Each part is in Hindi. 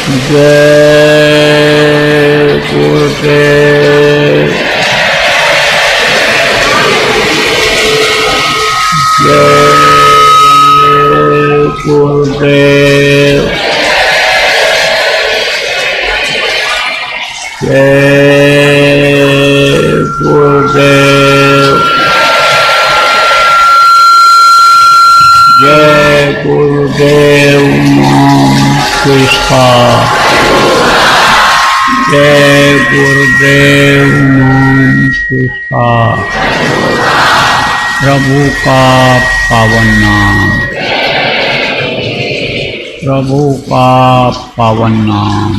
जय गुरुदेव। जय गुरुदेव। जय गुरुदेव। जय गुरुदेव। कृष्णा। जय गुरुदेव। कृष्णा। प्रभु का पावन नाम। प्रभु का पावन नाम।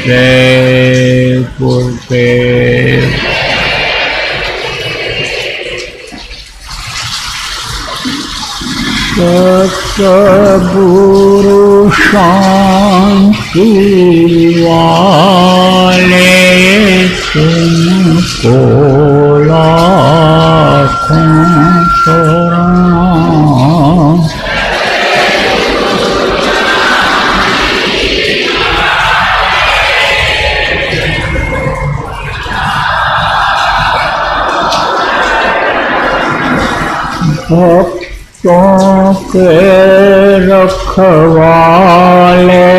जय गुरुदेव। सतगुरु शांति वाले तुमको लाखों प्रणाम। भक्तों के रखवाले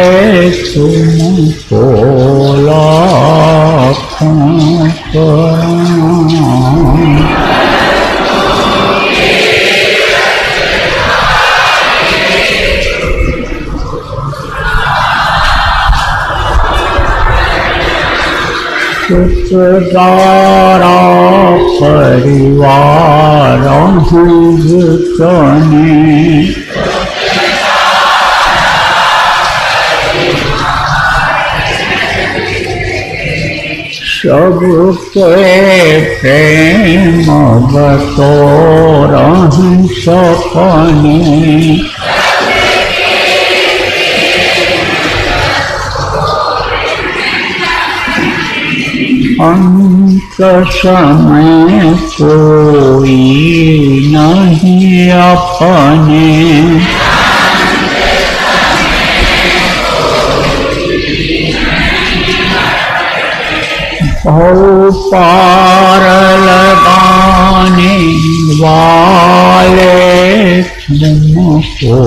तुमको लाखों प्रणाम। सुखदारा परिवार जितने सबके प्रेम बतौर सपने अंत समय कोई नहीं अपने भव पार लगाने वाले तुमको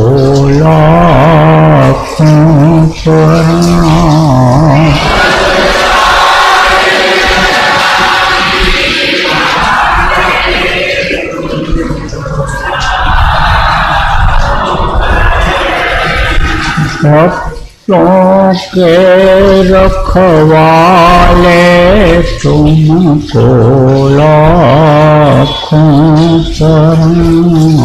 लाखों प्रणाम। भक्तों के रखवाले तुमको लाखों प्रणाम।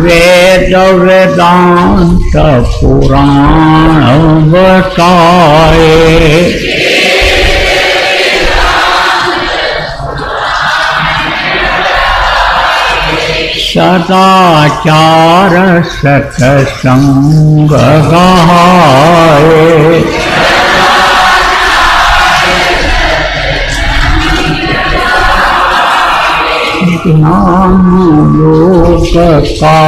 वेद वेदांत पुराण बताए सदाचार सत्संग गाए ज्ञान योग का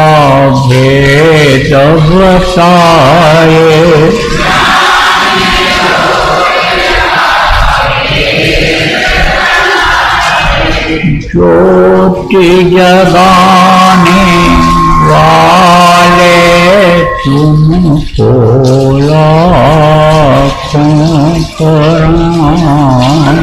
भेद बताए ज्योति जगाने वाले तुमको लाखों प्रणाम।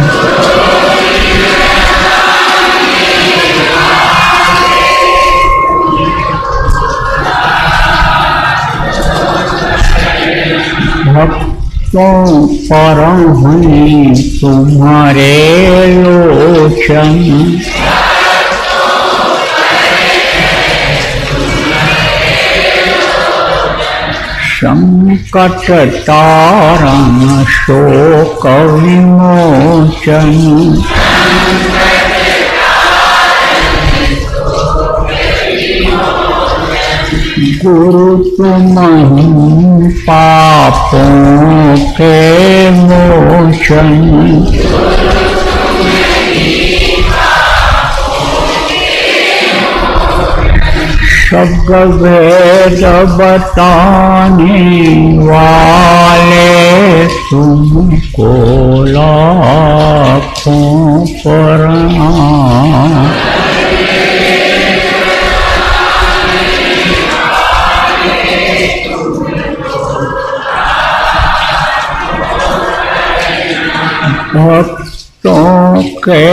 भक्तों परम हैं तुम्हारे लोचन संकट तारण शोक विमोचन गुरु तुम पापों के मोचन विमोचन सब भेद बताने वाले तुमको लाखों प्रणाम। भक्तों के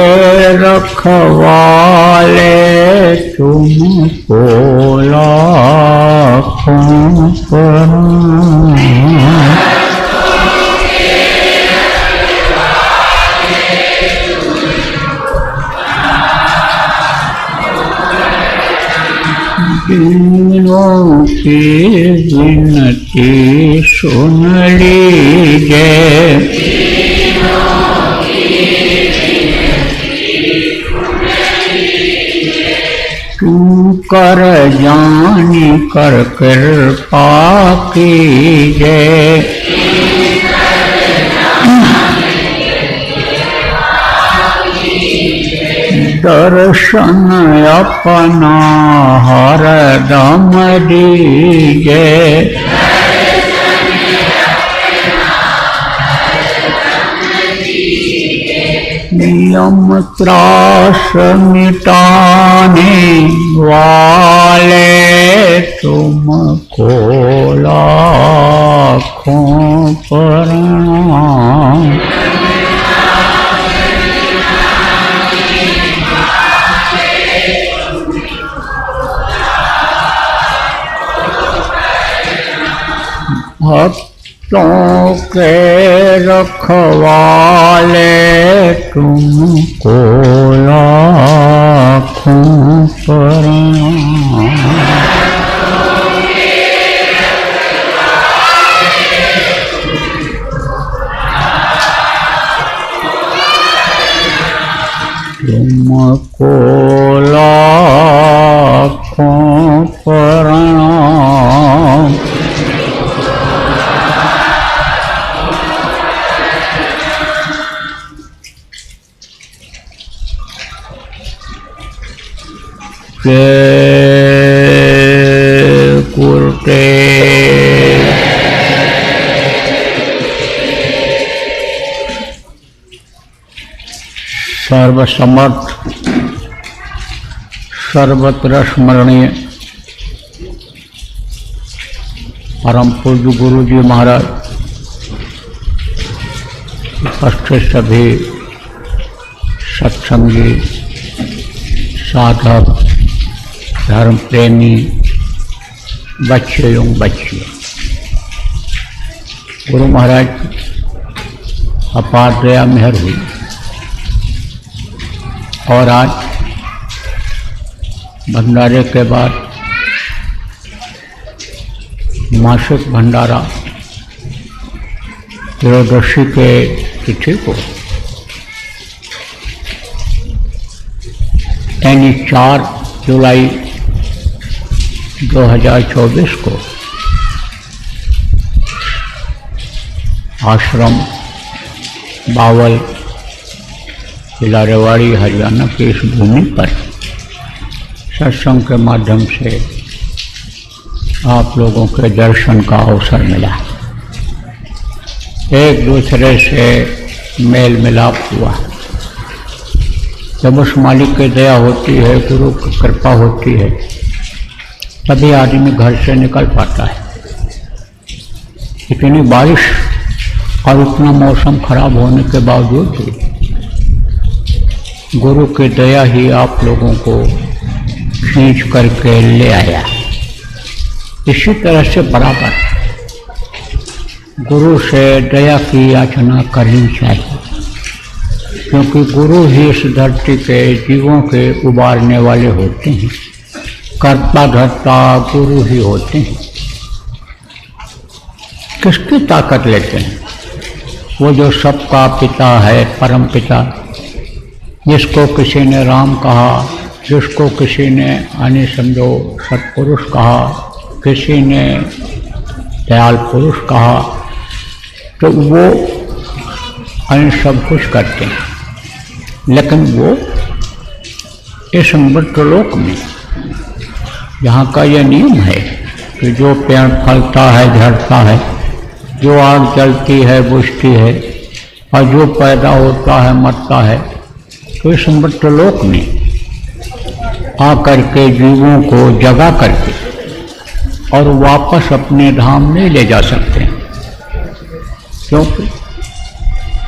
रखवाले तुमको लाखों प्रणाम। दीनों की विनती सुन लीजिए, कर जानी कर कृपा कीजिए। दर्शन अपना हरदम दीजिए, नियम त्रास मिटाने वाले तुमको लाखों प्रणाम। भक्तों के रखवाले तुमको लाखों प्रणाम। तुमको लाखों प्रणाम। जय गुरुदेव। सर्वसमर्थ सर्वत्र स्मरणीय परम पूज्य गुरु जी महाराज, उपस्थित सभी सत्संगी साधक धर्म प्रेमी बच्चे एवं बच्चियों, गुरु महाराज अपार दया मेहर हुई और आज भंडारे के बाद मासिक भंडारा त्रयोदशी के तिथि को यानी 4 जुलाई 2024 को आश्रम बावल जिला रेवाड़ी हरियाणा की इस भूमि पर सत्संग के माध्यम से आप लोगों के दर्शन का अवसर मिला, एक दूसरे से मेल मिलाप हुआ। जब उस मालिक की दया होती है, गुरु की कृपा होती है, तभी आदमी घर से निकल पाता है। इतनी बारिश और इतना मौसम खराब होने के बावजूद भी गुरु की दया ही आप लोगों को खींच करके ले आया। इसी तरह से बराबर गुरु से दया की याचना करनी चाहिए, क्योंकि गुरु ही इस धरती के जीवों के उबारने वाले होते हैं। कर्ता धर्ता गुरु ही होते हैं। किसकी ताकत लेते हैं? वो जो सबका पिता है, परम पिता, जिसको किसी ने राम कहा, जिसको किसी ने आने समझो सत्पुरुष कहा, किसी ने दयाल पुरुष कहा, तो वो अंश सब कुछ करते हैं, लेकिन वो इस मृत्यलोक में यहाँ का यह नियम है कि जो पेड़ फलता है झड़ता है, जो आग जलती है बुझती है, और जो पैदा होता है मरता है, तो इस मृत्यलोक में आकर के जीवों को जगा करके और वापस अपने धाम में ले जा सकते हैं। क्योंकि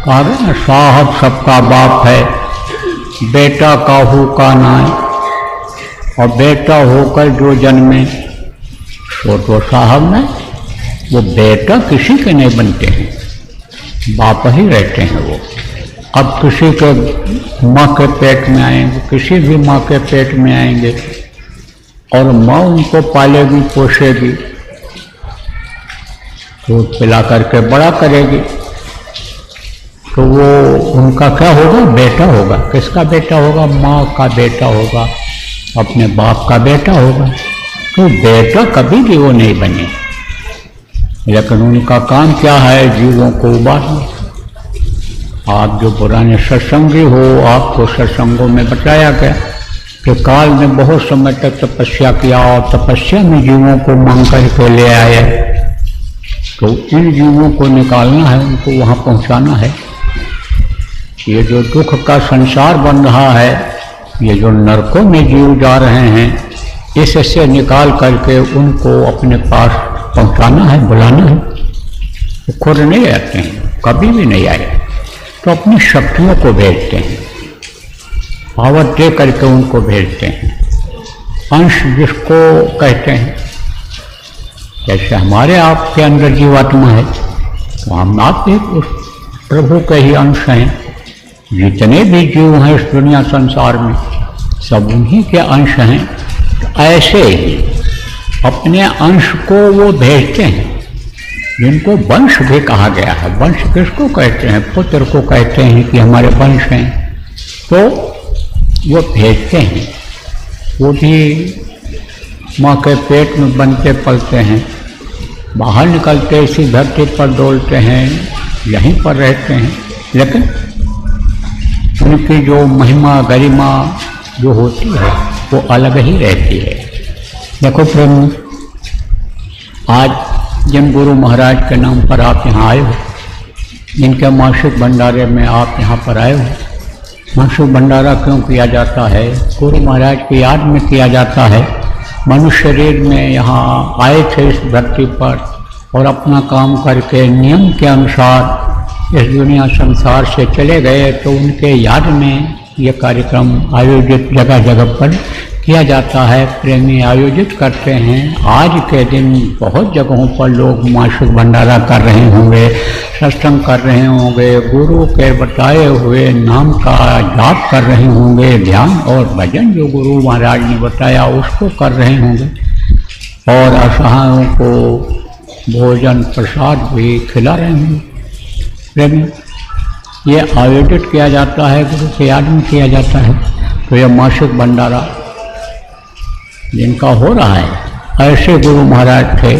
कहा गया ना, साहब सबका बाप है, बेटा काहू का नाय, और बेटा होकर जो जन्मे सो तो साहब में, वो बेटा किसी के नहीं बनते हैं, बाप ही रहते हैं वो। अब किसी के माँ के पेट में आएंगे, किसी भी माँ के पेट में आएंगे, और माँ उनको पालेगी पोसेगी, दूध पिला करके बड़ा करेगी, तो वो उनका क्या होगा? बेटा होगा। किसका बेटा होगा? माँ का बेटा होगा, अपने बाप का बेटा होगा। तो बेटा कभी भी वो नहीं बने, लेकिन उनका काम क्या है? जीवों को उबारना। आप जो पुराने सत्संगी हो, आपको सत्संगों में बताया गया कि काल में बहुत समय तक तपस्या किया और तपस्या में जीवों को मांग करके ले आए, तो इन जीवों को निकालना है, उनको वहाँ पहुँचाना है। ये जो दुख का संसार बन रहा है, ये जो नरकों में जीव जा रहे हैं, इससे निकाल करके उनको अपने पास पहुँचाना है, बुलाना है। वो खुद नहीं आते हैं, कभी भी नहीं आए, तो अपनी शक्तियों को भेजते हैं, पावर दे करके उनको भेजते हैं। अंश जिसको कहते हैं, जैसे हमारे आपके अंदर जीवात्मा है, तो हम आप भी उस प्रभु के ही अंश हैं। जितने भी जीव हैं इस दुनिया संसार में, सब उन्हीं के अंश हैं। तो ऐसे ही अपने अंश को वो भेजते हैं, जिनको वंश भी कहा गया है। वंश किसको कहते हैं? पुत्र को कहते हैं कि हमारे वंश हैं। तो वो भेजते हैं, वो भी माँ के पेट में बनते पलते हैं, बाहर निकलते इसी धरती पर डोलते हैं, यहीं पर रहते हैं, लेकिन उनकी जो महिमा गरिमा जो होती है वो अलग ही रहती है। देखो प्रेम, आज जिन गुरु महाराज के नाम पर आप यहाँ आए हो, जिनके मासिक भंडारे में आप यहाँ पर आए हो, मासिक भंडारा क्यों किया जाता है? गुरु महाराज की याद में किया जाता है। मनुष्य शरीर में यहाँ आए थे इस धरती पर, और अपना काम करके नियम के अनुसार इस दुनिया संसार से चले गए, तो उनके याद में ये कार्यक्रम आयोजित जगह जगह पर किया जाता है। प्रेमी आयोजित करते हैं। आज के दिन बहुत जगहों पर लोग मासिक भंडारा कर रहे होंगे, सत्संग कर रहे होंगे, गुरु के बताए हुए नाम का जाप कर रहे होंगे, ध्यान और भजन जो गुरु महाराज ने बताया उसको कर रहे होंगे, और असहायों को भोजन प्रसाद भी खिला रहे होंगे। प्रेमी, ये आयोजित किया जाता है, गुरु के याद में किया जाता है। तो यह मासिक भंडारा जिनका हो रहा है, ऐसे गुरु महाराज थे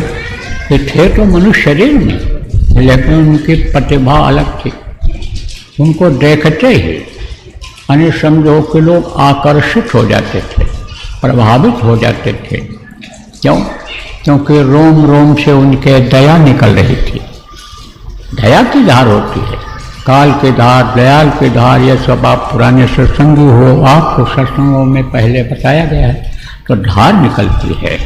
कि थे तो मनुष्य शरीर में, लेकिन उनकी प्रतिभा अलग थी। उनको देखते ही अन्य समझो कि लोग आकर्षित हो जाते थे, प्रभावित हो जाते थे। क्यों? क्योंकि रोम रोम से उनके दया निकल रही थी। दया की धार होती है, काल की धार, दयाल की धार। ये सब आप पुराने सत्संगी हो, आपको सत्संगों में पहले बताया गया है। तो धार निकलती है,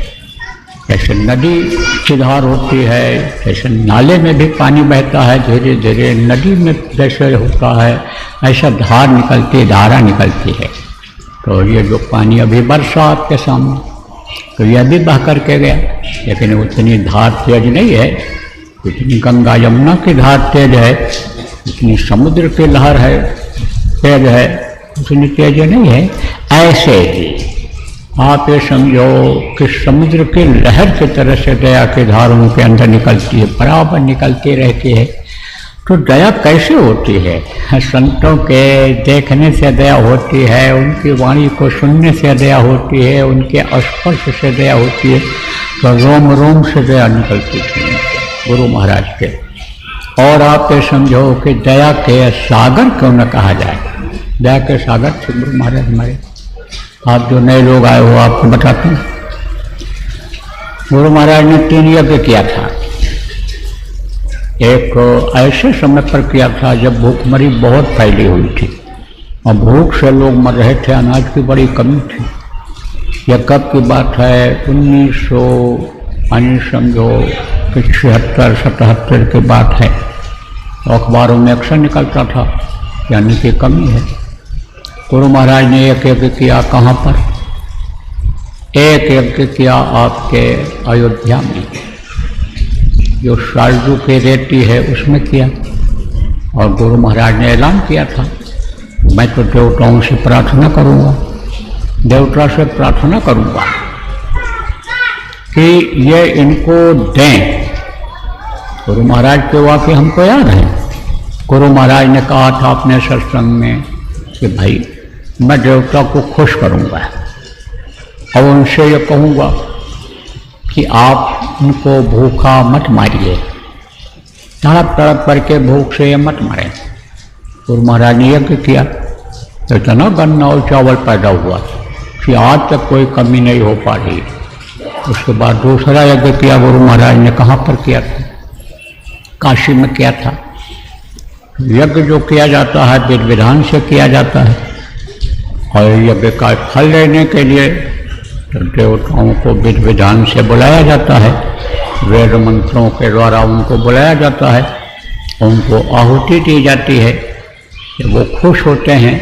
जैसे नदी की धार होती है, जैसे नाले में भी पानी बहता है धीरे धीरे, नदी में जैसे होता है ऐसा धार निकलती है, धारा निकलती है। तो ये जो पानी अभी बरसा आपके सामने, तो यह भी बह करके गया, लेकिन उतनी धार तेज नहीं है, इतनी गंगा यमुना की धार तेज है, इतनी समुद्र की लहर है तेज है, उतनी तेज नहीं है। ऐसे ही आप ये समझो कि समुद्र की लहर की तरह से दया की धार उनके अंदर निकलती है, बराबर निकलती रहती है। तो दया कैसे होती है? संतों के देखने से दया होती है, उनकी वाणी को सुनने से दया होती है, उनके स्पर्श से दया होती है। तो रोम रोम से दया निकलती थी गुरु महाराज के। और आप ये समझो कि दया के सागर क्यों न कहा जाए। दया के सागर थे गुरु महाराज हमारे। आप जो नए लोग आए हो आपको बताते हैं, गुरु महाराज ने 3 यज्ञ किया था। एक ऐसे समय पर किया था जब भूखमरी बहुत फैली हुई थी और भूख से लोग मर रहे थे, अनाज की बड़ी कमी थी। यह कब की बात है, 1900 समझो कि 76-77 की बात है। अखबारों में अक्सर निकलता था यानी कि कमी है। गुरु महाराज ने एक यज्ञ किया, कहाँ पर? एक यज्ञ किया आपके अयोध्या में, जो सालजू की रेती है उसमें किया। और गुरु महाराज ने ऐलान किया था, मैं तो देवताओं से प्रार्थना करूंगा, देवता से प्रार्थना करूंगा कि ये इनको दें। गुरु महाराज के वाक्य हमको याद है। गुरु महाराज ने कहा था अपने सत्संग में कि भाई मैं देवता को खुश करूंगा और उनसे ये कहूँगा कि आप उनको भूखा मत मारिए, तड़प तड़प करके भूख से ये मत मारें। गुरु महाराज ने यज्ञ किया तो इतना गन्ना और चावल पैदा हुआ कि आज तक कोई कमी नहीं हो पा रही। उसके बाद दूसरा यज्ञ किया गुरु महाराज ने, कहाँ पर किया था? काशी में किया था। यज्ञ जो किया जाता है विधि विधान से किया जाता है और यज्ञ का फल लेने के लिए तो देवताओं को विधि विधान से बुलाया जाता है, वेद मंत्रों के द्वारा उनको बुलाया जाता है, उनको आहुति दी जाती है। जब वो खुश होते हैं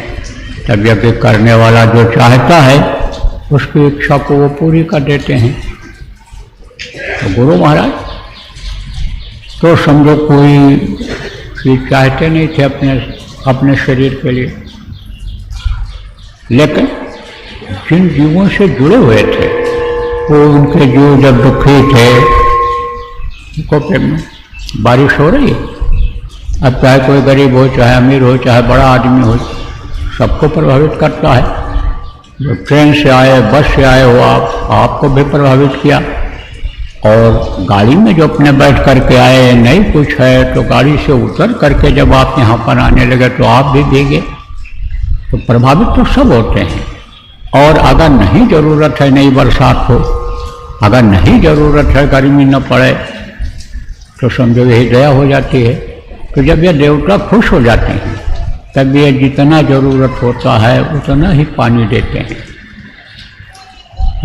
तब यज्ञ करने वाला जो चाहता है उसकी इच्छा को वो पूरी कर देते हैं। तो गुरु महाराज तो समझो कोई चीज चाहते नहीं थे अपने शरीर के लिए, लेकिन जिन जीवों से जुड़े हुए थे वो उनके जीव जब दुखी थे, उनको प्रेम, बारिश हो रही है, अब चाहे कोई गरीब हो, चाहे अमीर हो, चाहे बड़ा आदमी हो, सबको प्रभावित करता है। जो ट्रेन से आए, बस से आए हो आपको भी प्रभावित किया। और गाड़ी में जो अपने बैठ करके आए, नहीं कुछ है तो गाड़ी से उतर करके जब आप यहाँ पर आने लगे तो आप भी भीगे। तो प्रभावित तो सब होते हैं। और अगर नहीं ज़रूरत है नई बरसात हो, अगर नहीं ज़रूरत है गर्मी न पड़े, तो समझो यही दया हो जाती है। तो जब ये देवता खुश हो जाते हैं तब ये जितना ज़रूरत होता है उतना ही पानी देते हैं,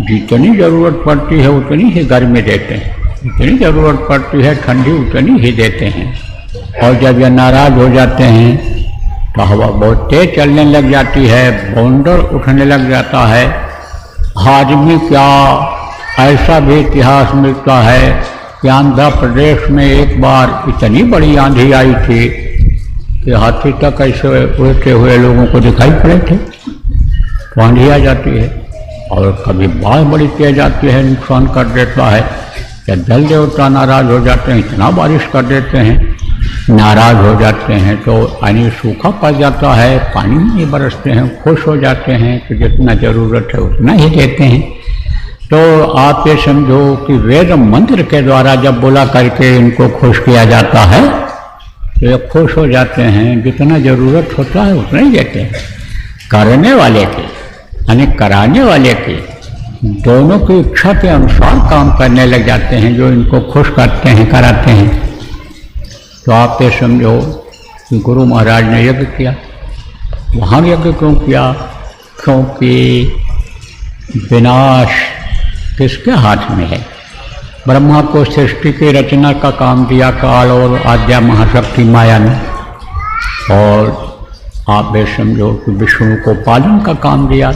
जितनी ज़रूरत पड़ती है उतनी ही गर्मी देते हैं, जितनी ज़रूरत पड़ती है ठंडी उतनी ही देते हैं। और जब ये नाराज़ हो जाते हैं तो हवा बहुत तेज चलने लग जाती है, बौंदर उठने लग जाता है। आदमी क्या, ऐसा भी इतिहास मिलता है कि आंध्र प्रदेश में एक बार इतनी बड़ी आंधी आई थी कि हाथी तक ऐसे उड़ते हुए लोगों को दिखाई पड़े थे। तो आंधी आ जाती है और कभी बाढ़ बड़ी तेज आती है, नुकसान कर देता है। या जल देवता नाराज हो जाते हैं, इतना बारिश कर देते हैं, नाराज हो जाते हैं तो पानी सूखा पड़ जाता है, पानी नहीं बरसते हैं, खुश हो जाते हैं कि जितना ज़रूरत है उतना ही देते हैं। तो आप ये समझो कि वेद मंत्र के द्वारा जब बुला करके इनको खुश किया जाता है तो ये खुश हो जाते हैं, जितना ज़रूरत होता है उतना ही देते हैं। करने वाले के यानी कराने वाले के दोनों की इच्छा के अनुसार काम करने लग जाते हैं, जो इनको खुश करते हैं, कराते हैं। तो आप ये समझो कि गुरु महाराज ने यज्ञ किया। वहाँ यज्ञ क्यों किया? क्योंकि विनाश किसके हाथ में है? ब्रह्मा को सृष्टि की रचना का काम दिया काल और आद्या महाशक्ति माया ने, और आप ये समझो कि विष्णु को पालन का काम दिया।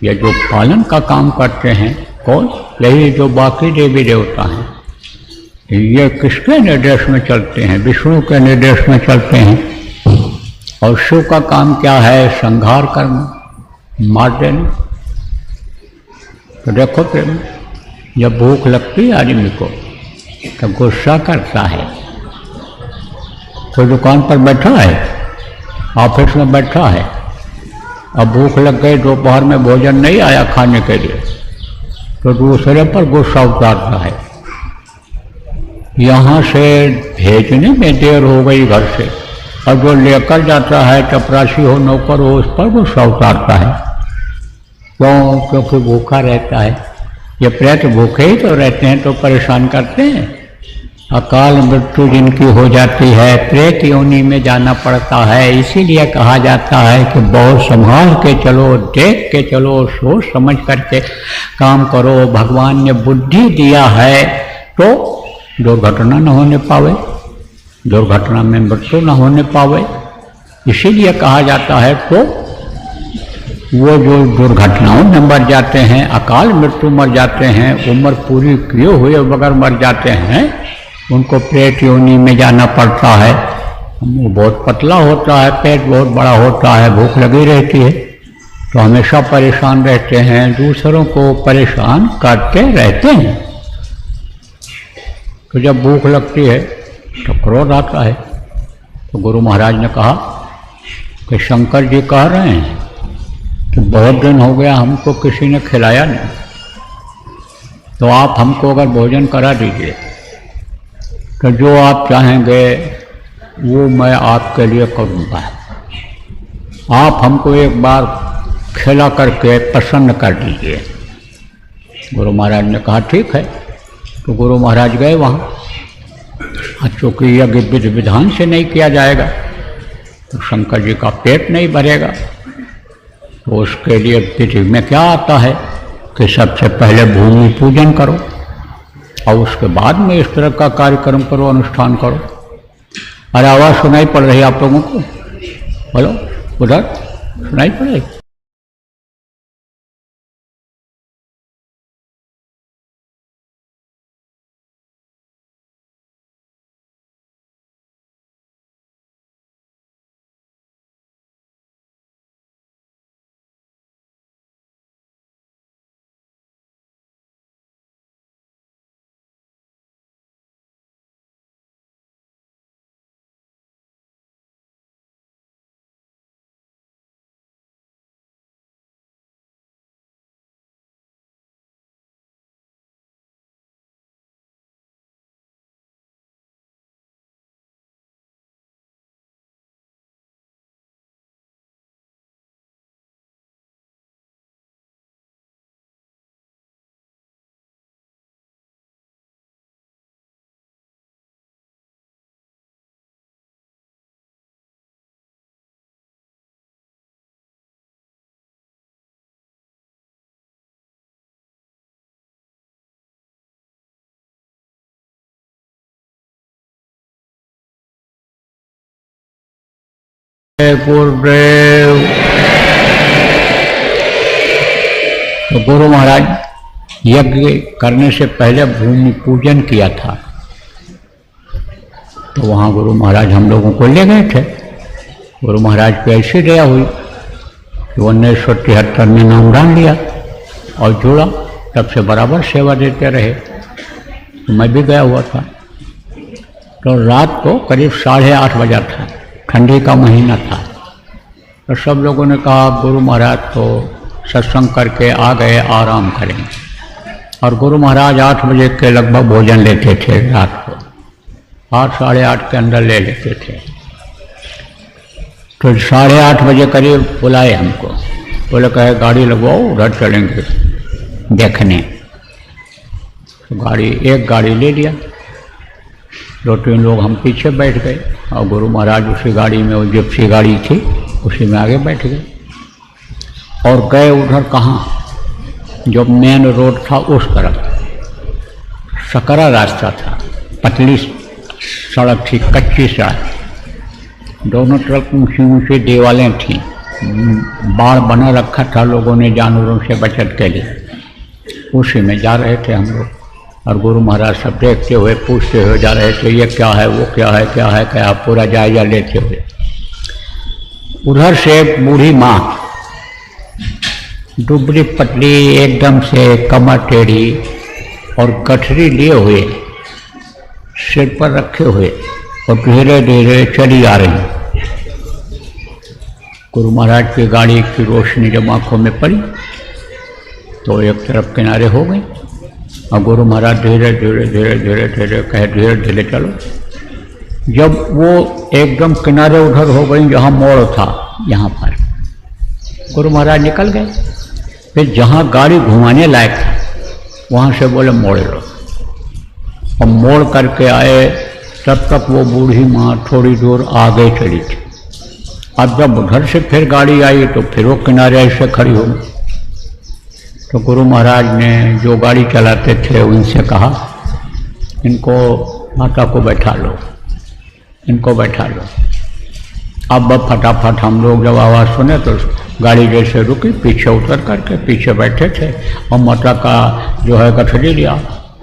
ये जो पालन का काम करते हैं कौन? यही जो बाकी देवी देवता हैं। ये किसके निर्देश में चलते हैं? विष्णु के निर्देश में चलते हैं। और शिव का काम क्या है? संहार कर्म, मार देना। तो देखो प्रेम, जब भूख लगती है आदमी को तो गुस्सा करता है। कोई दुकान पर बैठा है, ऑफिस में बैठा है, अब भूख लग गई, दोपहर में भोजन नहीं आया खाने के लिए, तो दूसरे पर गुस्सा उतारता है। यहाँ से भेजने में देर हो गई घर से, और जो लेकर जाता है चपरासी हो नौकर हो उस पर गुस्सा उतारता है। क्यों? क्योंकि भूखा रहता है। ये प्रेत भूखे ही तो रहते हैं तो परेशान करते हैं। अकाल मृत्यु जिनकी हो जाती है प्रेत योनि में जाना पड़ता है। इसीलिए कहा जाता है कि बहुत संभाल के चलो, देख के चलो, सोच समझ करके काम करो। भगवान ने बुद्धि दिया है तो दुर्घटना न होने पावे, दुर्घटना में मृत्यु न होने पावे। इसीलिए कहा जाता है तो वो जो दुर्घटनाओं में मर जाते हैं, अकाल मृत्यु मर जाते हैं, उम्र पूरी किए हुए बगैर मर जाते हैं, उनको प्रेत योनि में जाना पड़ता है। वो बहुत पतला होता है, पेट बहुत बड़ा होता है, भूख लगी रहती है तो हमेशा परेशान रहते हैं, दूसरों को परेशान करते रहते हैं। तो जब भूख लगती है तो क्रोध आता है। तो गुरु महाराज ने कहा कि शंकर जी कह रहे हैं कि बहुत दिन हो गया हमको किसी ने खिलाया नहीं, तो आप हमको अगर भोजन करा दीजिए तो जो आप चाहेंगे वो मैं आपके लिए करूँगा। आप हमको एक बार खिला करके प्रसन्न कर दीजिए। गुरु महाराज ने कहा ठीक है। तो गुरु महाराज गए वहाँ। चूँकि यज्ञ विधि विधान से नहीं किया जाएगा तो शंकर जी का पेट नहीं भरेगा, तो उसके लिए विधि में क्या आता है कि सबसे पहले भूमि पूजन करो और उसके बाद में इस तरह का कार्यक्रम करो, अनुष्ठान करो। अरे आवाज़ सुनाई पड़ रही है आप लोगों को? बोलो, उधर सुनाई पड़ रही? गुरुदेव। तो गुरु महाराज यज्ञ करने से पहले भूमि पूजन किया था, तो वहाँ गुरु महाराज हम लोगों को ले गए थे। गुरु महाराज की ऐसी दया हुई कि 1973 में नाम डाल लिया और जुड़ा, तब से बराबर सेवा देते रहे। तो मैं भी गया हुआ था। तो रात को करीब 8:30 बजा था, ठंडी का महीना था। तो सब लोगों ने कहा गुरु महाराज तो सत्संग करके आ गए, आराम करेंगे। और गुरु महाराज 8 बजे के लगभग भोजन लेते थे रात को, 8 साढ़े 8 के अंदर ले लेते थे। तो 8:30 बजे करीब बुलाए हमको, बोले कहे गाड़ी लगवाओ, उधर चलेंगे देखने। तो एक गाड़ी ले लिया, 2-3 लोग हम पीछे बैठ गए और गुरु महाराज उसी गाड़ी में, वो जिप्सी गाड़ी थी उसी में आगे बैठ गए। और गए उधर कहाँ, जो मेन रोड था उस तरफ सकरा रास्ता था, पतली सड़क थी, कच्ची सड़क, दोनों तरफ ऊंची ऊंची दीवारें थीं, बाड़ बना रखा था लोगों ने जानवरों से बचत के लिए। उसी में जा रहे थे हम लोग और गुरु महाराज सब देखते हुए पूछते हुए जा रहे थे, ये क्या है, वो क्या है, क्या है, क्या, पूरा जायजा लेते हुए। उधर से बूढ़ी माँ, दुबली पतली एकदम से, कमर टेढ़ी और गठरी लिए हुए, सिर पर रखे हुए और धीरे धीरे चली आ रही। गुरु महाराज की गाड़ी की रोशनी जब आँखों में पड़ी तो एक तरफ किनारे हो गई और गुरु महाराज धीरे धीरे धीरे धीरे धीरे कहे धीरे धीरे चलो। जब वो एकदम किनारे उधर हो गई जहाँ मोड़ था, यहाँ पर गुरु महाराज निकल गए। फिर जहाँ गाड़ी घुमाने लायक था वहाँ से बोले मोड़ लो, और मोड़ करके आए। तब तक वो बूढ़ी माँ थोड़ी दूर आगे चली थी। अब जब उधर से फिर गाड़ी आई तो फिर वो किनारे ऐसे खड़ी हो गई। तो गुरु महाराज ने जो गाड़ी चलाते थे उनसे कहा, इनको माता को बैठा लो, इनको बैठा लो। अब फटाफट हम लोग जब आवाज़ सुने तो गाड़ी जैसे रुकी, पीछे उतर करके पीछे बैठे थे और माता का जो है गठरी लिया।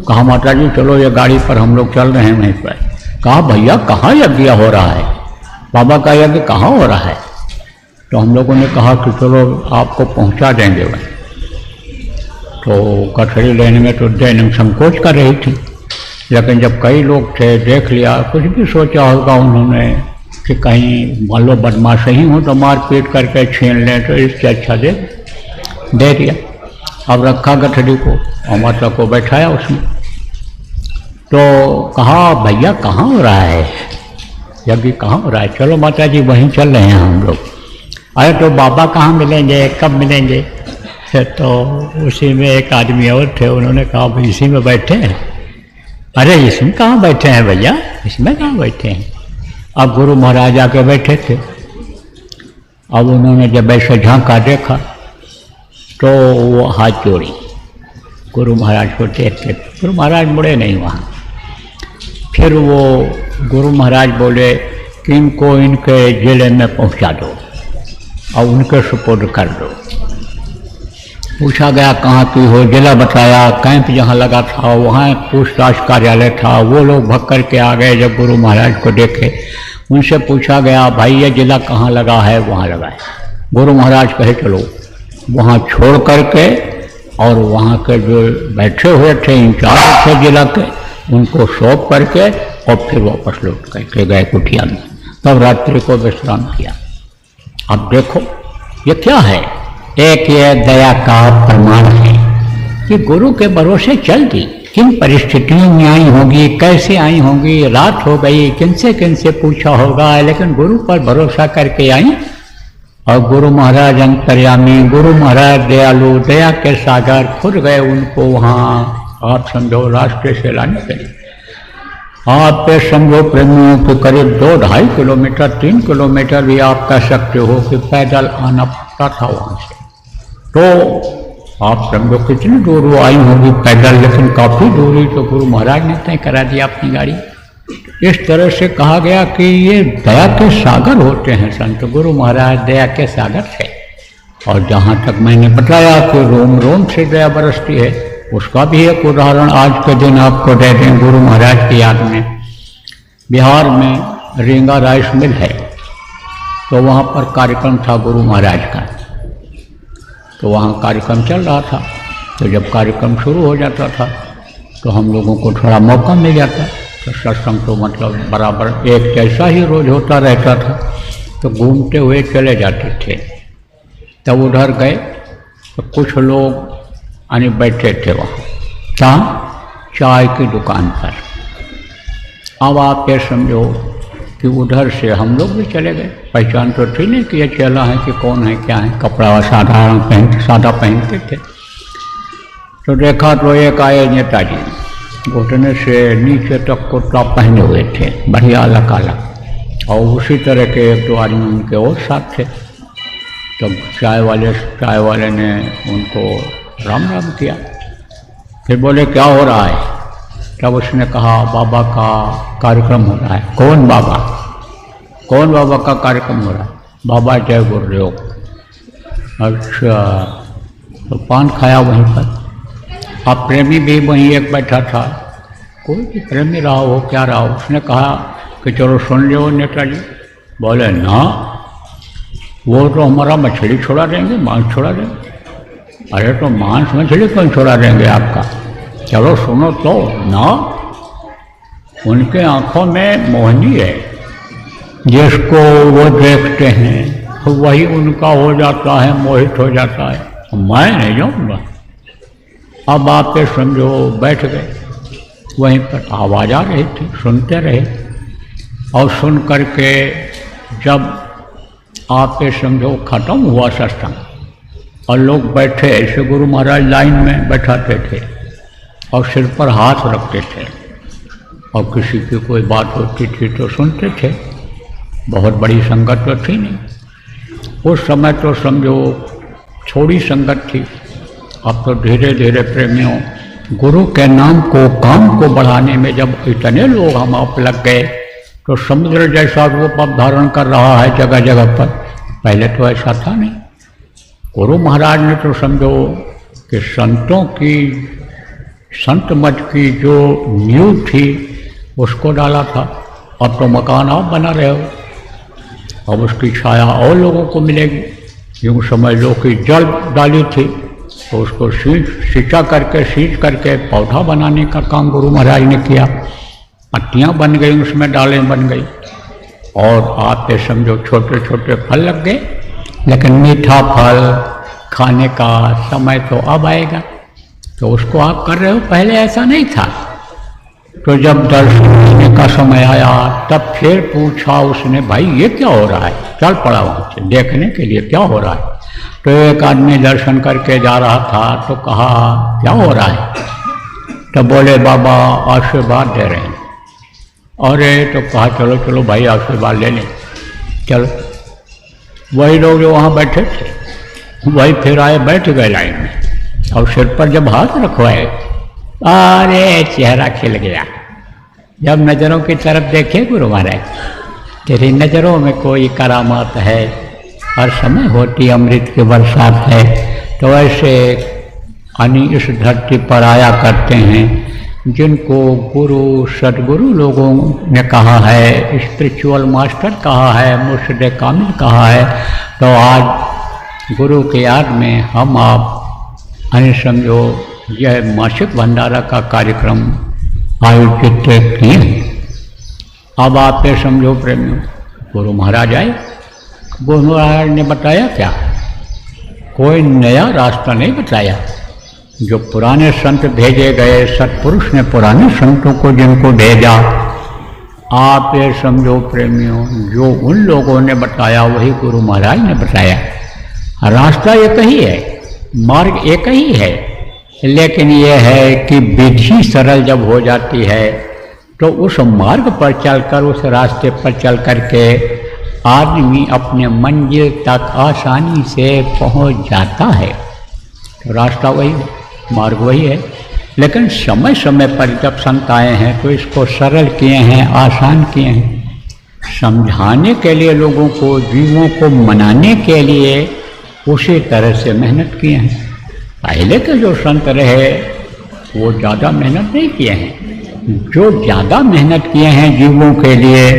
कहा माता जी चलो ये गाड़ी पर हम लोग चल रहे हैं वहीं पर। कहा भैया कहाँ यज्ञ हो रहा है, बाबा का यज्ञ कहाँ हो रहा है। तो हम लोगों ने कहा कि चलो आपको पहुँचा देंगे वहीं। तो गठरी लेने में तो जैन संकोच कर रही थी, लेकिन जब कई लोग थे देख लिया, कुछ भी सोचा होगा उन्होंने कि कहीं मान लो बदमाश ही हो तो मार पीट करके छीन लें, तो इससे अच्छा दे दिया। अब रखा गठरी को और माता को बैठाया उसमें। तो कहा भैया कहाँ हो रहा है यज्ञ, कहाँ हो रहा है, चलो माता जी वहीं चल रहे हैं हम लोग। अरे तो बाबा कहाँ मिलेंगे, कब मिलेंगे। तो उसी में एक आदमी और थे, उन्होंने कहा भाई इसी में बैठे हैं। अरे इसमें कहाँ बैठे हैं भैया, इसमें कहाँ बैठे हैं। अब गुरु महाराज आके बैठे थे। अब उन्होंने जब ऐसे झांका देखा तो वो हाथ जोड़ी गुरु महाराज को देखते। गुरु महाराज मुड़े नहीं वहाँ। फिर वो गुरु महाराज बोले कि इनको इनके जिले में पहुँचा दो और उनके सुपुर्द कर दो। पूछा गया कहाँ की हो, जिला बताया। कैंप जहाँ लगा था वहाँ पूछताछ कार्यालय था। वो लोग भग कर के आ गए जब गुरु महाराज को देखे। उनसे पूछा गया भाई ये जिला कहाँ लगा है, वहाँ लगा है। गुरु महाराज कहे चलो वहाँ छोड़ करके, और वहाँ के जो बैठे हुए थे इंचार्ज थे जिला के, उनको सौंप करके और फिर वापस लौट करके गए कुटिया में। तब रात्रि को विश्राम किया। अब देखो ये क्या है, एक ये दया का प्रमाण है कि गुरु के भरोसे चल दी। किन परिस्थितियों में आई होगी, कैसे आई होगी, रात हो गई, किनसे पूछा होगा, लेकिन गुरु पर भरोसा करके आई। और गुरु महाराज अंतर्यामी, गुरु महाराज दयालु, दया के सागर खुद गए उनको वहाँ आप समझो रास्ते से लाने के लिए। आप पे समझो प्रेमियों के करीब 2-2.5 किलोमीटर 3 किलोमीटर भी आप कह सकते हो कि पैदल आना पड़ता था वहाँ से। तो आप समझो कितनी दूर वो आई होगी पैदल, लेकिन काफ़ी दूरी तो गुरु महाराज ने तय करा दिया अपनी गाड़ी। इस तरह से कहा गया कि ये दया के सागर होते हैं संत। गुरु महाराज दया के सागर थे। और जहाँ तक मैंने बताया कि रोम रोम से दया बरसती है, उसका भी एक उदाहरण आज के दिन आपको दे दें। गुरु महाराज की याद में बिहार में रींगा राइस मिल है, तो वहाँ पर कार्यक्रम था गुरु महाराज का। तो वहाँ कार्यक्रम चल रहा था। तो जब कार्यक्रम शुरू हो जाता था तो हम लोगों को थोड़ा मौका मिल जाता। तो सत्संग तो मतलब बराबर एक जैसा ही रोज होता रहता था। तो घूमते हुए चले जाते थे। तब उधर गए तो कुछ लोग आने बैठे थे वहाँ, कहाँ, चाय की दुकान पर। अब आप ये समझो कि उधर से हम लोग भी चले गए। पहचान तो थी नहीं कि ये चला है कि कौन है क्या है। कपड़ा साधारण सादा पहनते थे। तो देखा तो एक आए नेताजी, घुटने से नीचे तक कुर्ता पहने हुए थे, बढ़िया अलग अलग। और उसी तरह के 1-2 आदमी उनके और साथ थे। तो चाय वाले ने उनको राम राम किया। फिर बोले क्या हो रहा है। तब उसने कहा बाबा का कार्यक्रम हो रहा है। कौन बाबा, कौन बाबा का कार्यक्रम हो रहा है। बाबा जय गुरुदेव। अच्छा, तो पान खाया वहीं पर। अब प्रेमी भी वहीं एक बैठा था। कोई भी प्रेमी रहा हो क्या रहा हो, उसने कहा कि चलो सुन लो नेताजी। बोले ना, वो तो हमारा मछली छोड़ा देंगे, मांस छोड़ा देंगे। अरे तो मांस मछली कौन छोड़ा देंगे आपका, चलो सुनो तो ना। उनके आंखों में मोहनी है, जिसको वो देखते हैं वही उनका हो जाता है, मोहित हो जाता है। मैं नहीं जाऊँगा। अब आप ये समझो बैठ गए, वहीं पर आवाज़ आ रही थी, सुनते रहे। और सुन करके जब आप ये समझो खत्म हुआ सत्संग और लोग बैठे, ऐसे गुरु महाराज लाइन में बैठाते थे और सिर पर हाथ रखते थे और किसी की कोई बात होती थी तो सुनते थे। बहुत बड़ी संगत तो थी नहीं उस समय, तो समझो थोड़ी संगत थी। अब तो धीरे धीरे प्रेमियों गुरु के नाम को, काम को बढ़ाने में जब इतने लोग हम आप लग गए तो समुद्र जैसा रूप अब धारण कर रहा है जगह जगह पर। पहले तो ऐसा था नहीं। गुरु महाराज ने तो समझो कि संतों की, संत मत की जो नींव थी उसको डाला था। अब तो मकान आप बना रहे हो, अब उसकी छाया और लोगों को मिलेगी। यूँ समझ लो कि जल डाली थी तो उसको सींचा करके, सींच करके पौधा बनाने का काम गुरु महाराज ने किया। पत्तियाँ बन गई, उसमें डालें बन गई और आप ये समझो छोटे छोटे फल लग गए। लेकिन मीठा फल खाने का समय तो अब आएगा, तो उसको आप कर रहे हो, पहले ऐसा नहीं था। तो जब दर्शन करने का समय आया तब फिर पूछा उसने, भाई ये क्या हो रहा है? चल पड़ा वहाँ से देखने के लिए क्या हो रहा है। तो एक आदमी दर्शन करके जा रहा था तो कहा क्या हो रहा है? तो बोले बाबा आशीर्वाद दे रहे हैं। अरे तो कहा चलो चलो भाई आशीर्वाद ले लें। चलो, वही लोग जो वहाँ बैठे थे वही फिर आए, बैठ गए लाइन में और सिर पर जब हाथ रखवाए, अरे चेहरा खिल गया। जब नज़रों की तरफ देखे गुरु महाराज, तेरी नज़रों में कोई करामात है, हर समय होती अमृत की बरसात है। तो ऐसे अनि इस धरती पर आया करते हैं जिनको गुरु सदगुरु लोगों ने कहा है, स्पिरिचुअल मास्टर कहा है, मुर्शिद कामिल कहा है। तो आज गुरु के याद में हम आप अनि समझो यह मासिक भंडारा का कार्यक्रम आयोजित किए। अब आप ये समझो प्रेमियों, गुरु महाराज आए, गुरु महाराज ने बताया क्या? कोई नया रास्ता नहीं बताया। जो पुराने संत भेजे गए, सत्पुरुष ने पुराने संतों को जिनको भेजा, आप ये समझो प्रेमियों, जो उन लोगों ने बताया वही गुरु महाराज ने बताया। रास्ता एक ही है, मार्ग एक ही है, लेकिन यह है कि विधि सरल जब हो जाती है तो उस मार्ग पर चलकर, उस रास्ते पर चल करके आदमी अपने मंजिल तक आसानी से पहुंच जाता है। तो रास्ता वही है, मार्ग वही है। लेकिन समय समय पर जब संत आए हैं तो इसको सरल किए हैं, आसान किए हैं, समझाने के लिए लोगों को, जीवों को मनाने के लिए उसी तरह से मेहनत किए हैं। पहले के जो संत रहे वो ज़्यादा मेहनत नहीं किए हैं। जो ज़्यादा मेहनत किए हैं जीवों के लिए,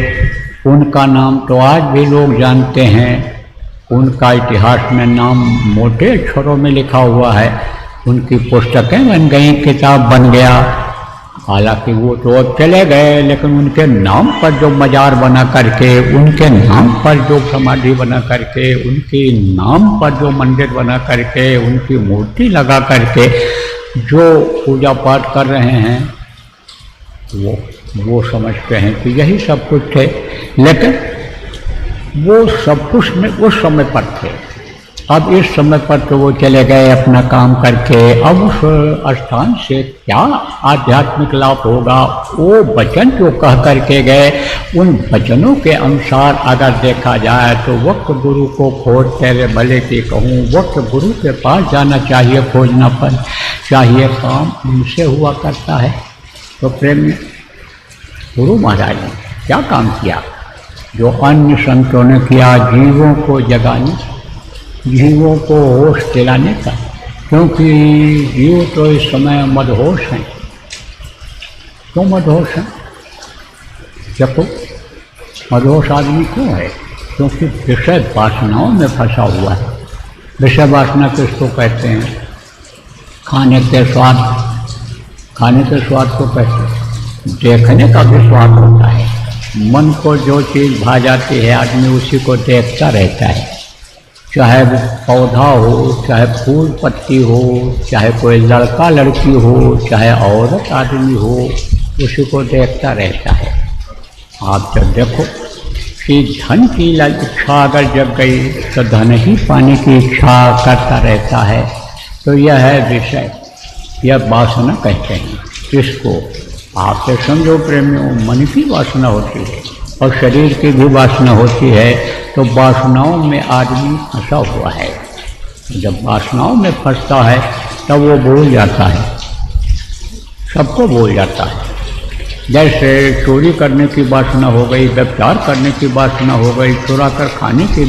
उनका नाम तो आज भी लोग जानते हैं। उनका इतिहास में नाम मोटे अक्षरों में लिखा हुआ है। उनकी पुस्तकें बन गई, किताब बन गया। हालांकि वो तो अब चले गए, लेकिन उनके नाम पर जो मजार बना करके, उनके नाम पर जो समाधि बना करके, उनके नाम पर जो मंदिर बना करके, उनकी मूर्ति लगा करके जो पूजा पाठ कर रहे हैं, वो समझते हैं कि यही सब कुछ थे। लेकिन वो सब कुछ में उस समय पर थे। अब इस समय पर तो वो चले गए अपना काम करके। अब उस स्थान से क्या आध्यात्मिक लाभ होगा? वो वचन जो कह करके गए, उन वचनों के अनुसार अगर देखा जाए तो वक्त गुरु को खोज तेरे भले की कहूँ, वक्त गुरु के पास जाना चाहिए, खोजना पर चाहिए, काम उनसे हुआ करता है। तो प्रेम गुरु महाराज ने क्या काम किया जो अन्य संतों ने किया? जीवों को जगाने, जीवों को होश दिलाने का। क्योंकि जीव तो इस समय मदहोश हैं। क्यों मदहोश हैं? देखो, मदहोश आदमी क्यों है? क्योंकि विषय वासनाओं में फंसा हुआ है। विषय वासना किसको कहते हैं? खाने के स्वाद, खाने के स्वाद को कहते हैं। देखने का भी स्वाद होता है। मन को जो चीज़ भा जाती है आदमी उसी को देखता रहता है। चाहे वो पौधा हो, चाहे फूल पत्ती हो, चाहे कोई लड़का लड़की हो, चाहे औरत आदमी हो, उसी को देखता रहता है। आप जब देखो कि धन की इच्छा अगर जग गई तो धन ही पाने की इच्छा करता रहता है। तो यह है विषय, यह वासना कहते हैं। इसको आप तो समझो प्रेमियों, मन की वासना होती है और शरीर की भी वासना होती है। तो वासनाओं में आदमी फंसा हुआ है। जब वासनाओं में फंसता है तब वो भूल जाता है, सबको भूल जाता है। जैसे चोरी करने की वासना हो गई, व्यभिचार करने की वासना हो गई, चुरा कर खाने की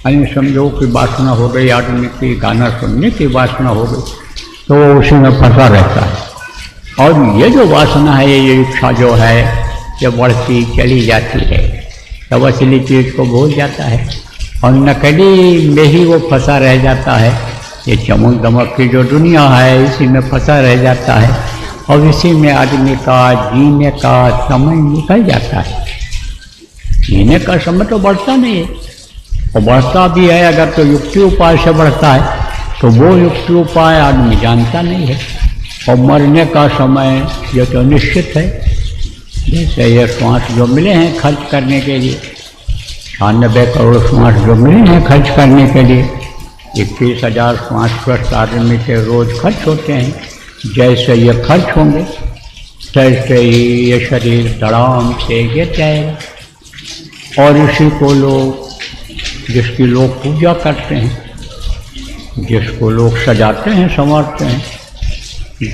अन्य समझो की वासना हो गई, आदमी की गाना सुनने की वासना हो गई, तो वो उसी में फंसा रहता है। और ये जो वासना है, ये इच्छा जो है, ये बढ़ती चली जाती है, तब असली चीज़ को भूल जाता है और नकली में ही वो फंसा रह जाता है। ये चमक दमक की जो दुनिया है, इसी में फंसा रह जाता है और इसी में आदमी का जीने का समय निकल जाता है। जीने का समय तो बढ़ता नहीं है, और बढ़ता भी है अगर तो युक्ति उपाय से बढ़ता है, तो वो युक्ति उपाय आदमी जानता नहीं है। और मरने का समय ये तो निश्चित है। जैसे ये श्वास जो मिले हैं खर्च करने के लिए, 96 करोड़ श्वास जो मिले हैं खर्च करने के लिए, 21,000 श्वास स्वस्थ आदमी के रोज खर्च होते हैं। जैसे ये खर्च होंगे तैसे ही ये शरीर धड़ाम से गिर जाएगा। और इसी को लोग, जिसकी लोग पूजा करते हैं, जिसको लोग सजाते हैं, संवारते हैं,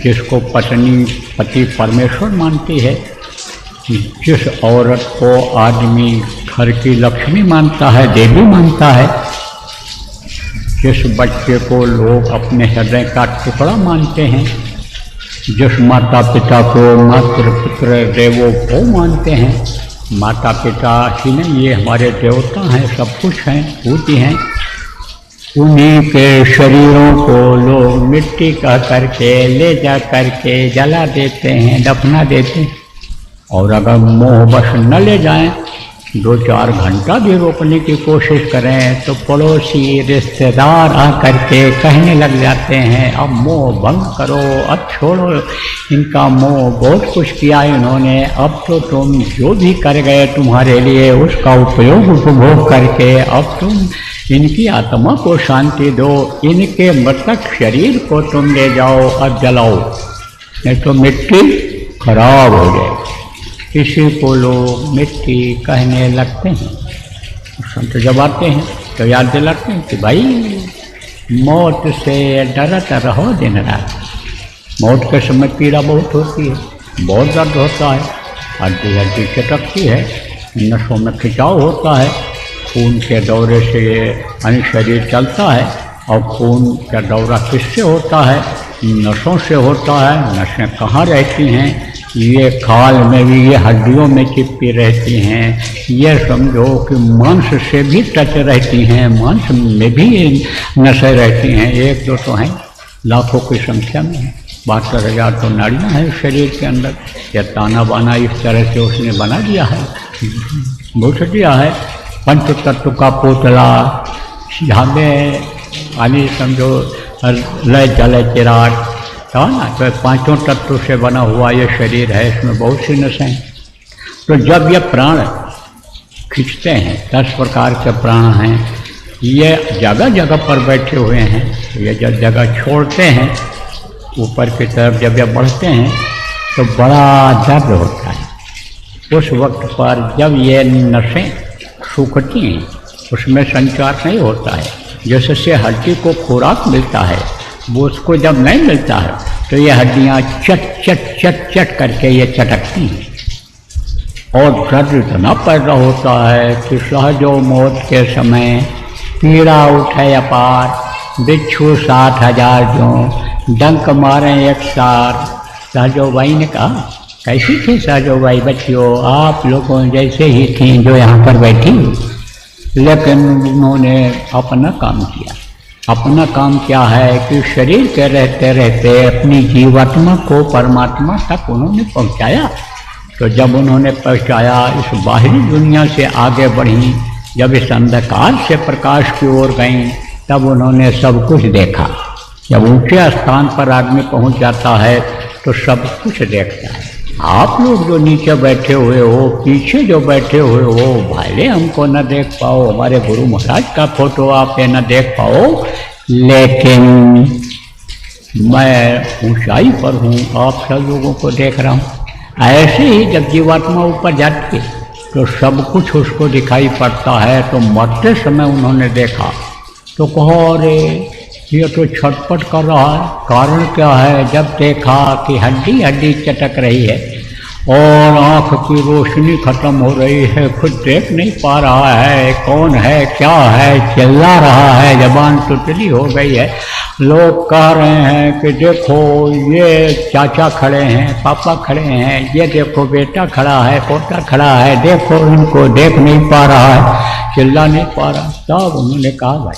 जिसको पत्नी पति परमेश्वर मानती है, जिस औरत को आदमी घर की लक्ष्मी मानता है, देवी मानता है, जिस बच्चे को लोग अपने हृदय का टुकड़ा मानते हैं, जिस माता पिता को मातृ पुत्र देवो भव मानते हैं, माता पिता ही नहीं ये हमारे देवता हैं, सब कुछ हैं, पूज्य हैं, उन्हीं के शरीरों को लोग मिट्टी कह करके ले जा करके जला देते हैं, दफना देते हैं। और अगर मोहबश न ले जाएं, 2-4 घंटा भी रोकने की कोशिश करें तो पड़ोसी रिश्तेदार आकर के कहने लग जाते हैं, अब मोह भंग करो, अब छोड़ो इनका मोह, बहुत कुछ किया इन्होंने, अब तो तुम जो भी कर गए तुम्हारे लिए उसका उपयोग उपभोग करके अब तुम इनकी आत्मा को शांति दो, इनके मृतक शरीर को तुम ले जाओ और जलाओ, नहीं तो मिट्टी खराब हो जाएगी। इसी को लोग मिट्टी कहने लगते हैं। संत जब आते हैं तो याद दिलाते हैं कि भाई मौत से डरता रहो दिन रात। मौत के समय पीड़ा बहुत होती है, बहुत दर्द होता है, हड्डी हड्डी चटकती है, नसों में खिंचाव होता है, खून के दौरे से यानी शरीर चलता है। और खून का दौरा किससे होता है? नसों से होता है। नसें कहाँ रहती हैं? ये खाल में भी, ये हड्डियों में चिपकी रहती हैं। ये समझो कि मांस से भी टच रहती हैं, मांस में भी नसें रहती हैं। 1-2 तो हैं, लाखों की संख्या में 72,000 तो नाड़ियाँ हैं शरीर के अंदर। यह ताना बाना इस तरह से उसने बना दिया है, बहुत दिया है। पंच तत्व का पुतला, हमें यानी समझो लय जल चिराग था ना, तो 5 तत्वों से बना हुआ ये शरीर है, इसमें बहुत सी नसें हैं। तो जब ये प्राण खींचते हैं, 10 प्रकार के प्राण हैं, ये जगह जगह पर बैठे हुए हैं। ये जब जगह छोड़ते हैं ऊपर की तरफ, जब ये बढ़ते हैं तो बड़ा दर्द होता है। उस वक्त पर जब ये नसें सूखती हैं, उसमें संचार नहीं होता है। जैसे हड्डी को खुराक मिलता है, वो उसको जब नहीं मिलता है तो ये हड्डियाँ चट चट चट चट करके ये चटकती हैं। और दर्द इतना पैदा होता है कि सहजो मौत के समय पीड़ा उठे अपार, बिच्छू 60,000 जो डंक मारे एक सार। सहजो बाई ने कहा, कैसी थी सहजो बाई बच्चियों? आप लोगों जैसे ही थी जो यहाँ पर बैठी, लेकिन उन्होंने अपना काम किया। अपना काम क्या है कि शरीर के रहते रहते अपनी जीवात्मा को परमात्मा तक उन्होंने पहुँचाया। तो जब उन्होंने पहुँचाया, इस बाहरी दुनिया से आगे बढ़ी, जब इस अंधकार से प्रकाश की ओर गईं तब उन्होंने सब कुछ देखा। जब ऊंचे स्थान पर आदमी पहुंच जाता है तो सब कुछ देखता है। आप लोग जो नीचे बैठे हुए हो, पीछे जो बैठे हुए हो, भले हमको न देख पाओ, हमारे गुरु महाराज का फोटो आप न देख पाओ, लेकिन मैं ऊंचाई पर हूँ, आप सब लोगों को देख रहा हूँ। ऐसे ही जब जीवात्मा ऊपर जाती है तो सब कुछ उसको दिखाई पड़ता है। तो मरते समय उन्होंने देखा तो कहो अरे ये तो छटपट कर रहा है, कारण क्या है? जब देखा कि हड्डी हड्डी चटक रही है और आँख की रोशनी खत्म हो रही है, खुद देख नहीं पा रहा है, कौन है क्या है, चिल्ला रहा है, जबान टुटली हो गई है। लोग कह रहे हैं कि देखो ये चाचा खड़े हैं, पापा खड़े हैं, ये देखो बेटा खड़ा है, पोता खड़ा है, देखो इनको देख नहीं पा रहा है, चिल्ला नहीं पा रहा। तब उन्होंने कहा भाई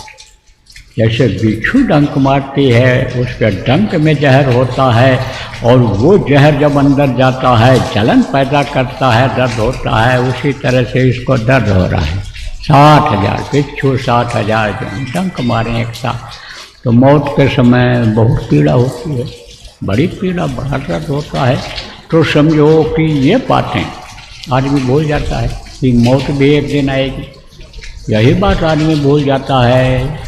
जैसे बिच्छू डंक मारती है, उसके डंक में जहर होता है और वो जहर जब अंदर जाता है जलन पैदा करता है, दर्द होता है, उसी तरह से इसको दर्द हो रहा है। 60,000 बिच्छू, 60,000 जो डंक मारे एक साथ, तो मौत के समय बहुत पीड़ा होती है, बड़ी पीड़ा, बड़ा दर्द होता है। तो समझो कि ये बातें आदमी भूल जाता है कि मौत भी एक दिन आएगी। यही बात आदमी भूल जाता है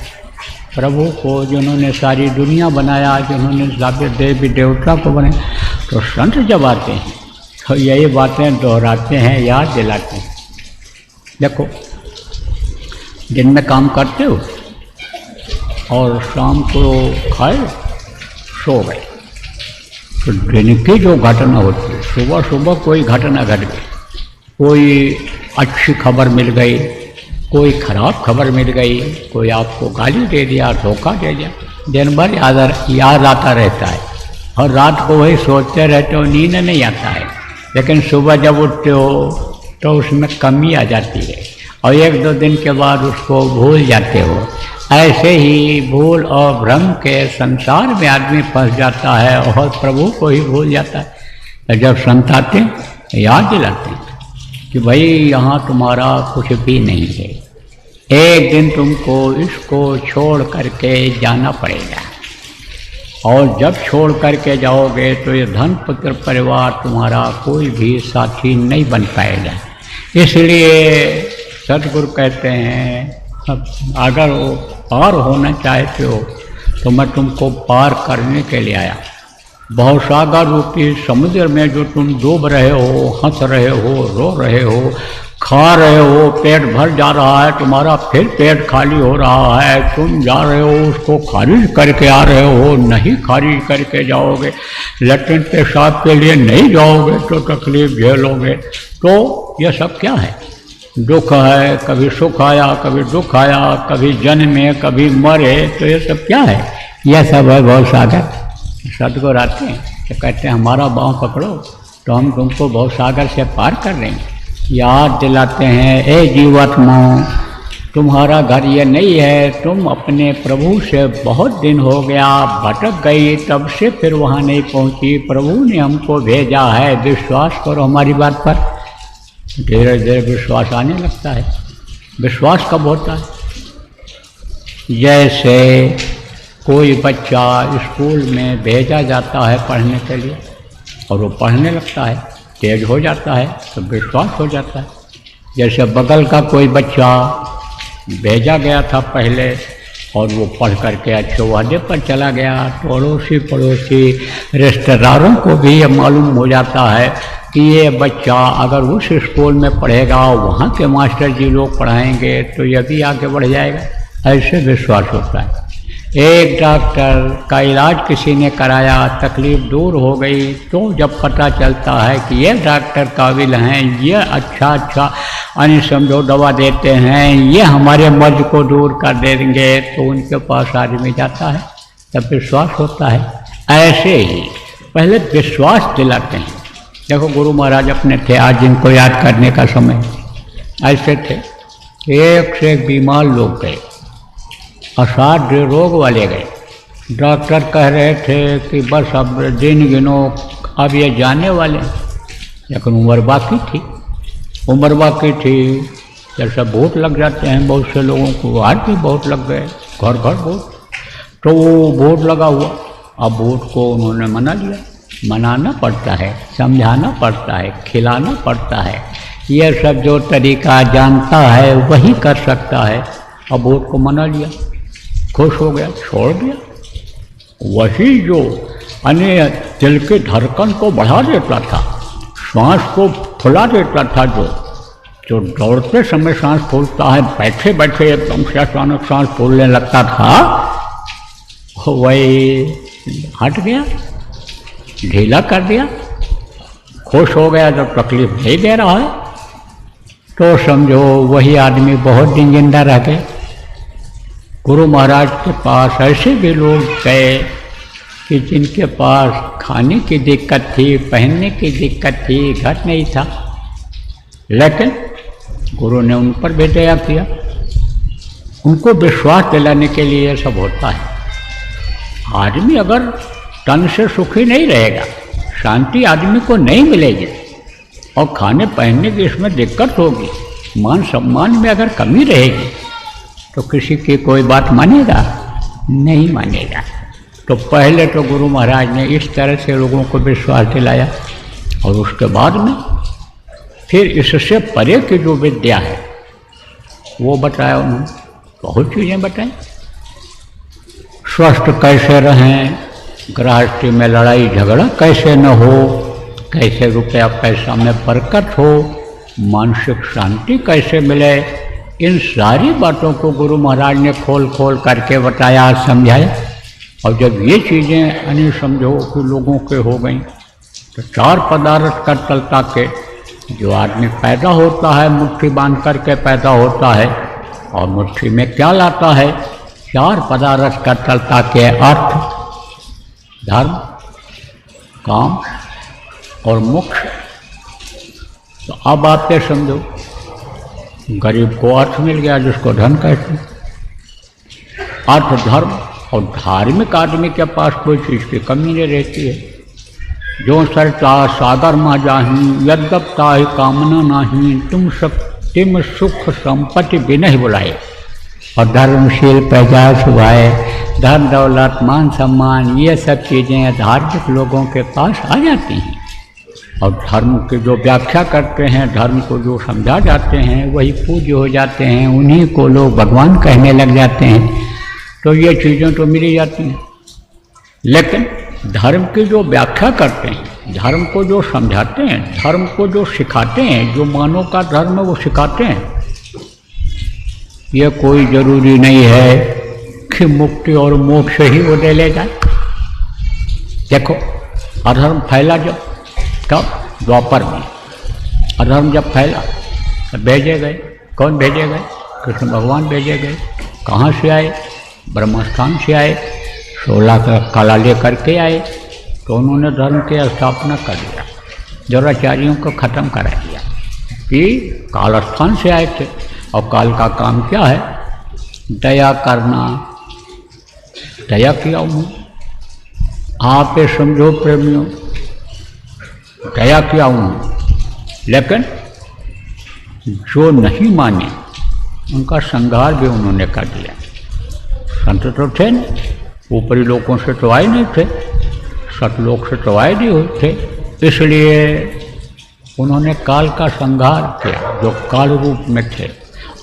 प्रभु को, जिन्होंने सारी दुनिया बनाया, जिन्होंने देवी देवता को बनाया। तो संत जब आते हैं तो यही बातें दोहराते हैं, याद दिलाते हैं। देखो दिन में काम करते हो और शाम को खाए सो गए, तो दिन की जो घटना होती है, सुबह सुबह कोई घटना घट गई, कोई अच्छी खबर मिल गई, कोई खराब खबर मिल गई, कोई आपको गाली दे दिया, धोखा दे दिया, दिन भर याद आता रहता है और रात को वही सोचते रहते हो, नींद नहीं आता है। लेकिन सुबह जब उठते हो तो उसमें कमी आ जाती है और 1-2 दिन के बाद उसको भूल जाते हो। ऐसे ही भूल और भ्रम के संसार में आदमी फंस जाता है और प्रभु को ही भूल जाता है। जब संत आते हैं याद दिलाते हैं कि भाई यहाँ तुम्हारा कुछ भी नहीं है, एक दिन तुमको इसको छोड़ करके जाना पड़ेगा और जब छोड़ करके जाओगे तो ये धन पुत्र परिवार तुम्हारा कोई भी साथी नहीं बन पाएगा। इसलिए सतगुरु कहते हैं अगर वो पार होना चाहते हो तो मैं तुमको पार करने के लिए आया। भवसागर रूपी समुद्र में जो तुम डूब रहे हो, हंस रहे हो, रो रहे हो, खा रहे हो, पेट भर जा रहा है तुम्हारा, फिर पेट खाली हो रहा है, तुम जा रहे हो उसको खारिज करके आ रहे हो, नहीं खारिज करके जाओगे, लेकिन पेशाब के लिए नहीं जाओगे तो तकलीफ झेलोगे। तो यह सब क्या है? दुख है, कभी सुख आया, कभी दुख आया, कभी जन्मे, कभी मरे, तो ये सब क्या है? यह सब है भवसागर। सतगुरु आते हैं तो कहते हैं हमारा बाँव पकड़ो तो हम तुमको भवसागर से पार कर देंगे। याद दिलाते हैं ए जीवात्मा, तुम्हारा घर ये नहीं है, तुम अपने प्रभु से बहुत दिन हो गया भटक गई, तब से फिर वहाँ नहीं पहुँची, प्रभु ने हमको भेजा है, विश्वास करो हमारी बात पर। धीरे धीरे विश्वास आने लगता है। विश्वास कब होता है? जैसे कोई बच्चा स्कूल में भेजा जाता है पढ़ने के लिए और वो पढ़ने लगता है, तेज हो जाता है तो विश्वास हो जाता है। जैसे बगल का कोई बच्चा भेजा गया था पहले और वो पढ़ करके अच्छे वादे पर चला गया, तो पड़ोसी रिश्तेदारों को भी ये मालूम हो जाता है कि ये बच्चा अगर उस स्कूल में पढ़ेगा, वहाँ के मास्टर जी लोग पढ़ाएंगे तो यह भी आगे बढ़ जाएगा। ऐसे विश्वास होता है। एक डॉक्टर का इलाज किसी ने कराया, तकलीफ दूर हो गई, तो जब पता चलता है कि ये डॉक्टर काबिल हैं, ये अच्छा अन्य समझो दवा देते हैं, ये हमारे मर्ज को दूर कर देंगे, तो उनके पास आदमी जाता है, तब विश्वास होता है। ऐसे ही पहले विश्वास दिलाते हैं। देखो गुरु महाराज अपने थे, आज जिनको याद करने का समय, ऐसे थे, एक से एक बीमार लोग गए, असाध्य रोग वाले गए। डॉक्टर कह रहे थे कि बस अब दिन गिनो, अब ये जाने वाले, लेकिन उम्र बाकी थी। जैसे वोट लग जाते हैं बहुत से लोगों को, आज भी वोट लग गए, घर घर वोट, तो वो वोट लगा हुआ, अब वोट को उन्होंने मना लिया। मनाना पड़ता है, समझाना पड़ता है, खिलाना पड़ता है, ये सब जो तरीका जानता है वही कर सकता है। अब वोट को मना लिया, खुश हो गया, छोड़ दिया। वही जो अन्य दिल के धड़कन को बढ़ा देता था, सांस को फुला देता था, जो दौड़ते समय सांस फूलता है, बैठे बैठे एकदम से अचानक सांस फूलने लगता था, वही हट गया, ढीला कर दिया, खुश हो गया। जब तकलीफ नहीं दे रहा है तो समझो वही आदमी बहुत दिन जिंदा रह गए। गुरु महाराज के पास ऐसे भी लोग गए कि जिनके पास खाने की दिक्कत थी, पहनने की दिक्कत थी, घर नहीं था, लेकिन गुरु ने उन पर भी दया किया। उनको विश्वास दिलाने के लिए ये सब होता है। आदमी अगर तन से सुखी नहीं रहेगा, शांति आदमी को नहीं मिलेगी, और खाने पहनने की इसमें दिक्कत होगी, मान सम्मान में अगर कमी रहेगी, तो किसी की कोई बात मानेगा नहीं मानेगा। तो पहले तो गुरु महाराज ने इस तरह से लोगों को विश्वास दिलाया, और उसके बाद में फिर इससे परे की जो विद्या है वो बताया उन्होंने, बहुत चीज़ें बताई। स्वस्थ कैसे रहें, गृहस्थी में लड़ाई झगड़ा कैसे न हो, कैसे रुपया पैसा में बरकत हो, मानसिक शांति कैसे मिले, इन सारी बातों को गुरु महाराज ने खोल खोल करके बताया, समझाया। और जब ये चीज़ें यानी समझो कि लोगों के हो गई, तो चार पदार्थ का चलता के जो आदमी पैदा होता है, मुट्ठी बांध करके पैदा होता है, और मुट्ठी में क्या लाता है, चार पदार्थ का चलता के अर्थ, धर्म, काम और मोक्ष। तो अब आप ये समझो, गरीब को अर्थ मिल गया जिसको धन कहते हैं, अर्थ, धर्म, और धार्मिक आदमी के पास कोई चीज़ की कमी नहीं रहती है। जो सरता सागर मा जाही, यद्यप ताहि कामना नाही, तिम सुख संपत्ति बिना ही बुलाए। और धर्मशील प्रजा सुभाए, धन दौलत मान सम्मान, ये सब चीज़ें धार्मिक लोगों के पास आ जाती हैं। और धर्म की जो व्याख्या करते हैं, धर्म को जो समझा जाते हैं, वही पूज्य हो जाते हैं, उन्हीं को लोग भगवान कहने लग जाते हैं। तो ये चीज़ें तो मिली जाती हैं, लेकिन धर्म की जो व्याख्या करते हैं, धर्म को जो समझाते हैं, धर्म को जो सिखाते हैं, जो मानव का धर्म है वो सिखाते हैं, ये कोई जरूरी नहीं है कि मुक्ति और मोक्ष ही वो दे ले जाए। देखो, अधर्म फैला जब, कब? द्वापर में। अधर्म जब फैला तो भेजे गए, कौन भेजे गए? कृष्ण भगवान भेजे गए। कहाँ से आए? ब्रह्मस्थान से आए, 16 का काला लेकर के आए, तो उन्होंने धर्म की स्थापना कर दिया, दुराचारियों को खत्म करा दिया। कि कालस्थान से आए थे, और काल का काम क्या है? दया करना। दया किया उन्होंने, आप ये समझो प्रेमियों, दया किया उन्होंने। लेकिन जो नहीं माने उनका संहार भी उन्होंने कर दिया। संत तो थे नहीं, ऊपरी लोगों से तो आए नहीं थे, सतलोक से तो आए नहीं हुए थे, इसलिए उन्होंने काल का संहार किया, जो काल रूप में थे।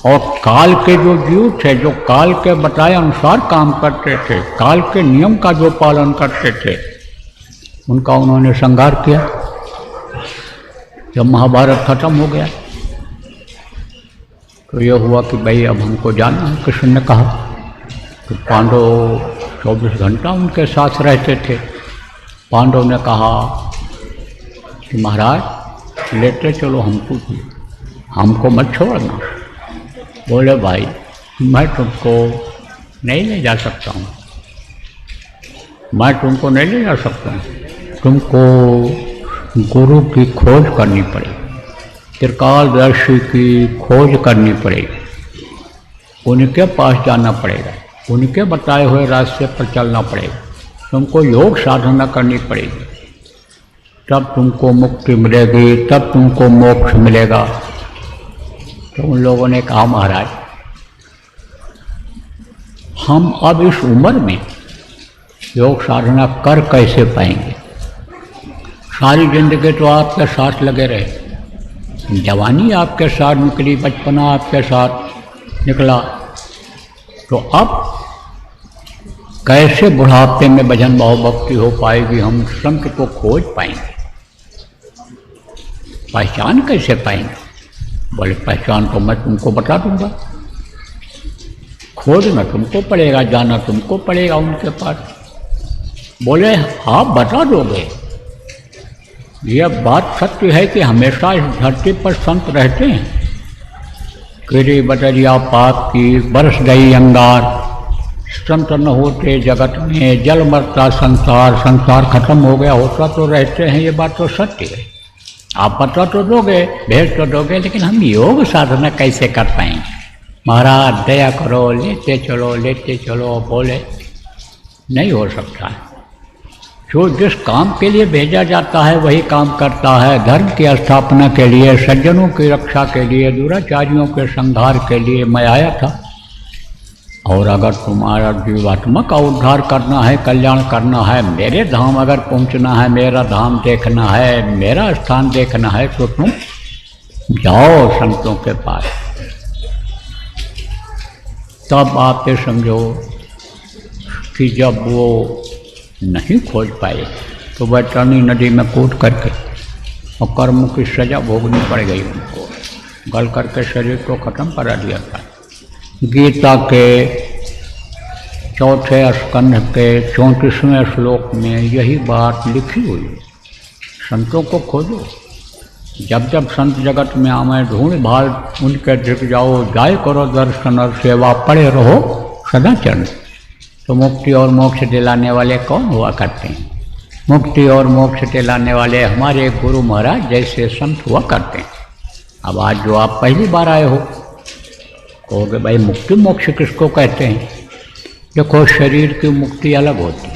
और काल के जो जीव थे, जो काल के बताए अनुसार काम करते थे, काल के नियम का जो पालन करते थे, उनका उन्होंने संहार किया। जब महाभारत खत्म हो गया तो यह हुआ कि भाई अब हमको जाना है। कृष्ण ने कहा तो पांडव 24 घंटा उनके साथ रहते थे। पांडव ने कहा कि महाराज लेते चलो हमको भी, हमको मत छोड़ना। बोले भाई मैं तुमको नहीं ले जा सकता हूँ, मैं तुमको नहीं ले जा सकता हूँ, तुमको गुरु की खोज करनी पड़ेगी, त्रिकालदर्शी की खोज करनी पड़ेगी, उनके पास जाना पड़ेगा, उनके बताए हुए रास्ते पर चलना पड़ेगा, तुमको योग साधना करनी पड़ेगी, तब तुमको मुक्ति मिलेगी, तब तुमको मोक्ष मिलेगा। तो उन लोगों ने कहा महाराज हम अब इस उम्र में योग साधना कर कैसे पाएंगे? सारी जिंदगी तो आपके साथ लगे रहे, जवानी आपके साथ निकली, बचपना आपके साथ निकला, तो अब कैसे बुढ़ापे में भजन भाव भक्ति हो पाएगी? हम संत को खोज पाएंगे, पहचान कैसे पाएंगे? बोले पहचान तो मैं तुमको बता दूंगा, खोजना तुमको पड़ेगा, जाना तुमको पड़ेगा उनके पास। बोले आप बता दोगे? यह बात सत्य है कि हमेशा इस धरती पर संत रहते हैं। गिरी बदरिया पाप की बरस गई अंगार, संत न होते जगत में जल मरता संसार, संसार खत्म हो गया होता तो रहते हैं, ये बात तो सत्य है। आप बता तो दोगे, भेज तो दोगे, लेकिन हम योग साधना कैसे कर पाएंगे? महाराज दया करो, लेते चलो। बोले नहीं हो सकता है। जो जिस काम के लिए भेजा जाता है वही काम करता है। धर्म की स्थापना के लिए, सज्जनों की रक्षा के लिए, दुराचारियों के संहार के लिए मैं आया था। और अगर तुम्हारा जीवात्मा का उद्धार करना है, कल्याण करना है, मेरे धाम अगर पहुंचना है, मेरा धाम देखना है, मेरा स्थान देखना है, तो तुम जाओ संतों के पास। तब आप ये समझो कि जब वो नहीं खोज पाए तो वैतरणी नदी में कूद करके और कर्म की सजा भोगनी पड़ गई उनको, गल करके शरीर को खत्म करा दिया था। गीता के चौथे स्कंध के 34वें श्लोक में यही बात लिखी हुई है। संतों को खोजो, जब जब संत जगत में आवे ढूंढ भाल उनके दिख जाओ, जाय करो दर्शन और सेवा, पड़े रहो सदा चरण। तो मुक्ति और मोक्ष दिलाने वाले कौन हुआ करते हैं? मुक्ति और मोक्ष दिलाने वाले हमारे गुरु महाराज जैसे संत हुआ करते हैं। अब आज जो आप पहली बार आए हो, कहोगे भाई मुक्ति मोक्ष किसको कहते हैं? देखो, शरीर की मुक्ति अलग होती है।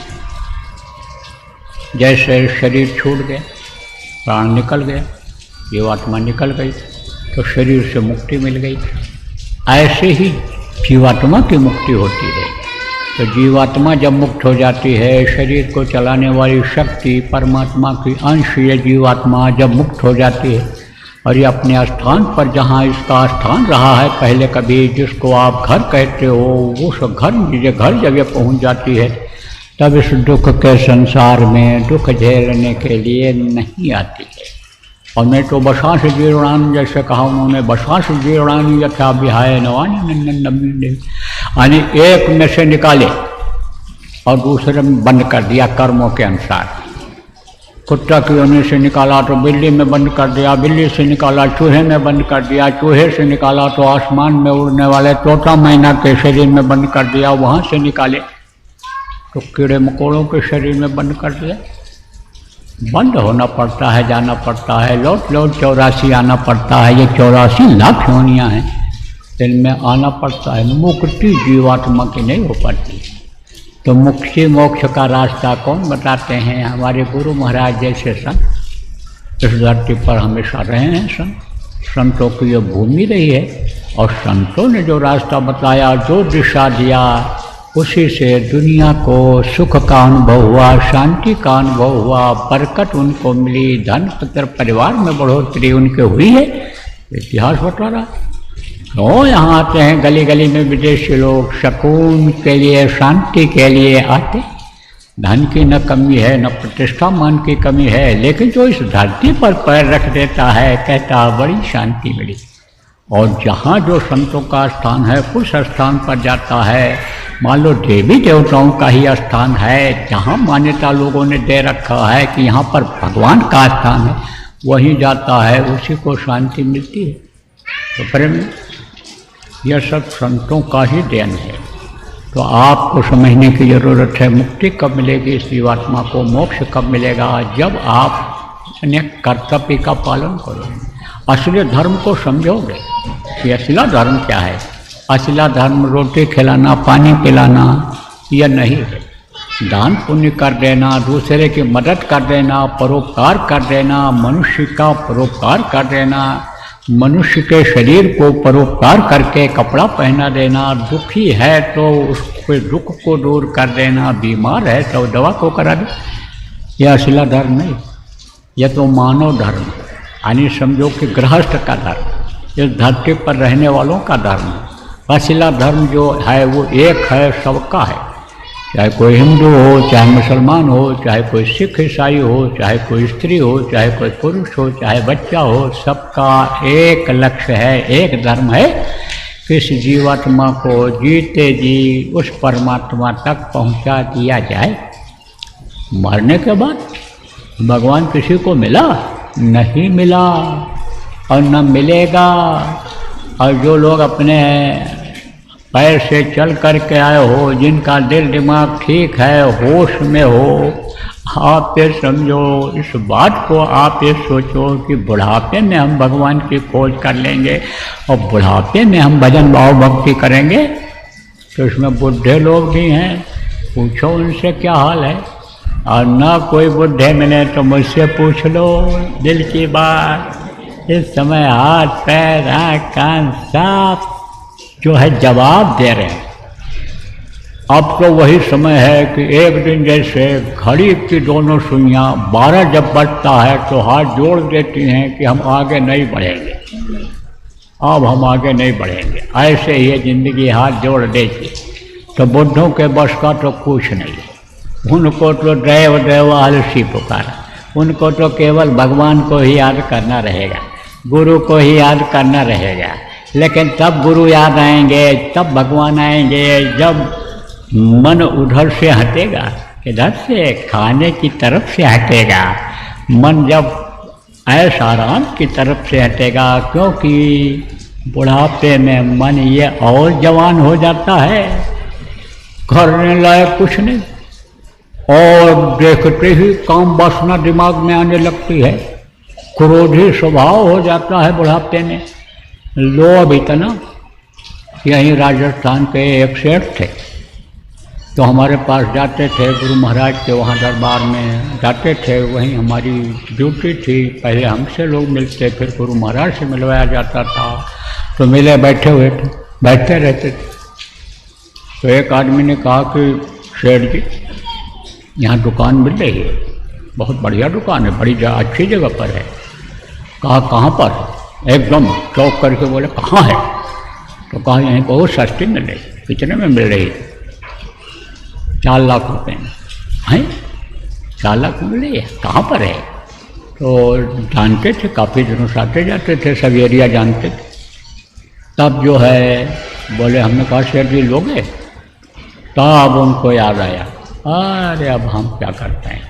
जैसे शरीर छूट गया, प्राण निकल गया, जीवात्मा निकल गई, तो शरीर से मुक्ति मिल गई। ऐसे ही जीवात्मा की मुक्ति होती है। तो जीवात्मा जब मुक्त हो जाती है, शरीर को चलाने वाली शक्ति परमात्मा की अंश ये जीवात्मा जब मुक्त हो जाती है और ये अपने स्थान पर, जहाँ इसका स्थान रहा है पहले कभी, जिसको आप घर कहते हो, उस घर जगह पहुँच जाती है, तब इस दुख के संसार में दुख झेलने के लिए नहीं आती है। और मैं तो बसास जीर्णान, जैसे कहा उन्होंने, बसास जीर्णानी यथा विहाय नवानी, यानी एक में से निकाले और दूसरे में बंद कर दिया कर्मों के अनुसार। कुत्ता की योनि से निकाला तो बिल्ली में बंद कर दिया, बिल्ली से निकाला चूहे में बंद कर दिया, चूहे से निकाला तो आसमान में उड़ने वाले तोता मैना के शरीर में बंद कर दिया, वहाँ से निकाले तो कीड़े मकोड़ों के शरीर में बंद कर दिया। बंद होना पड़ता है, जाना पड़ता है, लौट 84 आना पड़ता है। ये 84 लाख योनियाँ हैं, इनमें आना पड़ता है। मुक्ति जीवात्मा की नहीं हो पाती। तो मुक्ति मोक्ष का रास्ता कौन बताते हैं? हमारे गुरु महाराज जैसे संत इस धरती पर हमेशा रहे हैं। संतों की ये भूमि रही है और संतों ने जो रास्ता बताया, जो दिशा दिया, उसी से दुनिया को सुख का अनुभव हुआ, शांति का अनुभव हुआ, बरकत उनको मिली, धन पुत्र परिवार में बढ़ोतरी उनके हुई है। इतिहास बता रहा। तो यहाँ आते हैं गली गली में विदेशी लोग, सुकून के लिए, शांति के लिए आते। धन की न कमी है, न प्रतिष्ठा मान की कमी है, लेकिन जो इस धरती पर पैर रख देता है कहता बड़ी शांति मिली। और जहाँ जो संतों का स्थान है, उस स्थान पर जाता है। मान लो देवी देवताओं का ही स्थान है, जहाँ मान्यता लोगों ने दे रखा है कि यहाँ पर भगवान का स्थान है, वहीं जाता है, उसी को शांति मिलती है। तो प्रेम, यह सब संतों का ही देन है। तो आपको समझने की जरूरत है, मुक्ति कब मिलेगी इस जीवात्मा को, मोक्ष कब मिलेगा? जब आप अपने कर्तव्य का पालन करोगे, असली धर्म को समझोगे कि असला धर्म क्या है। असला धर्म रोटी खिलाना, पानी पिलाना यह नहीं है। दान पुण्य कर देना, दूसरे की मदद कर देना, परोपकार कर देना, मनुष्य का परोपकार कर देना, मनुष्य के शरीर को परोपकार करके कपड़ा पहना देना, दुखी है तो उसके दुख को दूर कर देना, बीमार है तो दवा को करा दे, यह असला धर्म नहीं, यह तो मानव धर्म, यानी समझो कि गृहस्थ का धर्म, इस धरती पर रहने वालों का धर्म है। असला धर्म जो है वो एक है, सबका है, चाहे कोई हिंदू हो, चाहे मुसलमान हो, चाहे कोई सिख ईसाई हो, चाहे कोई स्त्री हो, चाहे कोई पुरुष हो, चाहे बच्चा हो, सबका एक लक्ष्य है, एक धर्म है कि इस जीवात्मा को जीते जी उस परमात्मा तक पहुंचा दिया जाए। मरने के बाद भगवान किसी को मिला? नहीं मिला और न मिलेगा। और जो लोग अपने पैर से चल करके आए हो, जिनका दिल दिमाग ठीक है, होश में हो, आप ये समझो, इस बात को आप ये सोचो कि बुढ़ापे में हम भगवान की खोज कर लेंगे और बुढ़ापे में हम भजन भाव भक्ति करेंगे। तो इसमें बुढ़े लोग भी हैं, पूछो उनसे क्या हाल है। और ना कोई बुढ़े मिले तो मुझसे पूछ लो दिल की बात। इस समय हाथ पैर आँख कान साफ जो है जवाब दे रहे हैं। अब तो वही समय है कि एक दिन जैसे घड़ी की दोनों सुइयां 12 जब बजता है तो हाथ जोड़ देती हैं कि हम आगे नहीं बढ़ेंगे, अब हम आगे नहीं बढ़ेंगे, ऐसे ही ज़िंदगी हाथ जोड़ देती। तो बुढ़ों के बस का तो कुछ नहीं है, उनको तो देव देव आलसी पुकारा, उनको तो केवल भगवान को ही याद करना रहेगा, गुरु को ही याद करना रहेगा। लेकिन तब गुरु याद आएंगे, तब भगवान आएंगे जब मन उधर से हटेगा, इधर से खाने की तरफ से हटेगा, मन जब ऐश आराम की तरफ से हटेगा। क्योंकि बुढ़ापे में मन ये और जवान हो जाता है, करने लायक कुछ नहीं, और देखते ही काम वासना दिमाग में आने लगती है, क्रोधी स्वभाव हो जाता है बुढ़ापे में। लोभ इतना। यहीं राजस्थान के एक सेठ थे, तो हमारे पास जाते थे, गुरु महाराज के वहाँ दरबार में जाते थे, वहीं हमारी ड्यूटी थी। पहले हमसे लोग मिलते, फिर गुरु महाराज से मिलवाया जाता था, तो मिले बैठे हुए थे, बैठते रहते थे। तो एक आदमी ने कहा कि सेठ जी यहाँ दुकान मिल रही है, बहुत बढ़िया दुकान है, बड़ी अच्छी जगह पर है। कहा कहाँ पर? एकदम चौंक करके बोले कहाँ है? तो कहा यहीं बहुत सस्ती मिल रही। कितने में मिल रही? 4 लाख रुपए में। हैं? 4 लाख मिल रही है? कहाँ पर है? तो जानते थे, काफ़ी दिनों से आते जाते थे, सब एरिया जानते थे। तब जो है बोले, हमने कहा सेठ जी लोगे? तब उनको याद आया, अरे अब हम क्या करते हैं,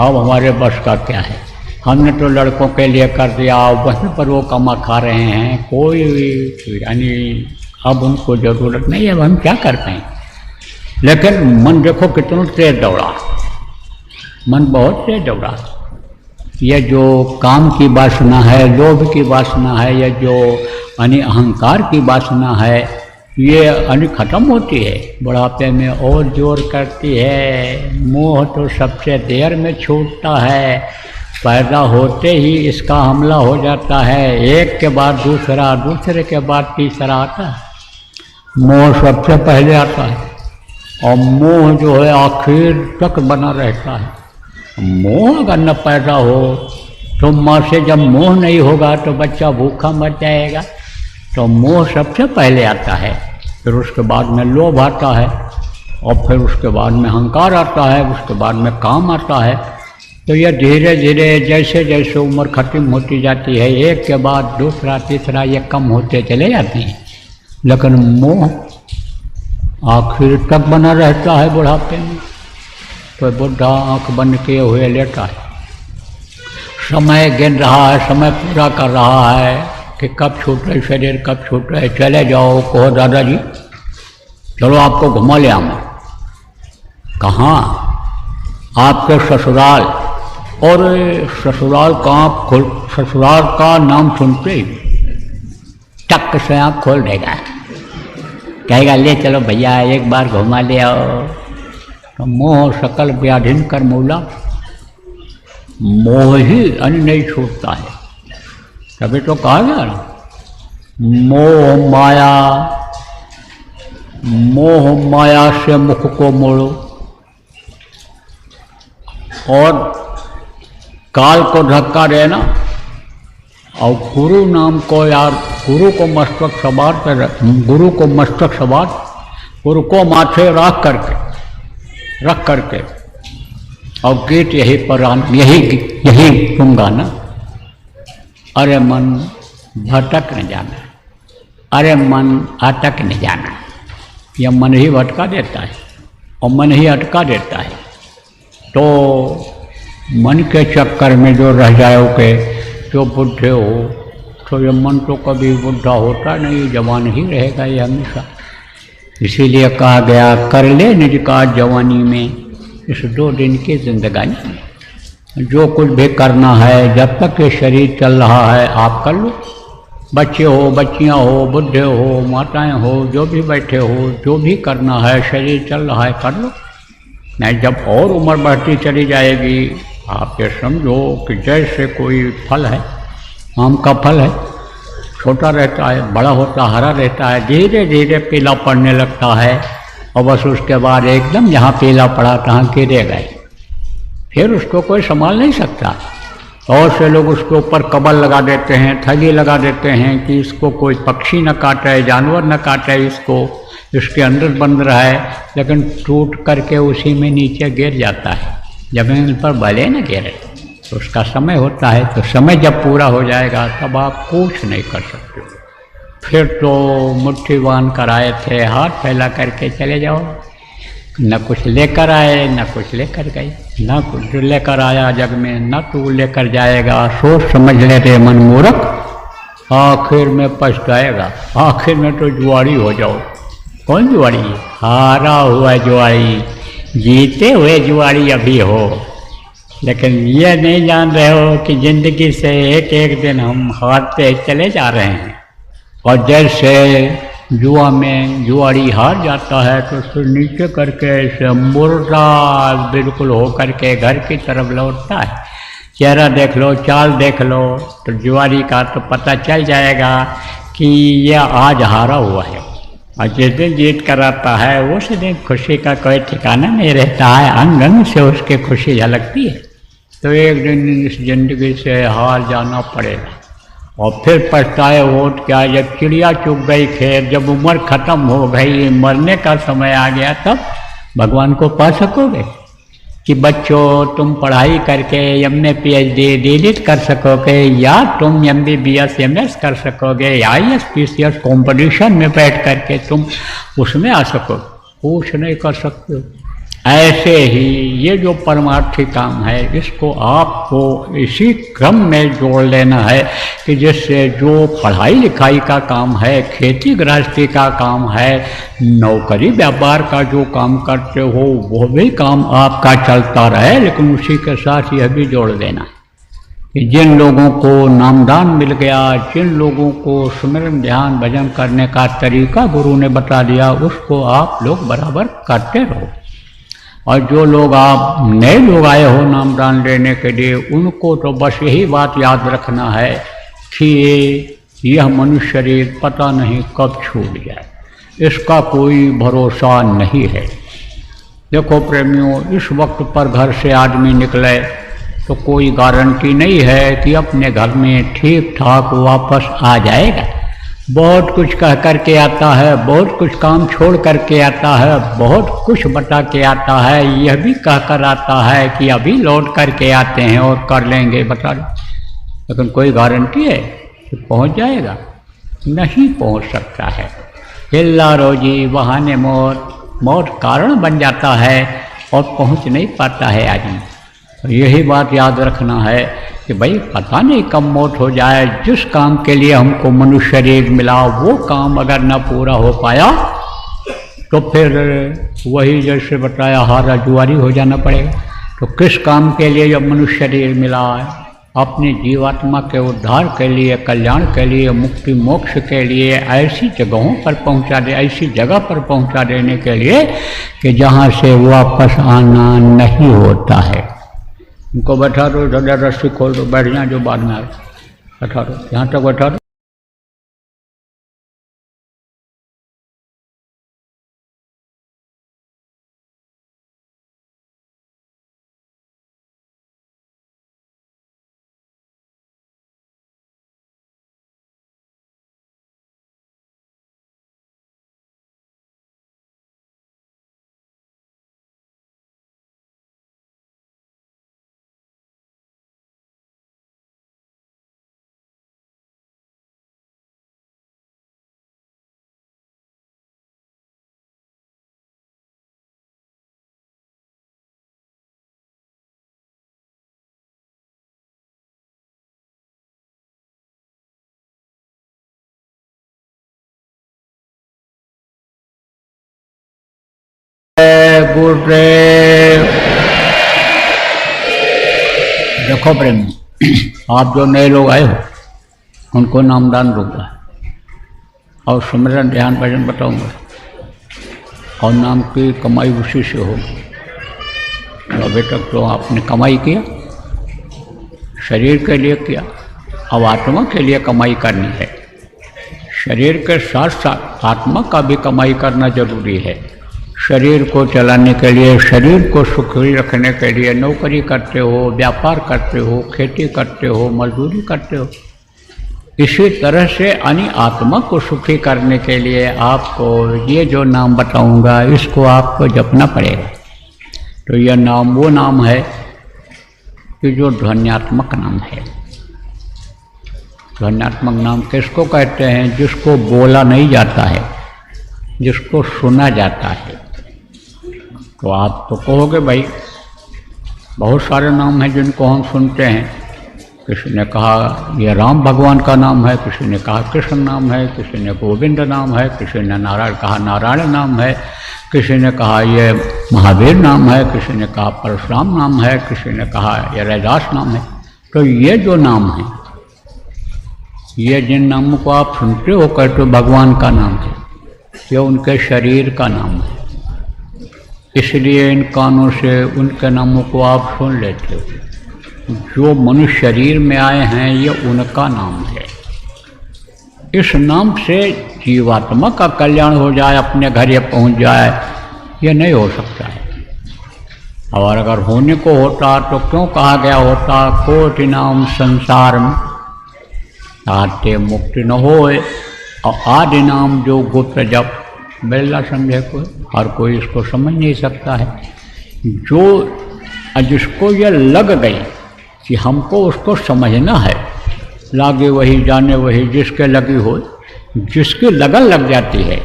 अब हमारे बस का क्या है, हमने तो लड़कों के लिए कर दिया, वहीं पर वो कमा खा रहे हैं, कोई यानी अब उनको ज़रूरत नहीं है, अब हम क्या करते हैं। लेकिन मन देखो कितना तेज दौड़ा, मन बहुत तेज दौड़ा। ये जो काम की वासना है, लोभ की वासना है, ये जो यानी अहंकार की वासना है, ये यानी खत्म होती है बुढ़ापे में और जोर करती है। मोह तो सबसे देर में छूटता है, पैदा होते ही इसका हमला हो जाता है, एक के बाद दूसरा, दूसरे के बाद तीसरा आता है। मोह सबसे पहले आता है और मोह जो है आखिर तक बना रहता है। मोह अगर न पैदा हो तो माँ से जब मोह नहीं होगा तो बच्चा भूखा मर जाएगा। तो मोह सबसे पहले आता है, फिर उसके बाद में लोभ आता है, और फिर उसके बाद में अहंकार आता है, उसके बाद में काम आता है। तो यह धीरे धीरे जैसे जैसे उम्र खत्म होती जाती है, एक के बाद दूसरा तीसरा ये कम होते चले जाते हैं, लेकिन मोह आखिर तक बना रहता है बुढ़ापे में। तो बुढ़ा आँख बंद किए हुए लेटा है, समय गिन रहा है, समय पूरा कर रहा है कि कब छूट रहे शरीर, कब छूट रहे। चले जाओ, कहो दादाजी चलो आपको घुमा ले आऊँ। कहाँ? आपके ससुराल। और ससुराल ससुराल का नाम सुनते ही टक से आँख खोल देगा, कहेगा ले चलो भैया एक बार घुमा ले आओ। तो मोह सकल व्याधिन कर मूला, मोह ही अन्य नहीं छूटता है। तभी तो कहा गया ना मोह माया से मुख को मोड़ो और काल को धक्का देना और गुरु नाम को यार गुरु को मस्तक सवार गुरु को माथे रख करके और गीत यही दूंगा ना। अरे मन भटक न जाना, अरे मन अटक न जाना। यह मन ही भटका देता है और मन ही अटका देता है। तो मन के चक्कर में जो रह जाओगे, जो बुढ़े हो, तो ये मन तो कभी बुढ़ा होता नहीं, जवान ही रहेगा ये हमेशा। इसीलिए कहा गया कर ले निज का जवानी में, इस 2 दिन की जिंदगानी में जो कुछ भी करना है, जब तक ये शरीर चल रहा है आप कर लो। बच्चे हो, बच्चियां हो, बुढ़े हो, माताएं हो, जो भी बैठे हो, जो भी करना है, शरीर चल रहा है कर लो। नहीं, जब और उम्र बढ़ती चली जाएगी, आप ये समझो कि जैसे कोई फल है, आम का फल है, छोटा रहता है, बड़ा होता, हरा रहता है, धीरे धीरे पीला पड़ने लगता है और बस उसके बाद एकदम जहाँ पीला पड़ा तहाँ गिरे गए, फिर उसको कोई संभाल नहीं सकता। और से लोग उसके ऊपर कबर लगा देते हैं, थैली लगा देते हैं कि इसको कोई पक्षी न काटे, जानवर न काटे, इसको इसके अंदर बंद रहा है, लेकिन टूट करके उसी में नीचे गिर जाता है। जमीन पर भले न गिरे, तो उसका समय होता है, तो समय जब पूरा हो जाएगा तब आप कुछ नहीं कर सकते। फिर तो मुट्ठी बांध कर आए थे, हाथ फैला करके चले जाओ, न कुछ लेकर आए न कुछ लेकर गए, न कुछ लेकर आया जग में न तू लेकर जाएगा। सोच समझ ले रे मन मूर्ख, आखिर में पछताएगा, आखिर में तो जुआरी हो जाओ। कौन जुआरी? हारा हुआ जुआरी, जीते हुए जुआरी अभी हो, लेकिन ये नहीं जान रहे हो कि जिंदगी से एक एक दिन हम हारते चले जा रहे हैं। और जैसे जुआ में जुआरी हार जाता है तो फिर नीचे करके ऐसे मुर्दा बिल्कुल हो करके घर की तरफ लौटता है। चेहरा देख लो, चाल देख लो, तो जुआरी का तो पता चल जाएगा कि यह आज हारा हुआ है। और जिस दिन जीत कर आता है उस दिन खुशी का कोई ठिकाना नहीं रहता है, अंग अंग से उसकी खुशी झलकती है। तो एक दिन इस जिंदगी से हार जाना पड़ेगा और फिर पछताए वोट क्या, जब चिड़िया चुग गई खेत, जब उम्र खत्म हो गई, मरने का समय आ गया, तब भगवान को पा सकोगे कि बच्चों तुम पढ़ाई करके एमए PhD डिलीट कर सकोगे, या तुम MBBS MS कर सकोगे, या IAS PCS कंपटीशन में बैठ करके तुम उसमें आ सकोगे, कुछ नहीं कर सकते। ऐसे ही ये जो परमार्थी काम है, इसको आपको इसी क्रम में जोड़ लेना है कि जिससे जो पढ़ाई लिखाई का काम है, खेती गृहस्थी का काम है, नौकरी व्यापार का जो काम करते हो वो भी काम आपका चलता रहे, लेकिन उसी के साथ यह भी जोड़ देना है कि जिन लोगों को नामदान मिल गया, जिन लोगों को सुमिरन ध्यान भजन करने का तरीका गुरु ने बता दिया, उसको आप लोग बराबर करते रहो। और जो लोग आप नए लोग आए हो नामदान लेने के लिए, उनको तो बस यही बात याद रखना है कि यह मनुष्य शरीर पता नहीं कब छूट जाए, इसका कोई भरोसा नहीं है। देखो प्रेमियों, इस वक्त पर घर से आदमी निकले तो कोई गारंटी नहीं है कि अपने घर में ठीक ठाक वापस आ जाएगा। बहुत कुछ कह करके आता है, बहुत कुछ काम छोड़ करके आता है, बहुत कुछ बता के आता है, यह भी कह कर आता है कि अभी लौट करके आते हैं और कर लेंगे, बता दो। लेकिन कोई गारंटी है कि पहुंच जाएगा? नहीं पहुंच सकता है। हिल्ला रोजी बहाने मौत कारण बन जाता है और पहुंच नहीं पाता है आदमी। तो यही बात याद रखना है कि भाई पता नहीं कब मौत हो जाए। जिस काम के लिए हमको मनुष्य शरीर मिला वो काम अगर न पूरा हो पाया तो फिर वही जैसे बताया हारा जुआरी हो जाना पड़ेगा। तो किस काम के लिए जब मनुष्य शरीर मिला है? अपनी जीवात्मा के उद्धार के लिए, कल्याण के लिए, मुक्ति मोक्ष के लिए, ऐसी जगहों पर पहुंचा दे, ऐसी जगह पर पहुंचा देने के लिए कि जहां से वापस आना नहीं होता है। उनको बैठा दो, रस्सी खोल दो, बैठ जाए, जो बाद में आए बैठा दो, यहाँ तक बैठा दो। गुरुदेव। देखो प्रेम, आप जो नए लोग आए हो उनको नामदान दूंगा और सुमिरन ध्यान भजन बताऊंगा और नाम की कमाई उसी से होगी। तो अभी तक तो आपने कमाई किया, शरीर के लिए किया, अब आत्मा के लिए कमाई करनी है। शरीर के साथ साथ आत्मा का भी कमाई करना जरूरी है। शरीर को चलाने के लिए, शरीर को सुखी रखने के लिए नौकरी करते हो, व्यापार करते हो, खेती करते हो, मजदूरी करते हो। इसी तरह से यानी आत्मा को सुखी करने के लिए आपको ये जो नाम बताऊंगा इसको आपको जपना पड़ेगा। तो यह नाम वो नाम है कि जो ध्वन्यात्मक नाम है। ध्वन्यात्मक नाम किसको कहते हैं? जिसको बोला नहीं जाता है, जिसको सुना जाता है। तो आप तो कहोगे भाई बहुत सारे नाम हैं जिनको हम सुनते हैं। किसी ने कहा ये राम भगवान का नाम है, किसी ने कहा कृष्ण नाम है, किसी ने गोविंद नाम है, किसी ने नारायण कहा नारायण नाम है, किसी ने कहा ये महावीर नाम है, किसी ने कहा परशुराम नाम है, किसी ने कहा ये रैदास नाम है। तो ये जो नाम है, ये जिन नामों को आप सुनते हो कहते हो भगवान का नाम है, ये उनके शरीर का नाम है। इसलिए इन कानों से उनके नामों को आप सुन लेते हो। जो मनुष्य शरीर में आए हैं ये उनका नाम है। इस नाम से जीवात्मा का कल्याण हो जाए, अपने घर ये पहुंच जाए, ये नहीं हो सकता है। और अगर होने को होता तो क्यों कहा गया होता कोटि नाम संसार में ताते मुक्ति न होए, और आदि नाम जो गुप्त जप बेला समझे कोई, हर कोई इसको समझ नहीं सकता है। जिसको ये लग गई कि हमको उसको समझना है, लागे वही जाने वही, जिसके लगी हो, जिसकी लगन लग जाती है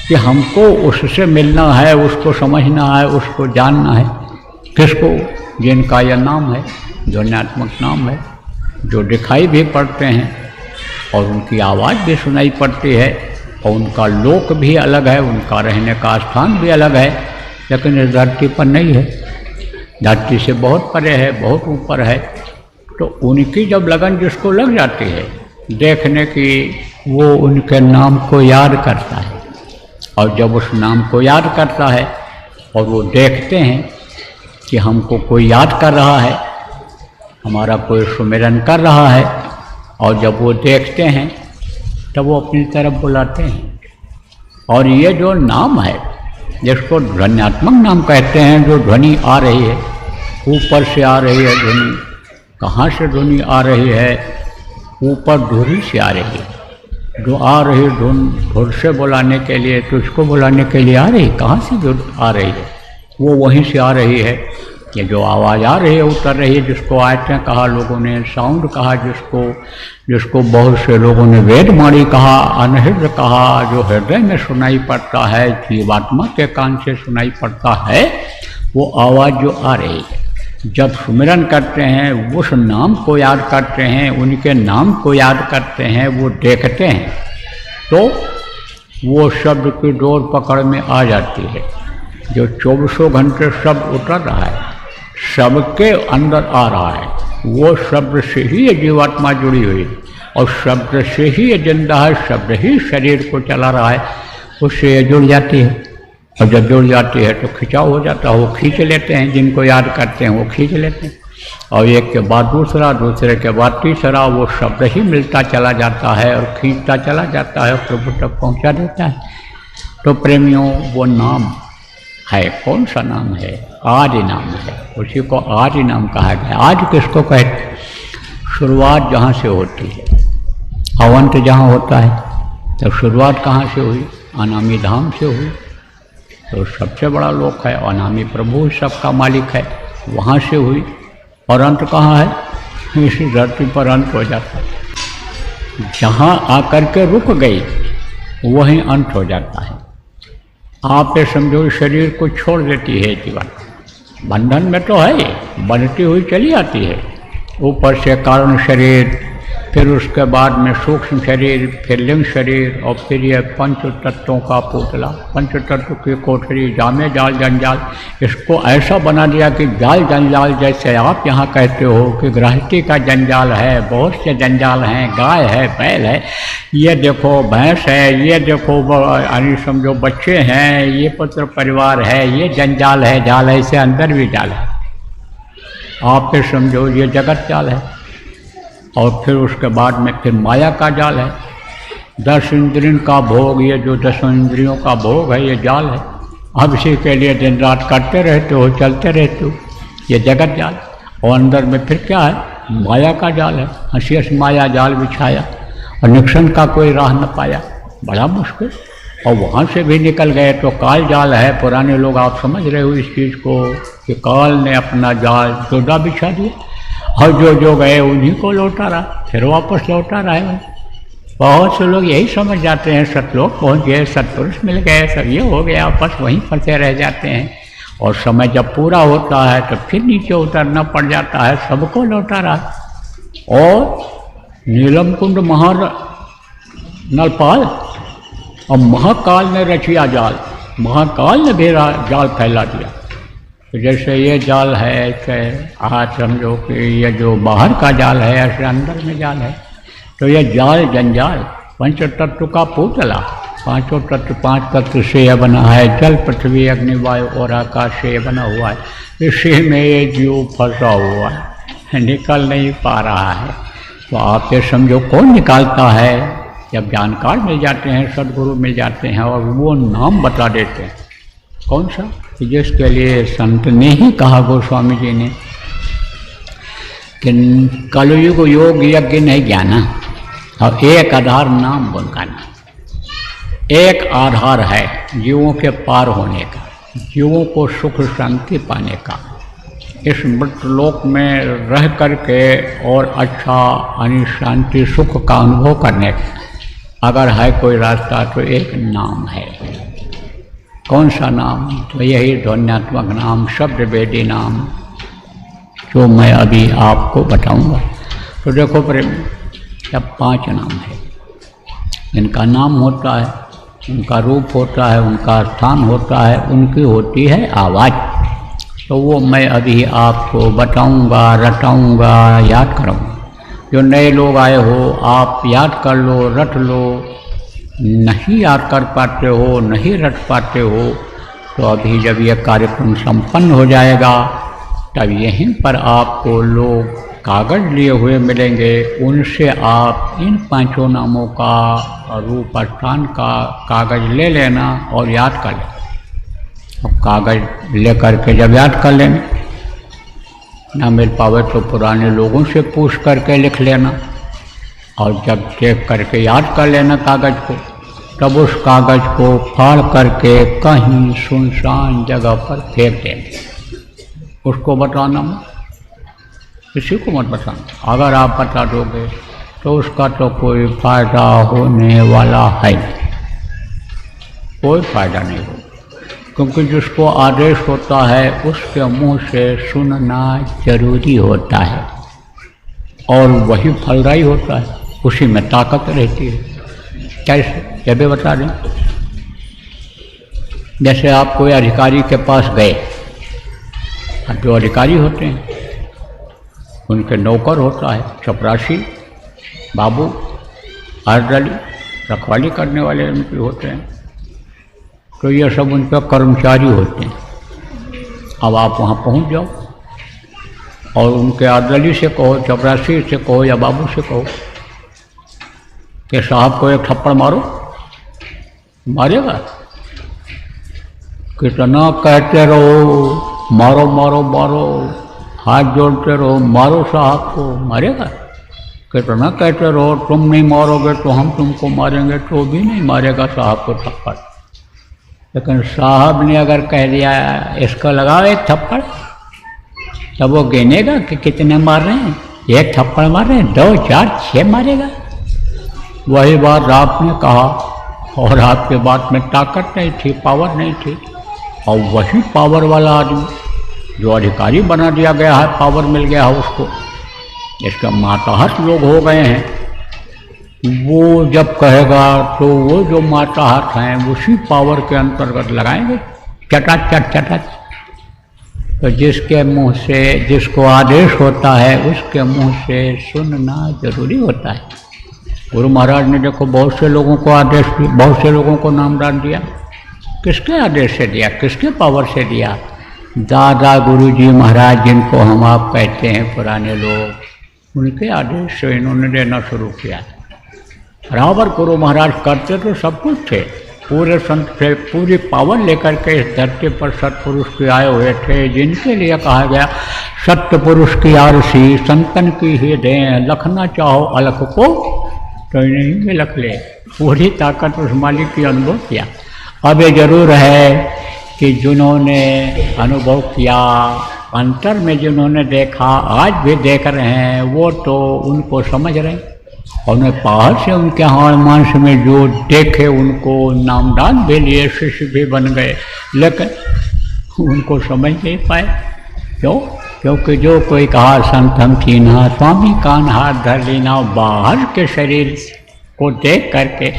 कि हमको उससे मिलना है, उसको समझना है, उसको जानना है। किसको? जिनका यह नाम है, ध्वन्यात्मक नाम है, जो दिखाई भी पड़ते हैं और उनकी आवाज़ भी सुनाई पड़ती है और उनका लोक भी अलग है, उनका रहने का स्थान भी अलग है, लेकिन इस धरती पर नहीं है, धरती से बहुत परे है, बहुत ऊपर है। तो उनकी जब लगन जिसको लग जाती है देखने की, वो उनके नाम को याद करता है। और जब उस नाम को याद करता है और वो देखते हैं कि हमको कोई याद कर रहा है, हमारा कोई सुमिरन कर रहा है, और जब वो देखते हैं तब वो अपनी तरफ बुलाते हैं। और ये जो नाम है जिसको ध्वन्यात्मक नाम कहते हैं, जो ध्वनि आ रही है, ऊपर से आ रही है ध्वनि। कहाँ से ध्वनि आ रही है? ऊपर धुरी से आ रही है। जो आ रही धुन धुर से बुलाने के लिए, तुझको बुलाने के लिए आ रही, कहाँ से जो आ रही है वो वहीं से आ रही है। ये जो आवाज़ आ रही है उतर रही है, जिसको आयतें कहा लोगों ने, साउंड कहा जिसको बहुत से लोगों ने वेदमाणी कहा, अनहृदय कहा, जो हृदय में सुनाई पड़ता है, जीवात्मा के कान से सुनाई पड़ता है, वो आवाज़ जो आ रही है। जब सुमिरन करते हैं, उस नाम को याद करते हैं, उनके नाम को याद करते हैं, वो देखते हैं, तो वो शब्द की डोर पकड़ में आ जाती है। जो 24 घंटे शब्द उतर रहा है, सबके अंदर आ रहा है, वो शब्द से ही ये जीवात्मा जुड़ी हुई है और शब्द से ही ये जिंदा है, शब्द ही शरीर को चला रहा है, उससे ये जुड़ जाती है। और जब जुड़ जाती है तो खिंचाव हो जाता है, वो खींच लेते हैं, जिनको याद करते हैं वो खींच लेते हैं, और एक के बाद दूसरा, दूसरे के बाद तीसरा, वो शब्द ही मिलता चला जाता है और खींचता चला जाता है और प्रभु तक पहुंचा देता है। तो प्रेमियों, वो नाम है, कौन सा नाम है? आदि नाम है, उसी को आदि नाम कहा गया। आज किसको कहते? शुरुआत जहाँ से होती है, अवंत जहाँ होता है, तो शुरुआत कहाँ से हुई? अनामी धाम से हुई। तो सबसे बड़ा लोक है, अनामी प्रभु सबका मालिक है, वहाँ से हुई। और अंत कहाँ है? इसी धरती पर अंत हो जाता है। जहाँ आकर के रुक गई वहीं अंत हो जाता है। आप ये समझो शरीर को छोड़ देती है जीवन, बंधन में तो है, बनती हुई चली आती है। ऊपर से कारण शरीर फिर उसके बाद में सूक्ष्म शरीर, फिर लिंग शरीर, और फिर ये पंच तत्वों का पुतला, पंच तत्व की कोठरी, जामे जाल जंजाल। इसको ऐसा बना दिया कि जाल जंजाल, जैसे आप यहाँ कहते हो कि गृहस्थी का जंजाल है, बहुत से जंजाल हैं, गाय है, बैल है, ये देखो भैंस है, ये देखो यानी समझो बच्चे हैं, ये पुत्र परिवार है, ये जंजाल है, जाल है, इससे अंदर भी जाल है। आप फिर समझो ये जगत जाल है। और फिर उसके बाद में फिर माया का जाल है। 10 इंद्रियों का भोग, ये जो 10 इंद्रियों का भोग है, ये जाल है। अब इसी के लिए दिन रात करते रहते हो, चलते रहते हो, ये जगत जाल। और अंदर में फिर क्या है? माया का जाल है। हंसी हंस माया जाल बिछाया और निकसन का कोई राह न पाया, बड़ा मुश्किल। और वहाँ से भी निकल गए तो काल जाल है। पुराने लोग आप समझ रहे हो इस चीज़ को कि काल ने अपना जाल जोड़ा बिछा दिया और जो गए उन्हीं को लौटा रहा, फिर वापस लौटा रहा है। बहुत से लोग यही समझ जाते हैं सतलोक पहुँच गए, सत्पुरुष मिल गए, सब ये हो गया, बस वहीं फंसे रह जाते हैं। और समय जब पूरा होता है तो फिर नीचे उतरना पड़ जाता है, सबको लौटा रहा। और नीलम कुंड नलपाल और महाकाल ने रचिया जाल, महाकाल ने भी जाल फैला दिया। तो जैसे ये जाल है, ऐसे आज समझो कि ये जो बाहर का जाल है, ऐसे अंदर में जाल है। तो ये जाल जंजाल पंच तत्व का पुतला, पांचों तत्व 5 तत्व से यह बना है। जल, पृथ्वी, अग्नि, वायु और आकाश से यह बना हुआ है। इसी में ये जीव फंसा हुआ है, निकल नहीं पा रहा है। तो आप ये समझो कौन निकालता है? जब जानकार मिल जाते हैं, सदगुरु मिल जाते हैं और वो नाम बता देते हैं। कौन सा? जिसके लिए संत ने ही कहा, गोस्वामी जी ने, कि कलयुग योग यज्ञ नहीं ज्ञाना, और एक आधार नाम बुनकाना। एक आधार है जीवों के पार होने का, जीवों को सुख शांति पाने का, इस मृतलोक में रह करके और अच्छा यानी शांति सुख का अनुभव करने का अगर है कोई रास्ता तो एक नाम है। कौन सा नाम? तो यही ध्वन्यात्मक नाम, शब्द वेदी नाम, जो मैं अभी आपको बताऊंगा। तो देखो प्रेम, जब 5 नाम है, इनका नाम होता है, उनका रूप होता है, उनका स्थान होता है, उनकी होती है आवाज़। तो वो मैं अभी आपको बताऊंगा, रटाऊंगा, याद कराऊंगा। जो नए लोग आए हो, आप याद कर लो, रट लो। नहीं याद कर पाते हो, नहीं रट पाते हो, तो अभी जब यह कार्यक्रम संपन्न हो जाएगा तब यहीं पर आपको लोग कागज़ लिए हुए मिलेंगे। उनसे आप इन 5 नामों का रूप स्थान का कागज़ ले लेना और याद कर लेना। और कागज़ ले करके जब याद कर लेना, ना मिल पावे तो पुराने लोगों से पूछ करके लिख लेना, और जब देख करके याद कर लेना कागज़ को, तब उस कागज़ को फाड़ करके कहीं सुनसान जगह पर फेंक देना। उसको बताना मत, किसी को मत बताना। अगर आप बता दोगे तो उसका तो कोई फायदा होने वाला है नहीं, कोई फायदा नहीं होगा। क्योंकि जिसको आदेश होता है उसके मुंह से सुनना जरूरी होता है, और वही फलदायी होता है, उसी में ताकत रहती है। कैसे? जब भी बता दें, जैसे आप कोई अधिकारी के पास गए, जो अधिकारी होते हैं उनके नौकर होता है, चपरासी, बाबू, हरदली, रखवाली करने वाले उनके होते हैं। तो ये सब उनके कर्मचारी होते हैं। अब आप वहाँ पहुँच जाओ और उनके आदली से कहो, चपरासी से कहो या बाबू से कहो कि साहब को एक थप्पड़ मारो, मारेगा? कितना कहते रहो मारो मारो मारो, हाथ जोड़ते रहो मारो साहब को, मारेगा? कितना कहते रहो तुम नहीं मारोगे तो हम तुमको मारेंगे, तो भी नहीं मारेगा साहब को थप्पड़। लेकिन साहब ने अगर कह दिया इसको लगाओ एक थप्पड़, तब वो गिनेगा कि कितने मार रहे हैं। एक थप्पड़ मार रहे हैं, 2, 4, 6 मारेगा। वही बात आपने कहा, और आपके बात में ताकत नहीं थी, पावर नहीं थी। और वही पावर वाला आदमी जो अधिकारी बना दिया गया है, पावर मिल गया है उसको, इसका माताहत लोग हो गए हैं, वो जब कहेगा तो वो जो माता हाथ हैं उसी पावर के अंतर्गत लगाएंगे, चटाच चट चटाच। तो जिसके मुंह से जिसको आदेश होता है उसके मुंह से सुनना जरूरी होता है। गुरु महाराज ने देखो बहुत से लोगों को आदेश दिया, बहुत से लोगों को नामदान दिया। किसके आदेश से दिया, किसके पावर से दिया? दादा गुरुजी महाराज जिनको हम आप कहते हैं पुराने लोग, उनके आदेश से इन्होंने देना शुरू किया। बराबर गुरु महाराज करते तो सब कुछ थे, पूरे संत थे, पूरी पावर लेकर के इस धरती पर सत्पुरुष के आए हुए थे, जिनके लिए कहा गया सत्य पुरुष की आरसी संतन की ही दें, लखना चाहो अलख को तो नहीं में लख ले। पूरी ताकत उस मालिक की अनुभव किया। अब ये जरूर है कि जिन्होंने अनुभव किया, अंतर में जिन्होंने देखा, आज भी देख रहे हैं, वो तो उनको समझ रहे हैं। और उन्हें बाहर से उनके हाड़ मांस में जो देखे उनको नामदान भी लिए, शिष्य भी बन गए, लेकिन उनको समझ नहीं पाए। क्यों? क्योंकि जो कोई कहा संत हम कीन्हा, स्वामी कान हाथ धर लेना, बाहर के शरीर को देख करके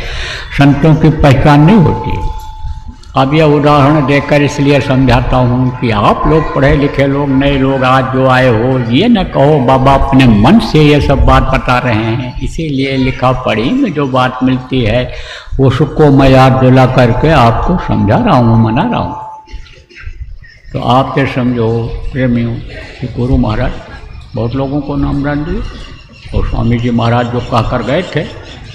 संतों की पहचान नहीं होती। अब यह उदाहरण देकर इसलिए समझाता हूँ कि आप लोग पढ़े लिखे लोग, नए लोग आज जो आए हो, ये न कहो बाबा अपने मन से ये सब बात बता रहे हैं। इसीलिए लिखा पढ़ी में जो बात मिलती है उसको मैं याद दिला करके आपको समझा रहा हूँ, मना रहा हूँ। तो आप ये समझो प्रेमियों कि गुरु महाराज बहुत लोगों को नामदान दिए, और स्वामी जी महाराज जो कहकर गए थे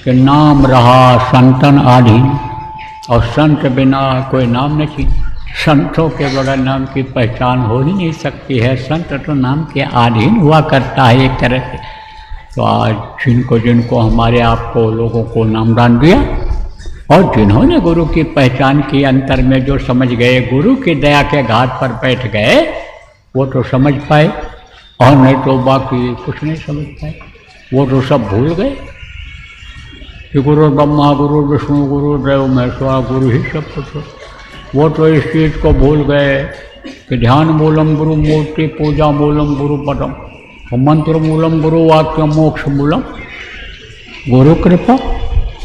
कि नाम रहा संतन आधीन, और संत बिना कोई नाम नहीं। संतों के बगैर नाम की पहचान हो ही नहीं सकती है। संत तो नाम के अधीन हुआ करता है एक तरह से। तो आज जिनको जिनको हमारे आपको लोगों को नामदान दिया, और जिन्होंने गुरु की पहचान की, अंतर में जो समझ गए, गुरु की दया के घाट पर बैठ गए, वो तो समझ पाए, और नहीं तो बाकी कुछ नहीं समझ पाए। वो तो सब भूल गए कि गुरु ब्रह्मा, गुरु विष्णु, गुरु देव महेश्वर, गुरु ही सब कुछ। वो तो इस चीज़ को भूल गए कि ध्यान मूलम गुरु मूर्ति, पूजा मूलम गुरु पदम, मंत्र मूलम गुरु वाक्य, मोक्ष मूलम गुरु कृपा।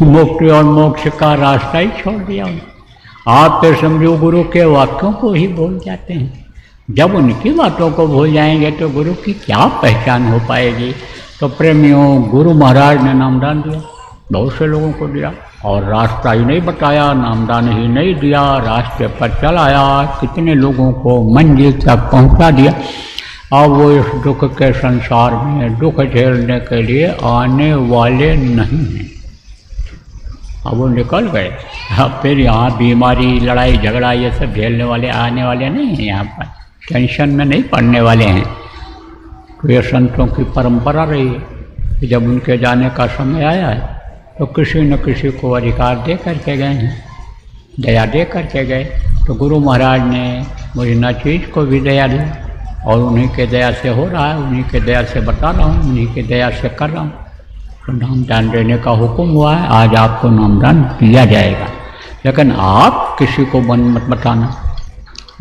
मुक्ति और मोक्ष का रास्ता ही छोड़ दिया उन्होंने। आप तो समझो गुरु के वाक्यों को ही भूल जाते हैं। जब उनकी बातों को भूल जाएंगे तो गुरु की क्या पहचान हो पाएगी? तो प्रेमियों, गुरु महाराज ने नामदान दिया, बहुत से लोगों को दिया, और रास्ता ही नहीं बताया, नामदान ही नहीं दिया, रास्ते पर चलाया, कितने लोगों को मंजिल तक पहुंचा दिया। अब वो इस दुख के संसार में दुख झेलने के लिए आने वाले नहीं हैं। अब वो निकल गए। अब फिर यहाँ बीमारी, लड़ाई झगड़ा ये सब झेलने वाले आने वाले नहीं हैं। यहाँ पर टेंशन में नहीं पड़ने वाले हैं। तो ये संतों की परंपरा रही है कि जब उनके जाने का समय आया है तो किसी न किसी को अधिकार दे करके गए हैं, दया दे करके गए। तो गुरु महाराज ने मुझे न चीज़ को भी दया दी, और उन्हीं के दया से हो रहा है, उन्हीं के दया से बता रहा हूँ, उन्हीं के दया से कर रहा हूँ। तो नामदान देने का हुक्म हुआ है, आज आपको नामदान दिया जाएगा, लेकिन आप किसी को मत बताना।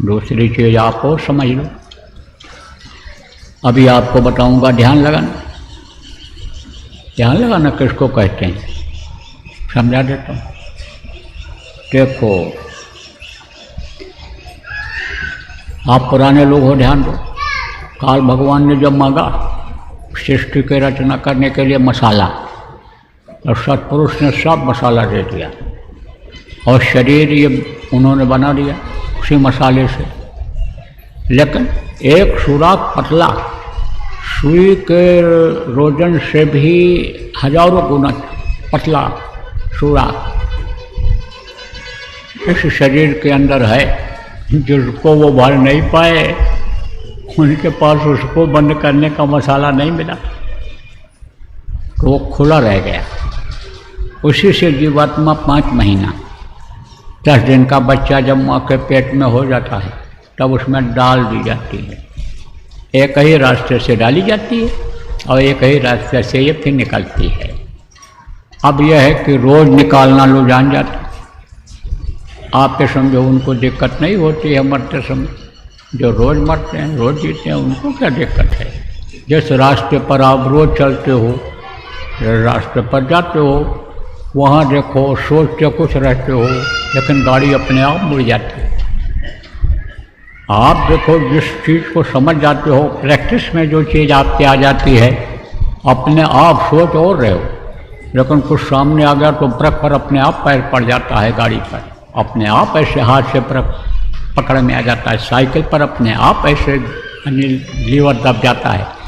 दूसरी चीज़ आप और समझ लो। अभी आपको बताऊंगा ध्यान लगाना। ध्यान लगाना किसको कहते हैं समझा देता हूँ। देखो, आप पुराने लोग हो, ध्यान दो। काल भगवान ने जब मांगा सृष्टि की रचना करने के लिए मसाला, और सत्पुरुष ने सब मसाला दे दिया, और शरीर ये उन्होंने बना दिया उसी मसाले से। लेकिन एक सुराख पतला, सुई के रोजन से भी हजारों गुना पतला सुराख इस शरीर के अंदर है, जिसको वो भर नहीं पाए। उनके पास उसको बंद करने का मसाला नहीं मिला, तो वो खुला रह गया। उसी से जीवात्मा 5 महीना 10 दिन का बच्चा जब माँ के पेट में हो जाता है तब उसमें डाल दी जाती है। एक ही रास्ते से डाली जाती है और एक ही रास्ते से ये फिर निकलती है। अब यह है कि रोज़ निकालना लोग जान जाते, आपके समझो उनको दिक्कत नहीं होती है मरते समय। जो रोज़ मरते हैं, रोज़ जीते हैं, उनको क्या दिक्कत है? जिस रास्ते पर आप रोज़ चलते हो रास्ते पर जाते हो, वहाँ देखो सोचते कुछ रहते हो, लेकिन गाड़ी अपने आप मुड़ जाती है। आप देखो जिस चीज़ को समझ जाते हो, प्रैक्टिस में जो चीज़ आपके आ जाती है, अपने आप सोच और रहे हो, लेकिन कुछ सामने आ गया तो ब्रेक पर अपने आप पैर पड़ जाता है, गाड़ी पर अपने आप ऐसे हाथ से ब्रेक पकड़ में आ जाता है, साइकिल पर अपने आप ऐसे लीवर दब जाता है।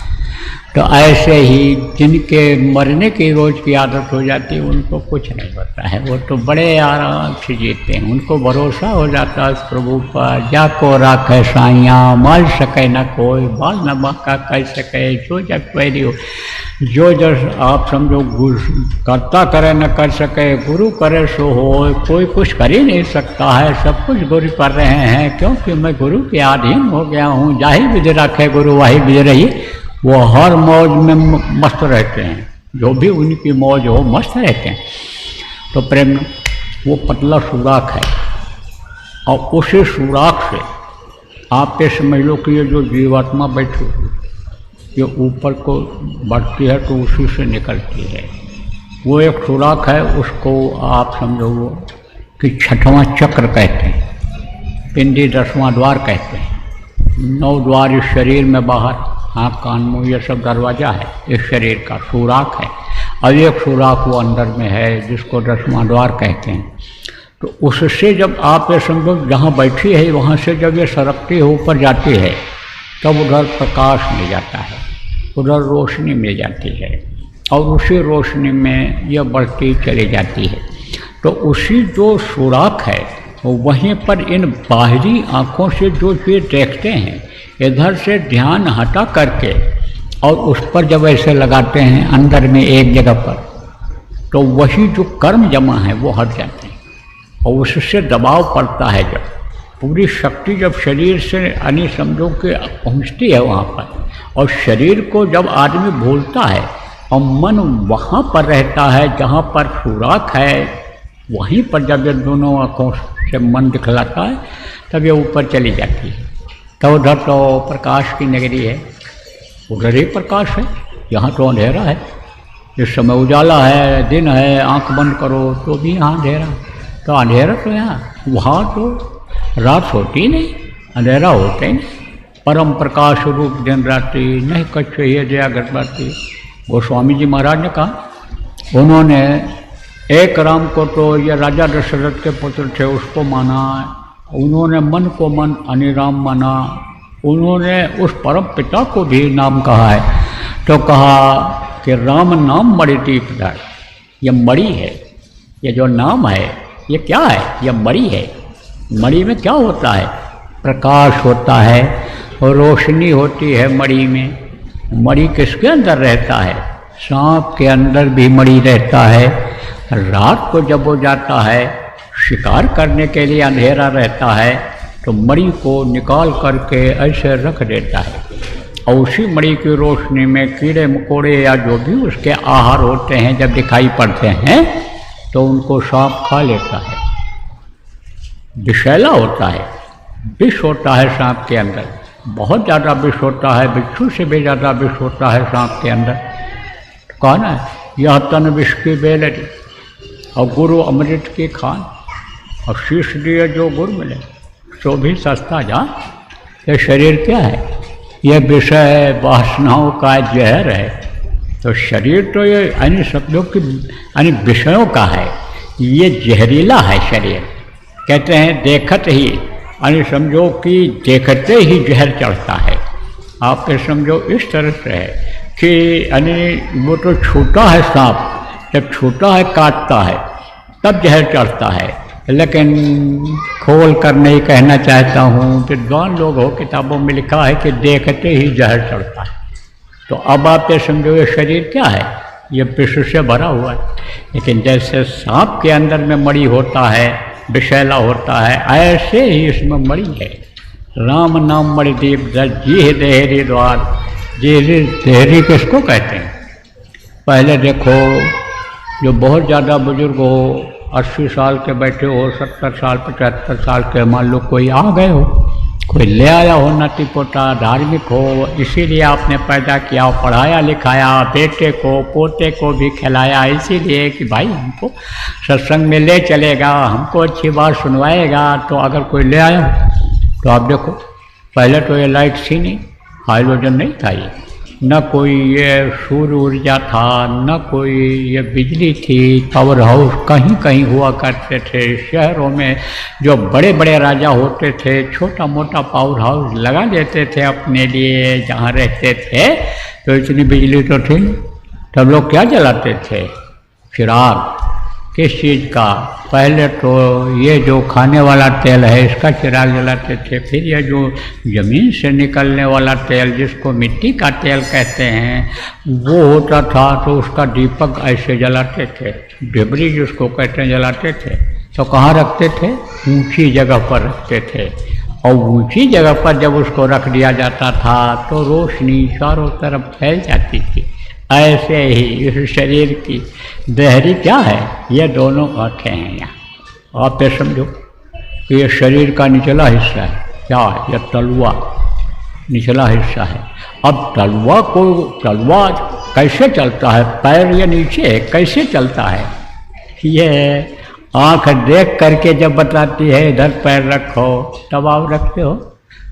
तो ऐसे ही जिनके मरने की रोज़ की आदत हो जाती है, उनको कुछ नहीं होता है, वो तो बड़े आराम से जीते हैं। उनको भरोसा हो जाता है उस प्रभु पर, जाको राखे साइया माल सके न कोई, बाल न बाका कह सके जो जग पैरी हो। जो आप समझो करता करे न कर सके, गुरु करे सो हो, कोई कुछ कर ही नहीं सकता है, सब कुछ गुरु कर रहे हैं, क्योंकि मैं गुरु के अधीन हो गया हूँ। जाहि विधि रखे गुरु वही विधि रही। वो हर मौज में मस्त रहते हैं, जो भी उनकी मौज हो मस्त रहते हैं। तो प्रेम वो पतला सुराख है, और उसी सुराख से आप ये समझ लो कि ये जो जीवात्मा बैठी हुई ये ऊपर को बढ़ती है तो उसी से निकलती है। वो एक सुराख है, उसको आप समझो कि छठवां चक्र कहते हैं, पिंडी 10वां द्वार कहते हैं। 9 द्वार इस शरीर में बाहर, आँख कान मुँह ये सब दरवाज़ा है इस शरीर का, सुराख है। और एक सुराख वो अंदर में है जिसको 10वां द्वार कहते हैं। तो उससे जब आप ये समझो जहाँ बैठी है वहाँ से जब ये सरकती है ऊपर जाती है, तब उधर प्रकाश मिल जाता है, उधर रोशनी मिल जाती है, और उसी रोशनी में यह बढ़ती चली जाती है। तो उसी जो सुराख है वहीं पर इन बाहरी आँखों से जो चीज़ देखते हैं, इधर से ध्यान हटा करके और उस पर जब ऐसे लगाते हैं अंदर में एक जगह पर, तो वही जो कर्म जमा है वो हट जाते हैं, और उससे दबाव पड़ता है। जब पूरी शक्ति जब शरीर से यानी समझो कि पहुंचती है वहाँ पर, और शरीर को जब आदमी भूलता है और मन वहाँ पर रहता है जहाँ पर सुराख है, वहीं पर जब ये दोनों आँखों से मन दिखलाता है तब ये ऊपर चली जाती है। तो उधर तो प्रकाश की नगरी है, उधर ही प्रकाश है, यहाँ तो अंधेरा है। इस समय उजाला है, दिन है, आंख बंद करो तो भी यहाँ अंधेरा। तो अंधेरा तो यहाँ, वहाँ तो रात होती नहीं, अंधेरा होता ही नहीं। परम प्रकाश रूप दिन रात्रि नहीं कच्छ ये जया गणपति। गोस्वामी जी महाराज ने कहा, उन्होंने एक राम को तो ये राजा दशरथ के पुत्र थे उसको माना, उन्होंने मन को मन अनिराम माना, उन्होंने उस परम पिता को भी नाम कहा है। तो कहा कि राम नाम मणि दीपदार, ये मणि है, ये जो नाम है ये क्या है, ये मणि है। मणि में क्या होता है, प्रकाश होता है और रोशनी होती है मणि में। मणि किसके अंदर रहता है, सांप के अंदर भी मणि रहता है। रात को जब वो जाता है शिकार करने के लिए, अंधेरा रहता है, तो मणि को निकाल करके ऐसे रख देता है, और उसी मणि की रोशनी में कीड़े मकोड़े या जो भी उसके आहार होते हैं जब दिखाई पड़ते हैं तो उनको सांप खा लेता है। विषैला होता है, विष होता है सांप के अंदर, बहुत ज़्यादा विष होता है, बिच्छू से भी ज़्यादा विष होता है सांप के अंदर। कहा ना, यह तन विष की बेलरी और गुरु अमृत की खान, और शीश दिए जो गुरु मिले तो भी सस्ता जा। ये शरीर क्या है, ये विषय वासनाओं का जहर है। तो शरीर तो ये अन्य शब्दों की अन्य विषयों का है, ये जहरीला है शरीर। कहते हैं देखत ही, अन्य समझो कि देखते ही जहर चढ़ता है। आप ये समझो इस तरह से है कि अन्य वो तो छोटा है सांप, जब छोटा है काटता है तब जहर चढ़ता है, लेकिन खोल कर नहीं कहना चाहता हूँ। विद्वान लोग हो, किताबों में लिखा है कि देखते ही जहर चढ़ता है। तो अब आप ये समझो ये शरीर क्या है, ये विष से भरा हुआ है। लेकिन जैसे सांप के अंदर में मणि होता है, विषैला होता है, ऐसे ही इसमें मणि है। राम नाम मणि दीप जी देहरी द्वार। जी देहरी किसको कहते हैं, पहले देखो जो बहुत ज़्यादा बुजुर्ग हो, 80 साल के बैठे हो, 70 साल 75 साल के मान लो कोई आ गए हो, कोई ले आया हो नाती पोता, धार्मिक हो, इसीलिए आपने पैदा किया, पढ़ाया लिखाया, बेटे को पोते को भी खिलाया, इसीलिए कि भाई हमको सत्संग में ले चलेगा, हमको अच्छी बात सुनवाएगा। तो अगर कोई ले आया तो आप देखो, पहले तो ये लाइट थी नहीं, हाइड्रोजन नहीं था, ये न कोई ये सूर्य ऊर्जा था, न कोई ये बिजली थी। पावर हाउस कहीं कहीं हुआ करते थे। शहरों में जो बड़े बड़े राजा होते थे छोटा मोटा पावर हाउस लगा देते थे अपने लिए जहाँ रहते थे। तो इतनी बिजली तो थी, तब लोग क्या जलाते थे? चिराग। किस चीज़ का? पहले तो ये जो खाने वाला तेल है इसका चिराग जलाते थे, फिर ये जो ज़मीन से निकलने वाला तेल जिसको मिट्टी का तेल कहते हैं वो होता था, तो उसका दीपक ऐसे जलाते थे, डिबरी जिसको कहते हैं जलाते थे। तो कहाँ रखते थे? ऊंची जगह पर रखते थे। और ऊंची जगह पर जब उसको रख दिया जाता था तो रोशनी चारों तरफ फैल जाती थी। ऐसे ही इस शरीर की देहरी क्या है? ये दोनों आँखें हैं यहाँ। आप ये समझो कि ये शरीर का निचला हिस्सा है, क्या है? यह तलवा निचला हिस्सा है। अब तलवा कैसे चलता है? पैर ये नीचे कैसे चलता है? ये आँख देख करके जब बताती है इधर पैर रखो, तब आप रखते हो,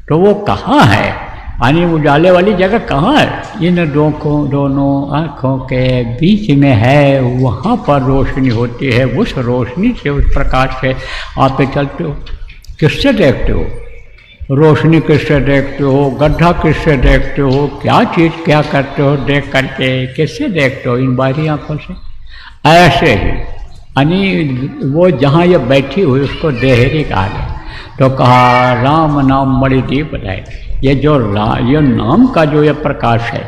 तो वो कहाँ है? यानी उजाले वाली जगह कहाँ है? इन दोनों आँखों के बीच में है, वहाँ पर रोशनी होती है। उस रोशनी से, उस प्रकाश से आप चलते हो। किससे देखते हो? रोशनी किससे देखते हो? गड्ढा किससे देखते हो? क्या चीज़ क्या करते हो देख करके? किससे देखते हो? इन बाहरी आँखों से। ऐसे ही यानी वो जहाँ ये बैठी हुई उसको देहरी कहा गया। तो कहा राम नाम मणि दीप है। ये जो ये नाम का जो ये प्रकाश है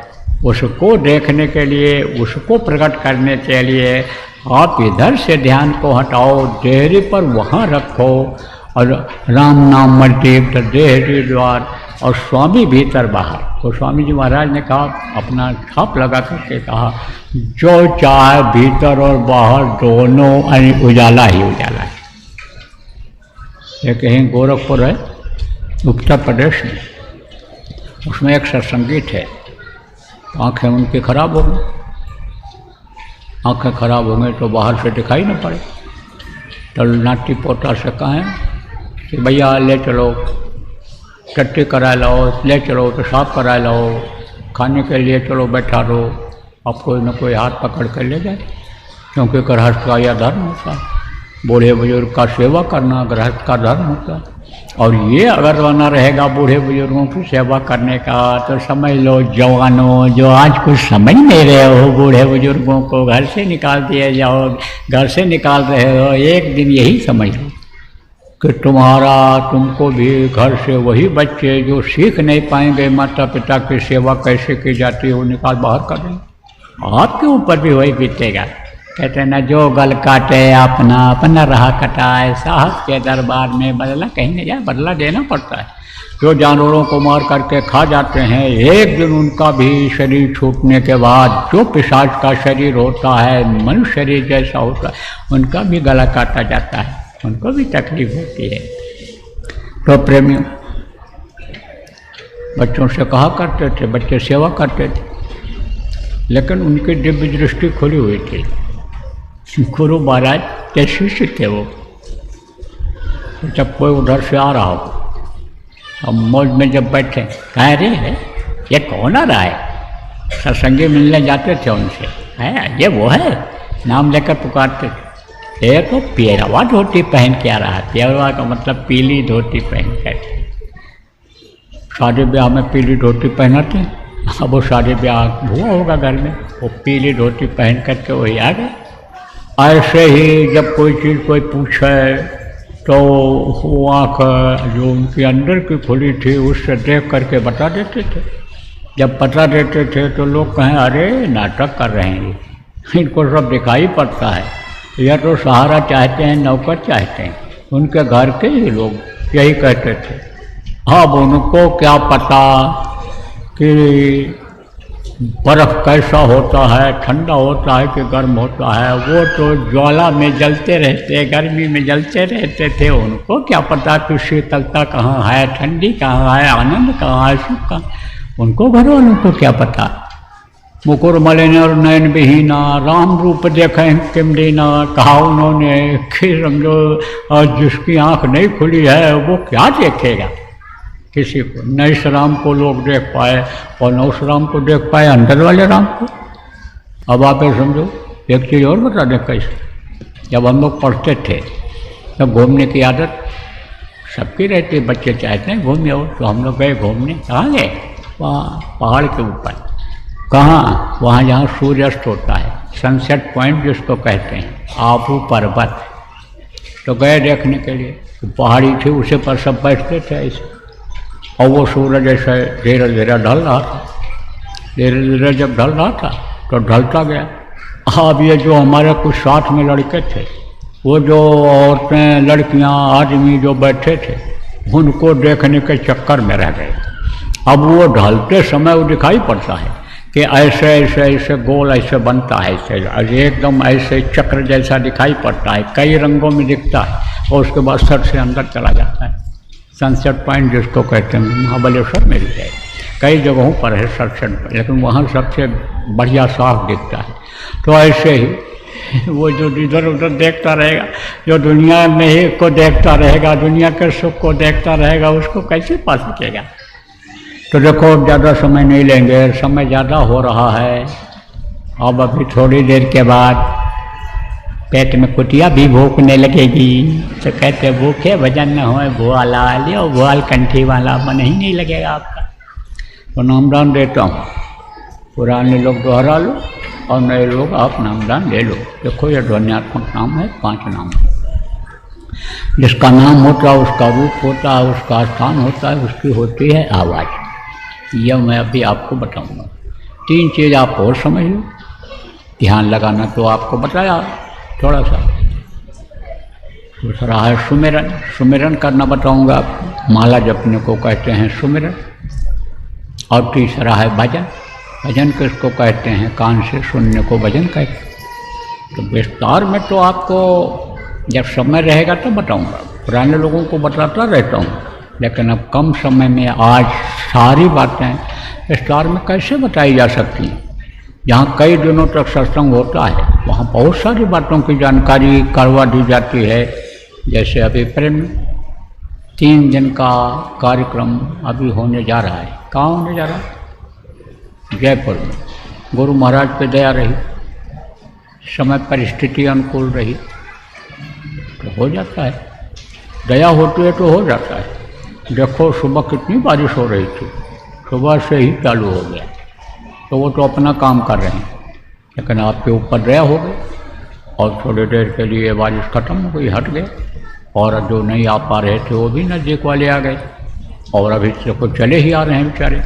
उसको देखने के लिए, उसको प्रकट करने के लिए आप इधर से ध्यान को हटाओ, देहरी पर वहाँ रखो। और राम नाम मणि दीप देहरी द्वार, और स्वामी भीतर बाहर। तो स्वामी जी महाराज ने कहा, अपना छाप लगा करके कहा, जो चाहे भीतर और बाहर दोनों उजाला ही उजाला है। ये कहीं गोरखपुर है उत्तर प्रदेश में, उसमें एक सत्संगीत है। आँखें उनकी खराब हो गई, आँखें खराब हो गई तो बाहर से दिखाई न पड़े। तो नाती पोता से कहें कि भैया ले चलो, टट्टी करा लाओ, ले चलो, पेशाब करा लाओ, खाने के लिए चलो बैठा दो। अब कोई न कोई हाथ पकड़ कर ले जाए, क्योंकि गृहस्थ का यह धर्म होता है। बूढ़े बुजुर्ग का सेवा करना गृहस्थ का धर्म होता है। और ये अगर बना रहेगा बूढ़े बुजुर्गों की सेवा करने का, तो समझ लो जवानों जो आज कुछ समझ नहीं रहे हो, बूढ़े बुजुर्गों को घर से निकाल दिए जाओ, घर से निकाल रहे हो, एक दिन यही समझ लो कि तुमको भी घर से वही बच्चे जो सीख नहीं पाएंगे माता पिता की सेवा कैसे की जाती है वो निकाल बाहर कर देंगे। आपके ऊपर भी वही बीतेगा। कहते हैं ना, जो गल काटे अपना अपना रहा कटाए, साहब के दरबार में बदला कहीं नहीं जाए, बदला देना पड़ता है। जो जानवरों को मार करके खा जाते हैं, एक दिन उनका भी शरीर छूटने के बाद जो पिशाच का शरीर होता है, मनुष्य शरीर जैसा होता है, उनका भी गला काटा जाता है, उनको भी तकलीफ होती है। तो प्रेमियों, बच्चों से कहा करते थे, बच्चे सेवा करते थे, लेकिन उनकी दिव्य दृष्टि खुली हुई थी। गुरु महाराज के शिष्य थे वो। जब कोई उधर से आ रहा हो, अब मौज में जब बैठे, कह रहे हैं ये कौन आ रहा है? सत्संगी मिलने जाते थे उनसे, है ये वो है, नाम लेकर पुकारते थे। ये तो पेरवा धोती पहन के आ रहा है। पेरवा का मतलब पीली धोती पहन कर। शादी ब्याह में पीली धोती पहनाते हैं। अब वो शादी ब्याह हुआ होगा घर में, वो पीली धोती पहन करके वही आ गए। ऐसे ही जब कोई चीज़ कोई पूछे तो वो आँख जो उनकी अंदर की खुली थी उससे देख करके बता देते थे। जब बता देते थे तो लोग कहें अरे नाटक कर रहे हैं, इनको सब दिखाई पड़ता है, या तो सहारा चाहते हैं, नौकर चाहते हैं। उनके घर के ही लोग यही कहते थे। अब उनको क्या पता कि बर्फ कैसा होता है, ठंडा होता है कि गर्म होता है, वो तो ज्वाला में जलते रहते, गर्मी में जलते रहते थे। उनको क्या पता कि शीतलता कहाँ है, ठंडी कहाँ है, आनंद कहाँ है, सुख कहाँ, उनको घर वालों को क्या पता। मुकुर मलिन और नयन विहीना, राम रूप देखें किम दीना, कहा उन्होंने कि समझो और जिसकी आँख नहीं खुली है वो क्या देखेगा किसी को। न इस राम को लोग देख पाए और न उस राम को देख पाए, अंदर वाले राम को। अब आप ये समझो, एक चीज़ और बता दें कैसे। जब हम लोग पढ़ते थे तब घूमने की आदत सबकी रहती, बच्चे चाहते हैं घूमे हो, तो हम लोग गए घूमने। कहाँ गए? वहाँ पहाड़ के ऊपर। कहाँ? वहाँ जहाँ सूर्यास्त होता है, सनसेट पॉइंट जिसको कहते हैं, आबू पर्वत। तो गए देखने के लिए। तो पहाड़ी थी, उसे पर सब बैठते थे ऐसे, और वो सूरज ऐसे धीरे धीरे ढल रहा था। धीरे धीरे जब ढल रहा था तो ढलता गया। अब ये जो हमारे कुछ साथ में लड़के थे, वो जो औरतें, लड़कियां, आदमी जो बैठे थे, उनको देखने के चक्कर में रह गए। अब वो ढलते समय वो दिखाई पड़ता है कि ऐसे ऐसे ऐसे गोल ऐसे बनता है, ऐसे एकदम ऐसे चक्र जैसा दिखाई पड़ता है, कई रंगों में दिखता है, और उसके बाद सर से अंदर चला जाता है। सनसेट पॉइंट जिसको कहते हैं, महाबलेश्वर में भी है, कई जगहों पर है सनसेट पॉइंट, लेकिन वहाँ सबसे बढ़िया साफ दिखता है। तो ऐसे ही वो जो इधर उधर देखता रहेगा, जो दुनिया में ही को देखता रहेगा, दुनिया के सुख को देखता रहेगा, उसको कैसे पा सकेगा। तो देखो, ज़्यादा समय नहीं लेंगे, समय ज़्यादा हो रहा है। अब अभी थोड़ी देर के बाद पेट में कुटिया भी भूखने लगेगी। तो कहते भूखे भजन न होए भुआला, लियो भुआल कंठी वाला, मन ही नहीं लगेगा आपका। तो नामदान देता हूँ, पुराने लोग दोहरा लो और नए लोग आप नामदान ले लो। देखो ये ध्वन्यात्मक नाम है, 5 नाम। जिसका नाम होता है उसका रूप होता है, उसका स्थान होता है, उसकी होती है आवाज़। यह मैं अभी आपको बताऊंगा। 3 चीज़ आप और समझ लो, ध्यान लगाना तो आपको बताया थोड़ा सा। दूसरा है सुमिरन, सुमिरन करना बताऊंगा आपको, माला जपने को कहते हैं सुमिरन। और तीसरा है भजन, भजन किसको कहते हैं, कान से सुनने को भजन कहते हैं। तो विस्तार में तो आपको जब समय रहेगा तो बताऊंगा, पुराने लोगों को बताता रहता हूँ, लेकिन अब कम समय में आज सारी बातें विस्तार में कैसे बताई जा सकती हैं। जहाँ कई दिनों तक सत्संग होता है वहाँ बहुत सारी बातों की जानकारी करवा दी जाती है। जैसे अभी प्रेम 3 दिन का कार्यक्रम अभी होने जा रहा है। कहाँ होने जा रहा है? जयपुर में। गुरु महाराज पे दया रही, समय परिस्थिति अनुकूल रही तो हो जाता है, दया होती है तो हो जाता है। देखो सुबह कितनी बारिश हो रही थी, सुबह से ही चालू हो गया, तो वो तो अपना काम कर रहे हैं, लेकिन आपके ऊपर दया हो गई और थोड़ी देर के लिए बारिश खत्म हो गई, हट गए, और जो नहीं आ पा रहे थे वो भी नज़दीक वाले आ गए, और अभी तो चले ही आ रहे हैं बेचारे।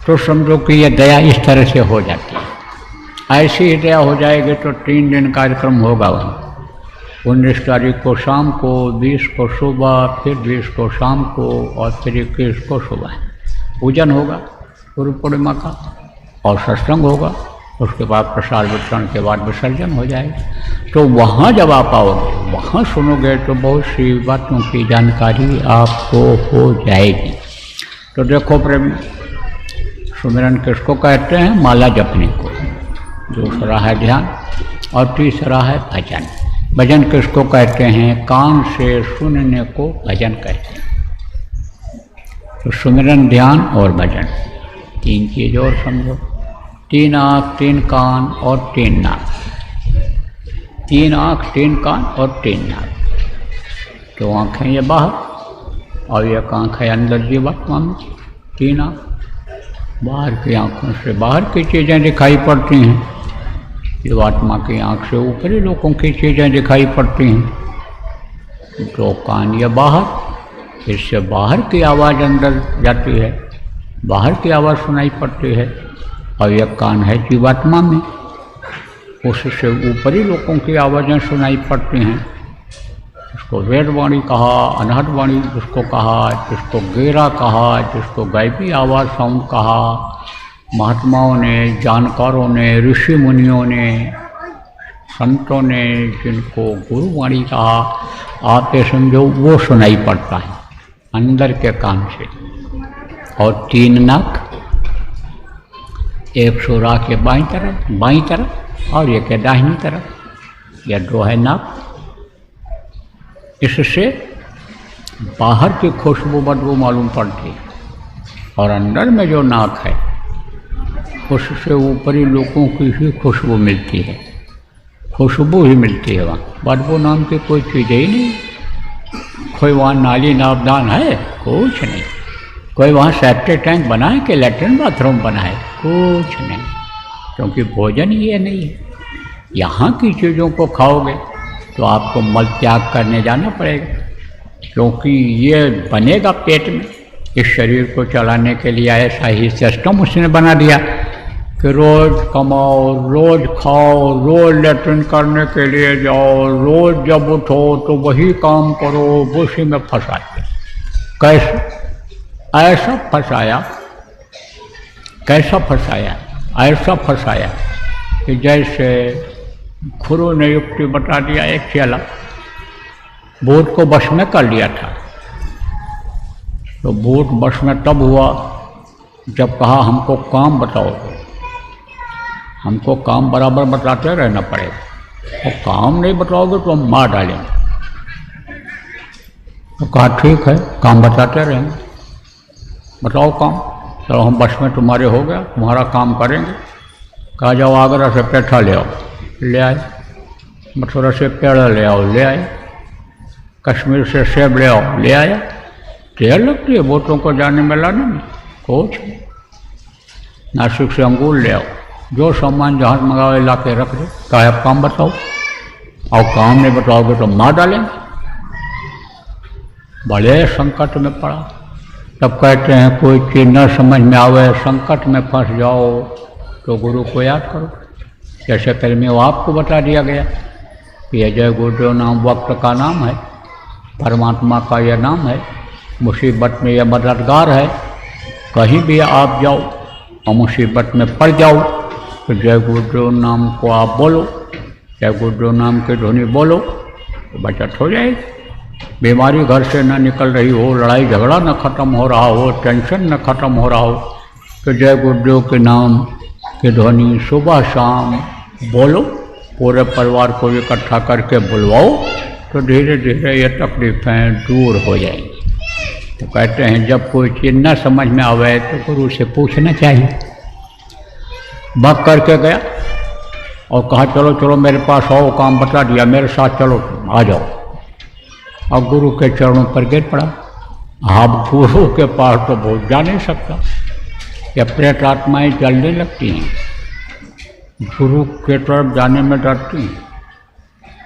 तो समझो कि ये दया इस तरह से हो जाती है। ऐसी ही दया हो जाएगी तो 3 दिन कार्यक्रम होगा वहाँ। 19 तारीख को शाम को, 20 को सुबह, फिर 20 को शाम को, और फिर 21 को सुबह पूजन होगा गुरु पूर्णिमा का, और सत्संग होगा। उसके बाद प्रसाद वितरण के बाद विसर्जन हो जाएगा। तो वहाँ जब आप आओगे, वहाँ सुनोगे तो बहुत सी बातों की जानकारी आपको हो जाएगी। तो देखो प्रेम, सुमिरन किसको कहते हैं? माला जपने को। दूसरा है ध्यान, और तीसरा है भजन। भजन किसको कहते हैं? कान से सुनने को भजन कहते हैं। तो सुमिरन, ध्यान और भजन, 3 चीज़ और समझो। 3 आँख, 3 कान और 3 नाक। 3 आँख, 3 कान और 3 नाक। तो आँखें ये बाहर, और एक आँख है अंदर जीवात्मा में। 3 आँख, बाहर की आँखों से बाहर की चीज़ें दिखाई पड़ती हैं, जीवात्मा की आँख से ऊपरी लोगों की चीज़ें दिखाई पड़ती हैं। 2 कान ये बाहर, इससे बाहर की आवाज़ अंदर जाती है, बाहर की आवाज़ सुनाई पड़ती है। और यह कान है जीवात्मा में, उससे ऊपरी लोगों की आवाज़ें सुनाई पड़ती हैं। जिसको वेदवाणी कहा, अनहद वाणी जिसको कहा, जिसको गेरा कहा, जिसको गायबी आवाज़ साउंड कहा, महात्माओं ने, जानकारों ने, ऋषि मुनियों ने, संतों ने जिनको गुरुवाणी कहा, आप ये समझो वो सुनाई पड़ता है अंदर के कान से। और 3 नाक, एक सुरा के बाईं तरफ और एक के दाहिनी तरफ, यह 2 है नाक। इससे बाहर की खुशबू बदबू मालूम पड़ती है और अंदर में जो नाक है उससे ऊपरी लोगों की ही खुशबू मिलती है, खुशबू ही मिलती है। वहाँ बदबू नाम की कोई चीज़ ही नहीं। कोई वहाँ नाली नावदान है? कुछ नहीं। कोई वहाँ सेप्टिक टैंक बनाए कि लैट्रिन बाथरूम बनाए? कुछ नहीं, क्योंकि भोजन ये नहीं है। यहाँ की चीज़ों को खाओगे तो आपको मल त्याग करने जाना पड़ेगा, क्योंकि ये बनेगा पेट में। इस शरीर को चलाने के लिए ऐसा ही सिस्टम उसने बना दिया कि रोज़ कमाओ, रोज़ खाओ, रोज़ लैट्रिन करने के लिए जाओ, रोज़ जब उठो तो वही काम करो, उसी में फंसाते। कैसे? ऐसा फंसाया, कैसा फंसाया? ऐसा फंसाया कि जैसे गुरु ने युक्ति बता दिया। एक चेला भूत को वश में कर लिया था, तो भूत वश में तब हुआ जब कहा हमको काम बताओ, हमको काम बराबर बताते रहना पड़ेगा, और काम नहीं बताओगे तो हम मार डालेंगे। तो कहा ठीक है, काम बताते रहेंगे, बताओ काम। चलो हम बस में तुम्हारे हो गया, तुम्हारा काम करेंगे। कहा जाओ आगरा से पेठा ले आओ, ले आए। मथुरा से पेड़ा ले आओ, ले आए। कश्मीर से सेब ले आओ, ले आया। देर लगती है बोटों को जाने में, लाने में कुछ। नासिक से अंगूर ले आओ, जो सामान जहाज मंगाओ ला के रख दो। कहा आप काम बताओ, और काम नहीं बताओगे तो मार डालेंगे। बड़े संकट में पड़ा। तब कहते हैं कोई चीज़ न समझ में आवे, संकट में फंस जाओ तो गुरु को याद करो। जैसे पहले में वो आपको बता दिया गया कि ये जय गुरुदेव नाम वक्त का नाम है, परमात्मा का यह नाम है, मुसीबत में यह मददगार है। कहीं भी आप जाओ और मुसीबत में पड़ जाओ तो जय गुरुदेव नाम को आप बोलो, जय गुरुदेव नाम की ध्वनि बोलो तो बचत हो जाएगी। बीमारी घर से न निकल रही हो, लड़ाई झगड़ा न खत्म हो रहा हो, टेंशन न खत्म हो रहा हो, तो जय गुरुदेव के नाम की ध्वनि सुबह शाम बोलो। पूरे परिवार को इकट्ठा करके बुलवाओ तो धीरे धीरे ये तकलीफें दूर हो जाएंगी। तो कहते हैं जब कोई चीज़ न समझ में आवे तो गुरु से पूछना चाहिए। भाग करके गया और कहा चलो चलो मेरे पास आओ, काम बता दिया, मेरे साथ चलो, आ जाओ। और गुरु के चरणों पर गिर पड़ा। आप गुरु के पास तो बहुत जा नहीं सकता, या प्रेत आत्माएँ जलने लगती हैं, गुरु के तरफ जाने में डरती हैं।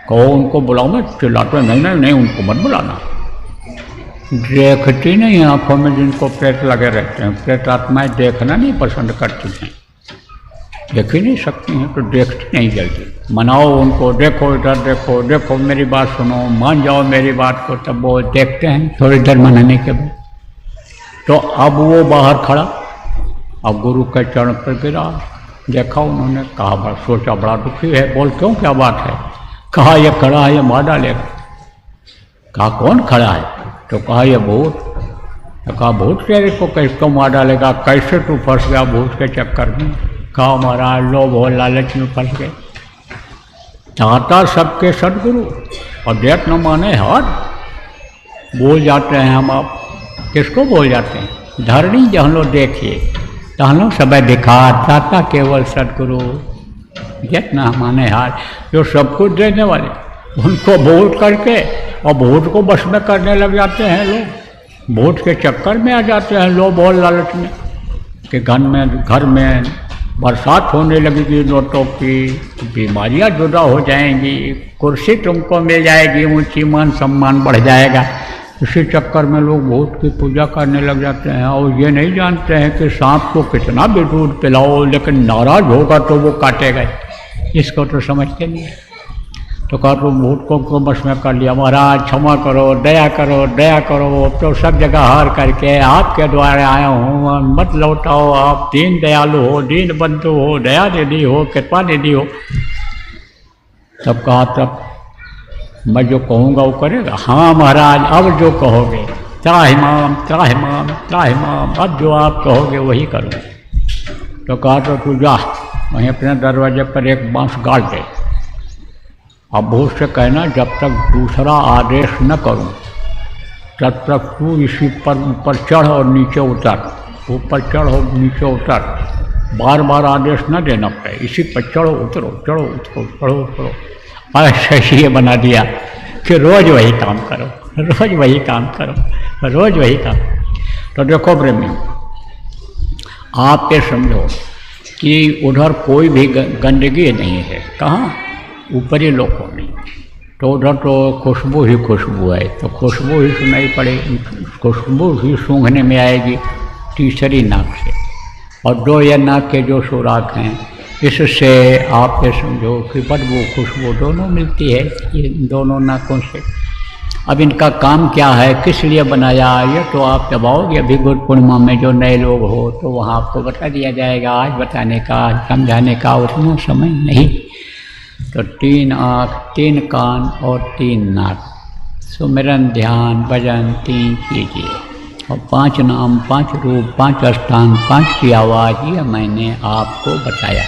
कहो उनको बुलाओ, मैं चिल्लाते नहीं, उनको मत बुलाना। देखती नहीं आंखों में जिनको प्रेत लगे रहते हैं, प्रेत आत्माएँ देखना नहीं पसंद करती हैं, देख ही नहीं सकती हैं, तो देखती नहीं जल्दी। मनाओ उनको, देखो इधर देखो, देखो मेरी बात सुनो, मान जाओ मेरी बात को, तब वो देखते हैं थोड़ी देर मनाने के बाद। तो अब वो बाहर खड़ा, अब गुरु के चरण पर गिरा, देखा उन्होंने, कहा बड़ा सोचा बड़ा दुखी है, बोल क्यों, क्या बात है? कहा ये खड़ा है, ये मार डालेगा। कहा कौन खड़ा है? तो कहा ये भूत। तो कहा भूत तेरे को कैसे मार डालेगा, कैसे तू फंस गया भूत के चक्कर में? कहा महाराज लोभ और लालच में फंस गए। चाहता सबके सदगुरु और देख न माने हाथ। बोल जाते हैं हम, आप किसको बोल जाते हैं? धरणी जहलो देखिए तहलो सब दिखार, चाहता केवल सदगुरु देख न माने हाथ। जो सब कुछ देने वाले, उनको भूत करके और भूत को बस में करने लग जाते हैं लोग। भूत के चक्कर में आ जाते हैं लोभ और लालच में कि घर में बरसात होने लगेगी नोटों की, बीमारियां जुदा हो जाएंगी, कुर्सी तुमको मिल जाएगी, ऊंची मान सम्मान बढ़ जाएगा। इसी चक्कर में लोग भूत की पूजा करने लग जाते हैं और ये नहीं जानते हैं कि सांप को कितना भी दूध पिलाओ लेकिन नाराज होगा तो वो काटेगा, इसको तो समझते नहीं। तो कहा तुम भूत को बस में कर लिया, महाराज क्षमा करो, दया करो, दया करो, तो सब जगह हार करके आपके द्वारा आया हूँ, मत लौटाओ, आप दीन दयालु हो, दीन बंधु हो, दया निधि हो, कृपा निधि हो। तब कहा तब मैं जो कहूँगा वो करेगा? हाँ महाराज, अब जो कहोगे, त्राहिमाम त्राहिमाम त्राहिमाम, अब जो आप कहोगे वही करूँगा। तो कहा तो तू जा वहीं अपने दरवाजे पर एक बांस गाड़ दे, अब भूत से कहना जब तक दूसरा आदेश न करूं तब तक तू इसी पर ऊपर चढ़ और नीचे उतर, ऊपर चढ़ और नीचे उतर, बार बार आदेश न देना पड़े, इसी पर चढ़ो उतरो, चढ़ो उतरो, चढ़ो उतरो। ऐसे ही ये बना दिया कि रोज वही काम करो, रोज वही काम करो, रोज वही काम। तो देखो प्रेमी, आप ये समझो कि उधर कोई भी गंदगी नहीं है, कहाँ? ऊपरी लोगों में। तो उधर तो खुशबू ही खुशबू है, तो खुशबू ही सुनाई पड़ेगी, खुशबू ही सूंघने में आएगी तीसरी नाक से, और दो ये नाक के जो सुराख हैं इससे आप ये समझो कि बदबू खुशबू दोनों मिलती है इन दोनों नाकों से। अब इनका काम क्या है, किस लिए बनाया, ये तो आप जब आओगे अभी गुरु पूर्णिमा में, जो नए लोग हो तो वहाँ आपको बता दिया जाएगा। आज बताने का, समझाने का उतना समय नहीं। तो 3 आँख, 3 कान और 3 नाक, सुमिरन ध्यान भजन 3 कीजिए, और 5 नाम, 5 रूप, 5 स्थान, 5 की आवाज़, ये मैंने आपको बताया।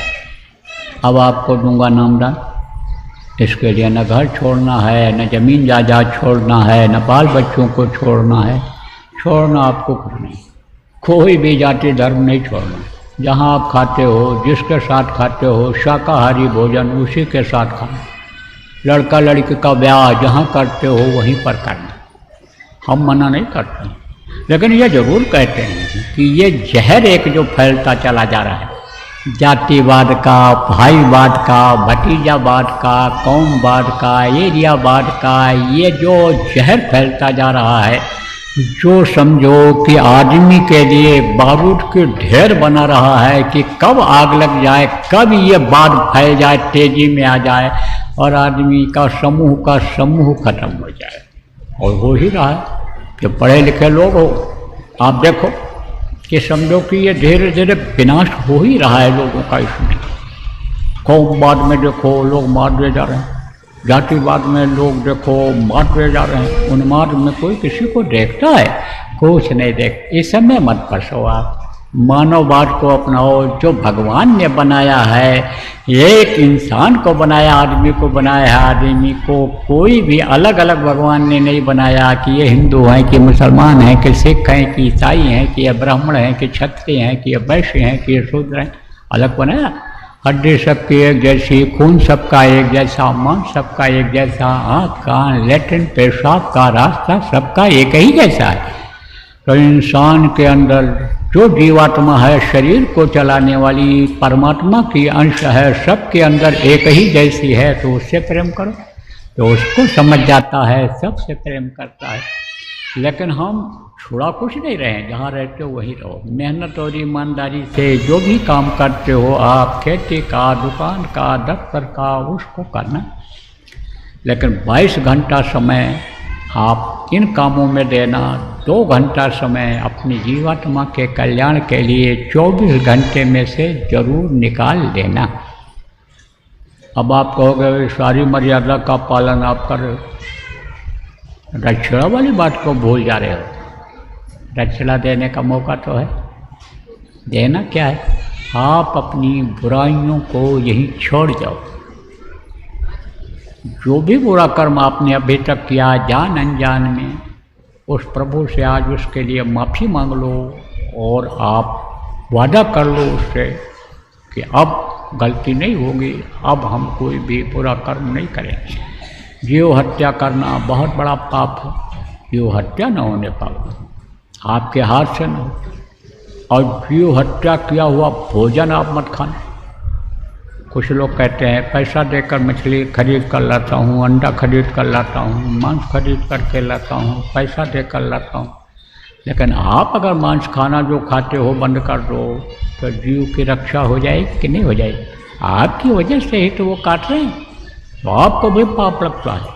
अब आपको दूंगा नामदान। इसके लिए न घर छोड़ना है, न जमीन जायदाद छोड़ना है, न बाल बच्चों को छोड़ना है, छोड़ना आपको कुछ नहीं, कोई भी जाति धर्म नहीं छोड़ना। जहाँ आप खाते हो, जिसके साथ खाते हो, शाकाहारी भोजन उसी के साथ खाना। लड़का लड़की का ब्याह जहाँ करते हो वहीं पर करना, हम मना नहीं करते, लेकिन ये जरूर कहते हैं कि ये जहर एक जो फैलता चला जा रहा है, जातिवाद का, भाईवाद का, भतीजावाद का, कौमवाद का, एरियावाद का, ये जो जहर फैलता जा रहा है, जो समझो कि आदमी के लिए बारूद के ढेर बना रहा है कि कब आग लग जाए, कब ये बाढ़ फैल जाए, तेजी में आ जाए और आदमी का समूह खत्म हो जाए। और हो ही रहा है। जो पढ़े लिखे लोग हो, आप देखो कि समझो कि ये धीरे धीरे विनाश हो ही रहा है लोगों का। इसमें कौमवाद में देखो लोग मार दिए जा रहे हैं, जातिवाद में लोग देखो मार दिए जा रहे हैं, उन्माद में कोई किसी को देखता है? कुछ नहीं देख। इस समय मत फंसो आप, मानववाद को अपनाओ। जो भगवान ने बनाया है, एक इंसान को बनाया, आदमी को बनाया है, आदमी को कोई भी अलग अलग भगवान ने नहीं बनाया कि ये हिंदू हैं, कि मुसलमान हैं, कि सिख हैं, कि ईसाई हैं, कि ये ब्राह्मण हैं, कि क्षत्रिय हैं, कि ये वैश्य हैं, कि ये शूद्र हैं। अलग बनाया। हड्डी सबकी एक जैसी, खून सबका एक जैसा, मांस सबका एक जैसा, आँख कान लैट्रिन पेशाब का रास्ता सबका एक ही जैसा है। तो इंसान के अंदर जो जीवात्मा है, शरीर को चलाने वाली परमात्मा की अंश है, सबके अंदर एक ही जैसी है, तो उससे प्रेम करो। तो उसको समझ जाता है, सबसे प्रेम करता है। लेकिन हम छुड़ा कुछ नहीं रहे, जहाँ रहते हो वहीं रहो। मेहनत और ईमानदारी से जो भी काम करते हो आप, खेती का, दुकान का, दफ्तर का, उसको करना। लेकिन 22 घंटा समय आप इन कामों में देना, 2 घंटा समय अपनी जीवात्मा के कल्याण के लिए 24 घंटे में से जरूर निकाल देना। अब आप कहोगे सारी मर्यादा का पालन आप कर रहे हो, दक्षिणा वाली बात को भूल जा रहे हो। दक्षिणा देने का मौका तो है, देना क्या है? आप अपनी बुराइयों को यहीं छोड़ जाओ। जो भी बुरा कर्म आपने अभी तक किया जान अनजान में, उस प्रभु से आज उसके लिए माफ़ी मांग लो और आप वादा कर लो उससे कि अब गलती नहीं होगी, अब हम कोई भी बुरा कर्म नहीं करेंगे। जीव हत्या करना बहुत बड़ा पाप है, जीव हत्या न होने पाओ, आपके हाथ से न हो। और जीव हत्या किया हुआ भोजन आप मत खाना। कुछ लोग कहते हैं पैसा देकर मछली खरीद कर लाता हूँ, अंडा खरीद कर लाता हूँ, मांस खरीद करके लाता हूँ, पैसा देकर लाता हूँ। लेकिन आप अगर मांस खाना जो खाते हो बंद कर दो तो जीव की रक्षा हो जाएगी कि नहीं हो जाएगी? आपकी वजह से ही तो वो काट रहे हैं। तो आपको भी पाप लगता है।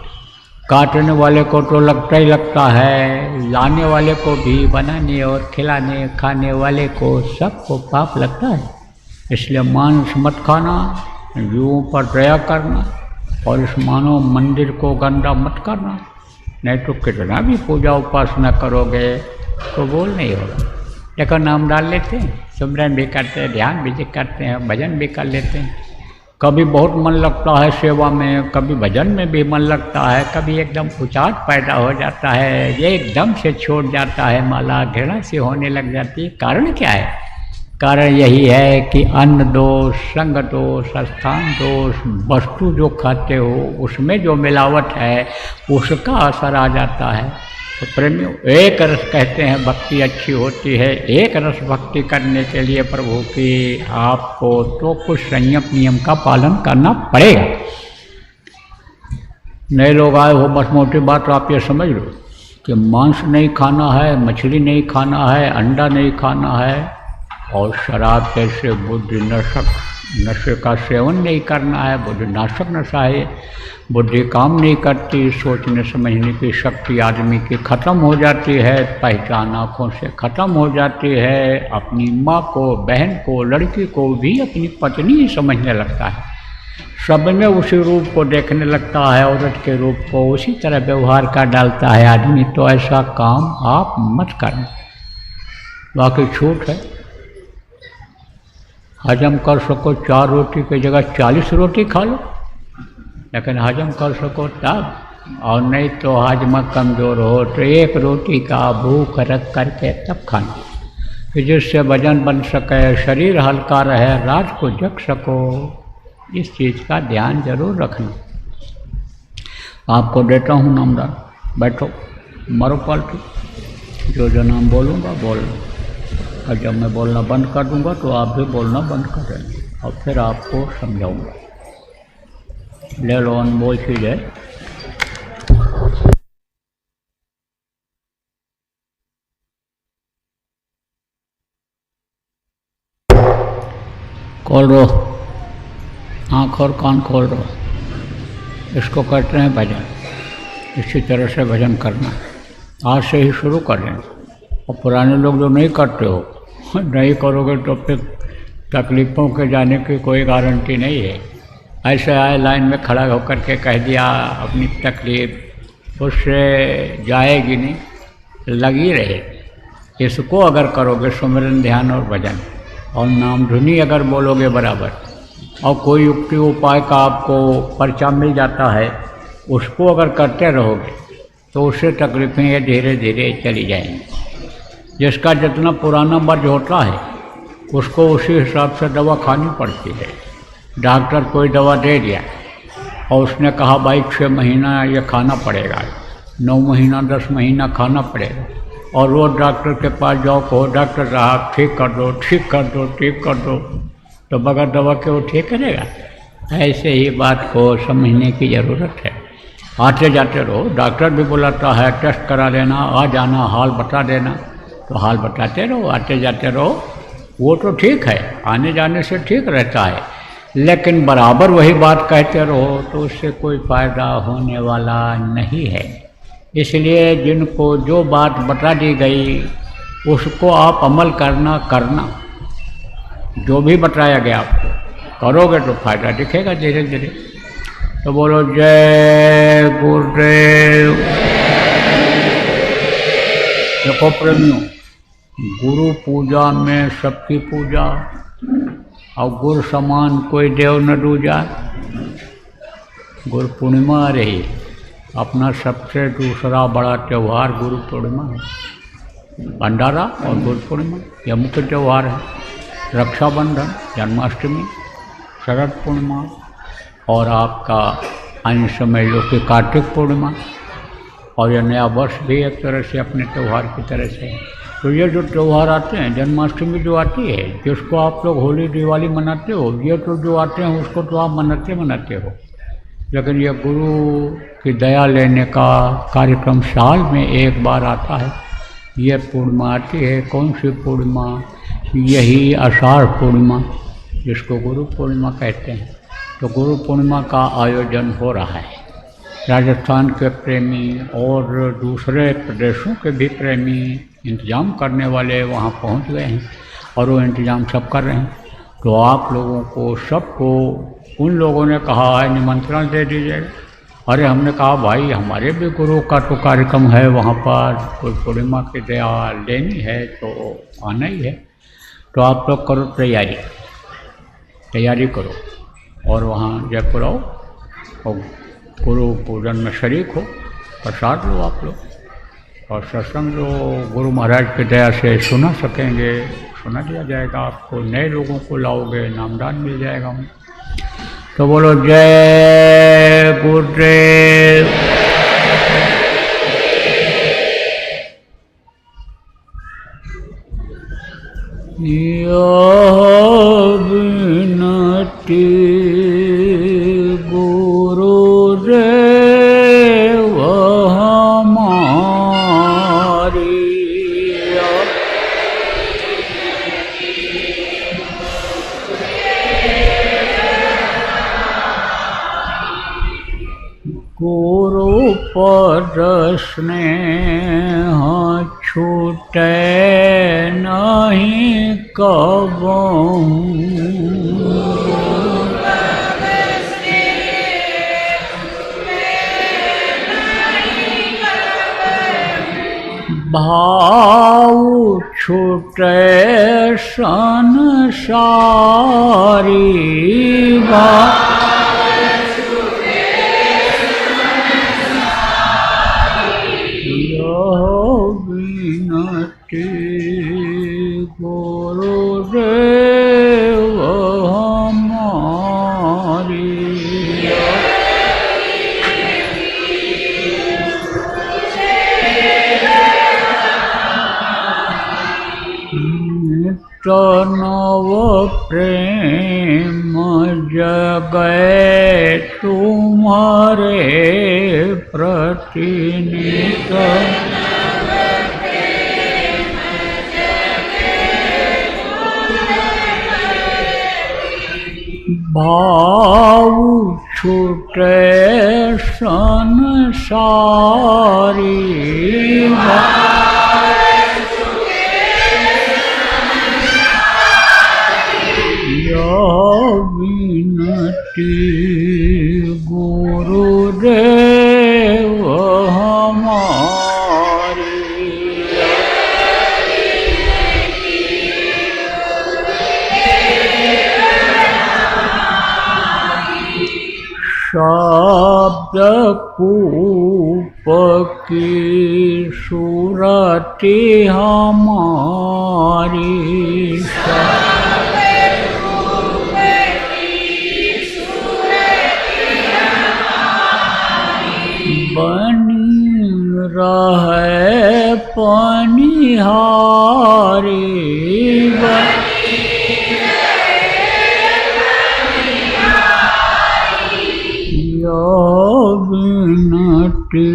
काटने वाले को तो लगता ही लगता है, लाने वाले को भी, बनाने और खिलाने खाने वाले को सबको पाप लगता है। इसलिए मांस मत खाना, जीवों पर दया करना और इस मानव मंदिर को गंदा मत करना, नहीं तो कितना भी पूजा उपासना करोगे तो बोल नहीं होगा। देखो नाम डाल लेते हैं, सुमरन भी करते हैं, ध्यान भी करते हैं, भजन भी कर लेते हैं। कभी बहुत मन लगता है सेवा में, कभी भजन में भी मन लगता है, कभी एकदम उचाट पैदा हो जाता है, ये एकदम से छोड़ जाता है, माला घृणा से होने लग जाती है। कारण क्या है? कारण यही है कि अन्न दोष, संग दोष, स्थान दोष, वस्तु जो खाते हो उसमें जो मिलावट है उसका असर आ जाता है। तो प्रेमियों, एक रस कहते हैं भक्ति अच्छी होती है। एक रस भक्ति करने के लिए प्रभु की आपको तो कुछ संयम नियम का पालन करना पड़ेगा। नए लोग आए हो, बस मोटी बात आप ये समझ लो कि मांस नहीं खाना है, मछली नहीं खाना है, अंडा नहीं खाना है और शराब जैसे बुद्धि नशे का सेवन नहीं करना है। बुद्धि नाशक नशा है, बुद्धि काम नहीं करती, सोचने समझने की शक्ति आदमी की खत्म हो जाती है, पहचान आँखों से खत्म हो जाती है, अपनी माँ को, बहन को, लड़की को भी अपनी पत्नी ही समझने लगता है, सब में उसी रूप को देखने लगता है, औरत के रूप को उसी तरह व्यवहार कर डालता है आदमी। तो ऐसा काम आप मत करना, बाकी छूट है। हजम कर सको 4 रोटी की जगह 40 रोटी खा लो, लेकिन हजम कर सको तब, और नहीं तो हाजमा कमज़ोर हो तो 1 रोटी का भूख रख करके तब खाना, कि जिससे वजन बन सके, शरीर हल्का रहे, रात को जग सको। इस चीज़ का ध्यान जरूर रखना। आपको देता हूँ नामदान, बैठो, मरो पलटो, जो नाम बोलूँगा बोलना, और जब मैं बोलना बंद कर दूंगा तो आप भी बोलना बंद कर देना, और फिर आपको समझाऊंगा। ले लो अनमोल चीज़ है। खोल दो आँख और कान खोल दो। इसको कहते हैं भजन। इसी तरह से भजन करना आज से ही शुरू कर दें। और पुराने लोग जो नहीं करते हो, नहीं करोगे तो फिर तकलीफ़ों के जाने की कोई गारंटी नहीं है। ऐसे आए लाइन में खड़ा होकर के कह दिया अपनी तकलीफ़, उससे जाएगी नहीं, लगी रहे। इसको अगर करोगे सुमिरन, ध्यान और भजन और नाम धुनी अगर बोलोगे बराबर, और कोई युक्ति उपाय का आपको पर्चा मिल जाता है, उसको अगर करते रहोगे तो उससे तकलीफ़ें ये धीरे धीरे चली जाएंगी। जिसका जितना पुराना मर्ज होता है उसको उसी हिसाब से दवा खानी पड़ती है। डॉक्टर कोई दवा दे दिया और उसने कहा भाई 6 महीना ये खाना पड़ेगा, 9 महीना 10 महीना खाना पड़ेगा, और रोज़ डॉक्टर के पास जाओ, कहो डॉक्टर साहब ठीक कर दो, ठीक कर दो, ठीक कर दो, तो बगैर दवा के वो ठीक करेगा? ऐसे ही बात को समझने की ज़रूरत है। आते जाते रहो, डॉक्टर भी बुलाता है, टेस्ट करा लेना, आ जाना, हाल बता देना, तो हाल बताते रहो, आते जाते रहो, वो तो ठीक है, आने जाने से ठीक रहता है, लेकिन बराबर वही बात कहते रहो तो उससे कोई फ़ायदा होने वाला नहीं है। इसलिए जिनको जो बात बता दी गई उसको आप अमल करना, जो भी बताया गया आपको करोगे तो फायदा दिखेगा धीरे धीरे। तो बोलो जय गुरुदेव। देखो प्रेमियों, गुरु पूजा में सबकी पूजा, और गुरु समान कोई देव न दूजा। गुरु पूर्णिमा आ रही, अपना सबसे दूसरा बड़ा त्यौहार गुरु पूर्णिमा है। भंडारा और गुरु पूर्णिमा यह मुख्य त्यौहार है। रक्षाबंधन, जन्माष्टमी, शरद पूर्णिमा और आपका अन्य समय लो कि कार्तिक पूर्णिमा, और यह नया वर्ष भी एक तरह से अपने त्यौहार की तरह से है। तो ये जो त्यौहार आते हैं, जन्माष्टमी जो आती है, जिसको आप लोग होली दिवाली मनाते हो, ये तो जो आते हैं उसको तो आप मनाते हो, लेकिन ये गुरु की दया लेने का कार्यक्रम साल में एक बार आता है। ये पूर्णिमा आती है, कौन सी पूर्णिमा? यही आषाढ़ पूर्णिमा, जिसको गुरु पूर्णिमा कहते हैं। तो गुरु पूर्णिमा का आयोजन हो रहा है। राजस्थान के प्रेमी और दूसरे प्रदेशों के भी प्रेमी इंतज़ाम करने वाले वहाँ पहुँच गए हैं और वो इंतज़ाम सब कर रहे हैं। तो आप लोगों को सबको उन लोगों ने कहा है निमंत्रण दे दीजिएगा। अरे हमने कहा भाई हमारे भी गुरु का तो कार्यक्रम है वहाँ पर, कोई पूर्णिमा की दया लेनी है तो आना ही है। तो आप लोग करो तैयारी करो और वहाँ जयपुर आओ और गुरु पूजन में शरीक हो, प्रसाद लो आप लोग और सत्संग जो गुरु महाराज की दया से सुना सकेंगे सुना दिया जाएगा। आपको नए लोगों को लाओगे, नामदान मिल जाएगा। तो बोलो जय गुरुदेव। विनती गुरुदेव हमारी, गुरु पद स्नेह छूटे नहीं कबहू, भाव छूटे संसारी, विनती गुरुदेव हमारी। नित नव प्रेम जगै तुम्हारे प्रतिनित, भाव छूटे संसारी, विनती गुरुदेव हमारी। शब्द कूप की सूरति हमारी, बनी रहे पनिहारी, विनती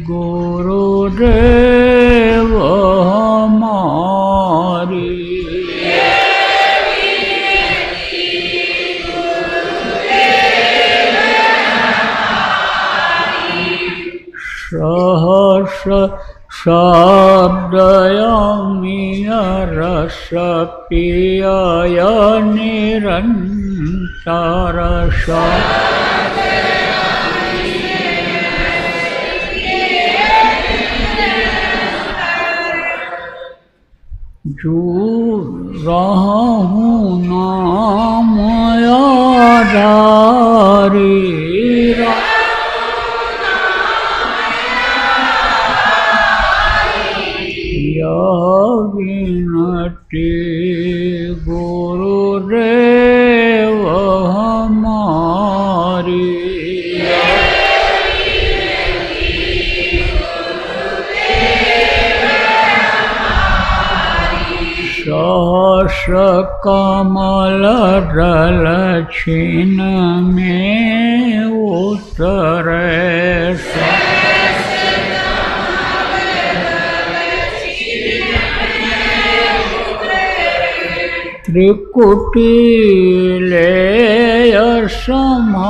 गुरुदेव हमारी। सहस शब्दयमिय रस पिय निरंतर जो रहूं नाम आधारी, विनती गुरुदेव हमारी। सहस कमल दल छिन में उतरे, त्रिकुटी ले सम्हारी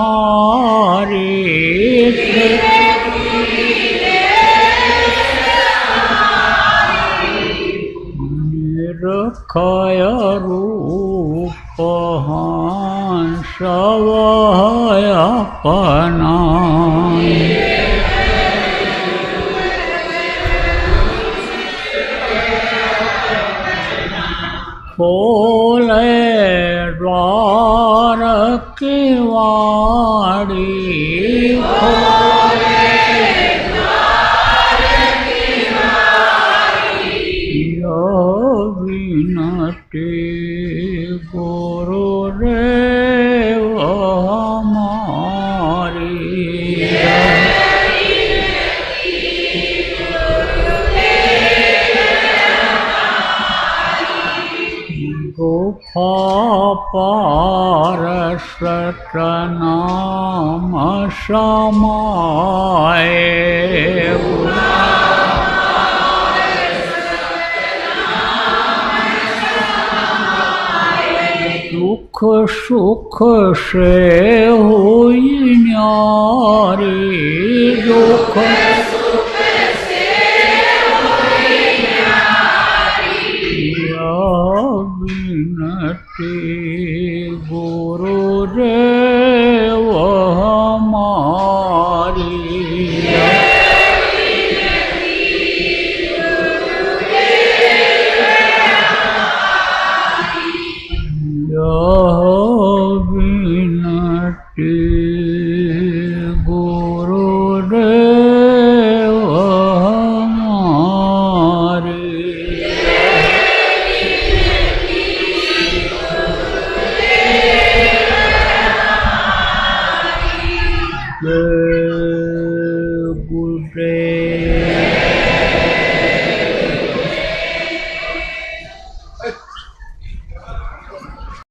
निरखय रूप हंसवय अपना खोले द्वार की वाड़ी विनती गुरुदेव हमारी गुफा पार सतनाम समाए दुख सुख से हुई न्यारी दुख विनती